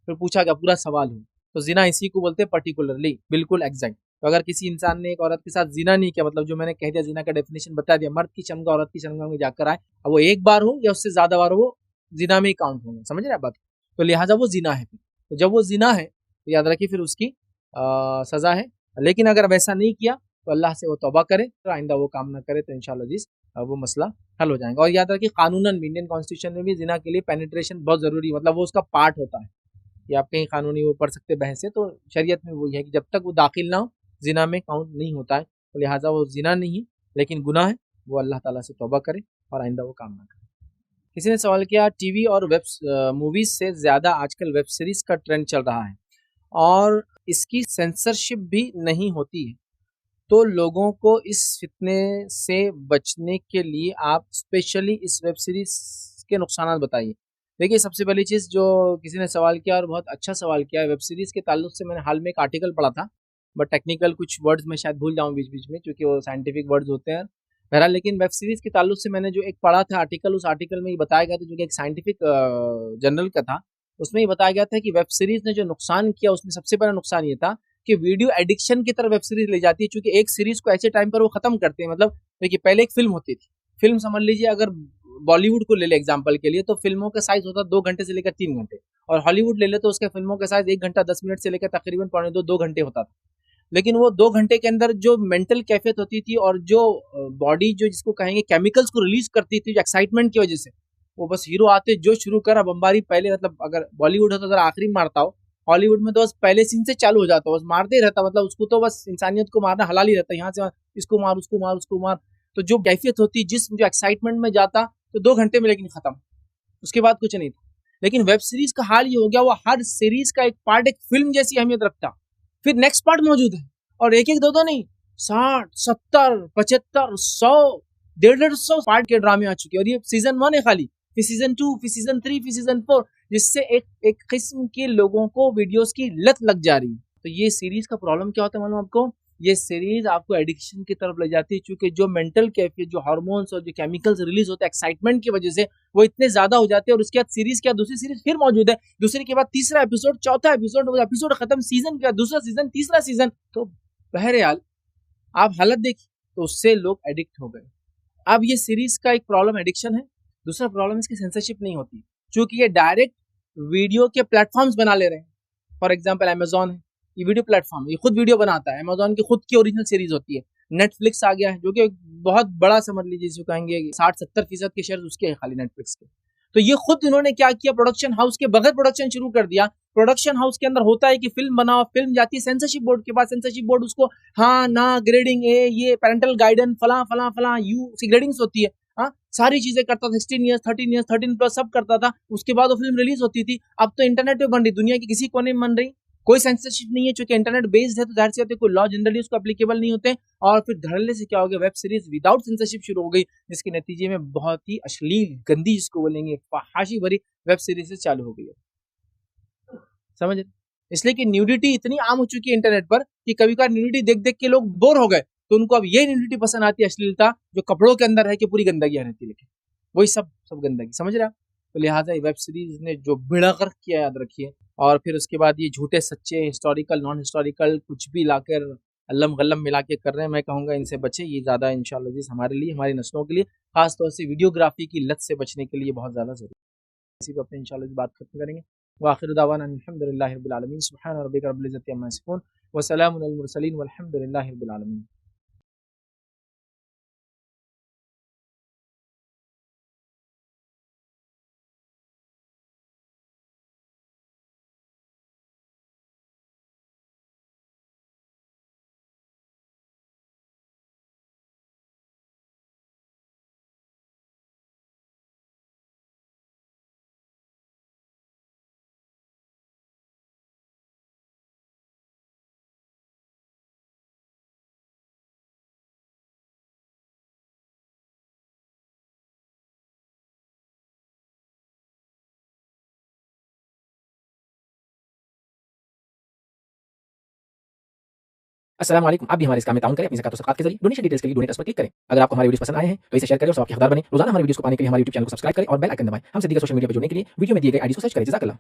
फिर पूछा गया पूरा सवाल हो, तो जिना इसी को बोलते हैं पर्टिकुलरली, बिल्कुल एग्जैक्ट। तो अगर किसी इंसान ने एक औरत के साथ जिना नहीं किया, मतलब जो मैंने कह दिया जिना का डेफिनेशन बता दिया, मर्द की शर्मगाह औरत की शर्मगाह में जाकर आए, अब वो एक बार हो या उससे ज्यादा बार हो, वो जिना में ही काउंट होंगे। समझ रहे हैं बात? तो लिहाजा वो जिना है। तो जब वो जिना है तो याद रखिए फिर उसकी सजा है। लेकिन अगर वैसा नहीं किया तो अल्लाह से वो तौबा करे, तो आइंदा वो काम ना करे, तो इंशाल्लाह जिस वो मसला हल हो जाएगा। और याद रखिए कानूनन भी, इंडियन कॉन्स्टिट्यूशन में भी जिना के लिए पेनिट्रेशन बहुत जरूरी, मतलब वो उसका पार्ट होता है। ये आप कहीं कानूनी वो पढ़ सकते बहस से, तो शरीयत में वही है कि जब तक वो दाखिल ना हो जिना में काउंट नहीं होता है। तो लिहाजा वो जिना नहीं है लेकिन गुनाह है, वो अल्लाह ताला से तौबा करे और आइंदा वो काम ना करे। किसी ने सवाल किया टीवी और वेब मूवीज से ज़्यादा आजकल वेब सीरीज का ट्रेंड चल रहा है और इसकी सेंसरशिप भी नहीं होती है, तो लोगों को इस फितने से बचने के लिए आप स्पेशली इस वेब सीरीज के नुकसान बताइए। देखिए, सबसे पहली चीज़ जो किसी ने सवाल किया और बहुत अच्छा सवाल किया है, वेब सीरीज़ के ताल्लुक से मैंने हाल में एक आर्टिकल पढ़ा था, बट टेक्निकल कुछ वर्ड्स मैं शायद भूल जाऊँ बीच-बीच में क्योंकि वो साइंटिफिक वर्ड्स होते हैं। बहरहाल लेकिन वेब सीरीज़ के ताल्लुक से मैंने जो एक पढ़ा था आर्टिकल, उस आर्टिकल में ये बताया गया था जो कि एक साइंटिफिक जर्नल का था, उसमें ये बताया गया था कि वेब सीरीज़ ने जो नुकसान किया उसमें सबसे बड़ा नुकसान ये था कि वीडियो एडिक्शन की तरफ वेब सीरीज़ ले जाती है, चूँकि एक सीरीज़ को ऐसे टाइम पर वो खत्म करते हैं। मतलब देखिए, पहले एक फ़िल्म होती थी, फ़िल्म समझ लीजिए अगर बॉलीवुड को ले ले एग्जांपल के लिए, तो फिल्मों का साइज होता 2 घंटे से लेकर 3 घंटे, और हॉलीवुड ले ले तो उसके फिल्मों का साइज 1 घंटा 10 मिनट से लेकर तकरीबन पौने 2 घंटे होता था। लेकिन वो 2 घंटे के अंदर जो मेंटल कैफियत होती थी और जो बॉडी जो जिसको कहेंगे केमिकल्स को रिलीज करती थी एक्साइटमेंट की वजह से, वो बस हीरो आते जो शुरू करा बमबारी, पहले मतलब अगर बॉलीवुड होता तो आखिरी में मारता हो, हॉलीवुड में तो बस पहले सीन से चालू हो जाता हो, बस मारते ही रहता, मतलब उसको तो बस इंसानियत को मारना हलाल ही रहता, यहाँ से इसको मार उसको मार उसको मार। तो जो कैफियत होती जिस जो एक्साइटमेंट में जाता तो 2 घंटे में लेकिन खत्म, उसके बाद कुछ नहीं था। लेकिन वेब सीरीज का हाल ये हो गया, वो हर सीरीज का एक पार्ट एक फिल्म जैसी अहमियत रखता, फिर नेक्स्ट पार्ट मौजूद है, और एक एक दो दो नहीं, 60 70 75 100 150 पार्ट के ड्रामे आ चुके हैं, और ये सीजन 1 है खाली, फिर सीजन 2, फिर सीजन 3, फिर सीजन 4, जिससे एक एक किस्म के लोगों को वीडियोस की लत लग जा रही है। तो ये सीरीज का प्रॉब्लम क्या होता है मालूम आपको, ये सीरीज आपको एडिक्शन की तरफ ले जाती है, क्योंकि जो मेंटल कैफियत, जो हार्मोन्स और जो केमिकल्स रिलीज होते हैं एक्साइटमेंट की वजह से, वो इतने ज्यादा हो जाते हैं, और उसके बाद सीरीज क्या दूसरी सीरीज फिर मौजूद है, दूसरे के बाद तीसरा एपिसोड, चौथा एपिसोड, एपिसोड खत्म, सीजन के बाद दूसरा सीजन, तीसरा सीजन। तो बहरहाल आप हालत देखिए, तो उससे लोग एडिक्ट हो गए। अब ये सीरीज का एक प्रॉब्लम एडिक्शन है, दूसरा प्रॉब्लम इसकी सेंसरशिप नहीं होती, क्योंकि ये डायरेक्ट वीडियो के प्लेटफॉर्म्स बना ले रहे हैं। फॉर एग्जाम्पल अमेजोन है, ये वीडियो प्लेटफॉर्म, ये खुद वीडियो बनाता है, अमेजोन की खुद की ओरिजिनल सीरीज होती है। नेटफ्लिक्स आ गया है जो कि बहुत बड़ा समझ लीजिए, जिसको कहेंगे 60-70% के शेयर उसके हैं खाली नेटफ्लिक्स के। तो ये खुद इन्होंने क्या किया, प्रोडक्शन हाउस के बगैर प्रोडक्शन शुरू कर दिया। प्रोडक्शन हाउस के अंदर होता है कि फिल्म बनाओ, फिल्म जाती है सेंसरशिप बोर्ड के पास, सेंसरशिप बोर्ड उसको हाँ ना ग्रेडिंग, ये पेरेंटल गाइडेंस फला फला फला यू सी ग्रेडिंग्स होती है, हाँ सारी चीजें करता था, 16 ईयर्स 13 ईयर्स 13 प्लस सब करता था, उसके बाद वो फिल्म रिलीज होती थी। अब तो इंटरनेट पे बन रही, दुनिया के किसी कोने में बन रही, कोई सेंसरशिप नहीं है, क्योंकि इंटरनेट बेस्ड है, तो जाहिर सी बात है कोई लॉ जनरली उसको एप्लीकेबल नहीं होते। और फिर धड़ल्ले से क्या हो गया, वेब सीरीज विदाउट सेंसरशिप शुरू हो गई, जिसके नतीजे में बहुत ही अश्लील गंदी जिसको बोलेंगे फहाशी भरी वेब सीरीज चालू हो गई है, समझ रहे? इसलिए कि न्यूडिटी इतनी आम हो चुकी है इंटरनेट पर कि कभी कभार न्यूडिटी देख देख के लोग बोर हो गए, तो उनको अब ये न्यूडिटी पसंद आती है, अश्लीलता जो कपड़ों के अंदर है कि पूरी गंदगी रहती है, लेकिन वही सब सब गंदगी, समझ रहे आप? तो लिहाजा वेब सीरीज ने जो बेड़ा गर्क किया याद रखिए। और फिर उसके बाद ये झूठे सच्चे हिस्टोरिकल नॉन हिस्टोरिकल कुछ भी लाकर अल्लम गल्लम मिला के कर रहे हैं, मैं कहूँगा इनसे बचे, ये ज़्यादा इंशाल्लाह जी हमारे लिए, हमारी नस्लों के लिए, खासतौर से वीडियोग्राफी की लत से बचने के लिए बहुत ज़्यादा जरूरी है। इसी पर अपने इंशाल्लाह जी बात खत्म करेंगे। वाखिर दावाना अल्हम्दुलिल्लाहि रब्बिल आलमीन, सुब्हान रब्बिका रब्बिल इज्जति अम्मा यसिफून, व सलामुन अलल मुरसलीन, वल्हम्दुलिल्लाहि रब्बिल आलमीन। अस्सलाम वालेकुम। आप भी हमारे इस काम में ताउन करें अपनी ज़कात और सदक़ात के ज़रिए। डोनेशन डिटेल्स के लिए डोनेट अस पर क्लिक करें। अगर आपको हमारे वीडियोस पसंद आए हैं तो इसे शेयर करें और सबके हकदार बनें। रोज़ाना हमारे वीडियोस को पाने के लिए हमारे यूट्यूब चैनल को सब्सक्राइब करें और बेल आइकन दबाएं। हमसे दीगर सोशल मीडिया पर जुड़ने के लिए वीडियो में दिए गए आईडी को सर्च करें। जज़ाकल्लाह।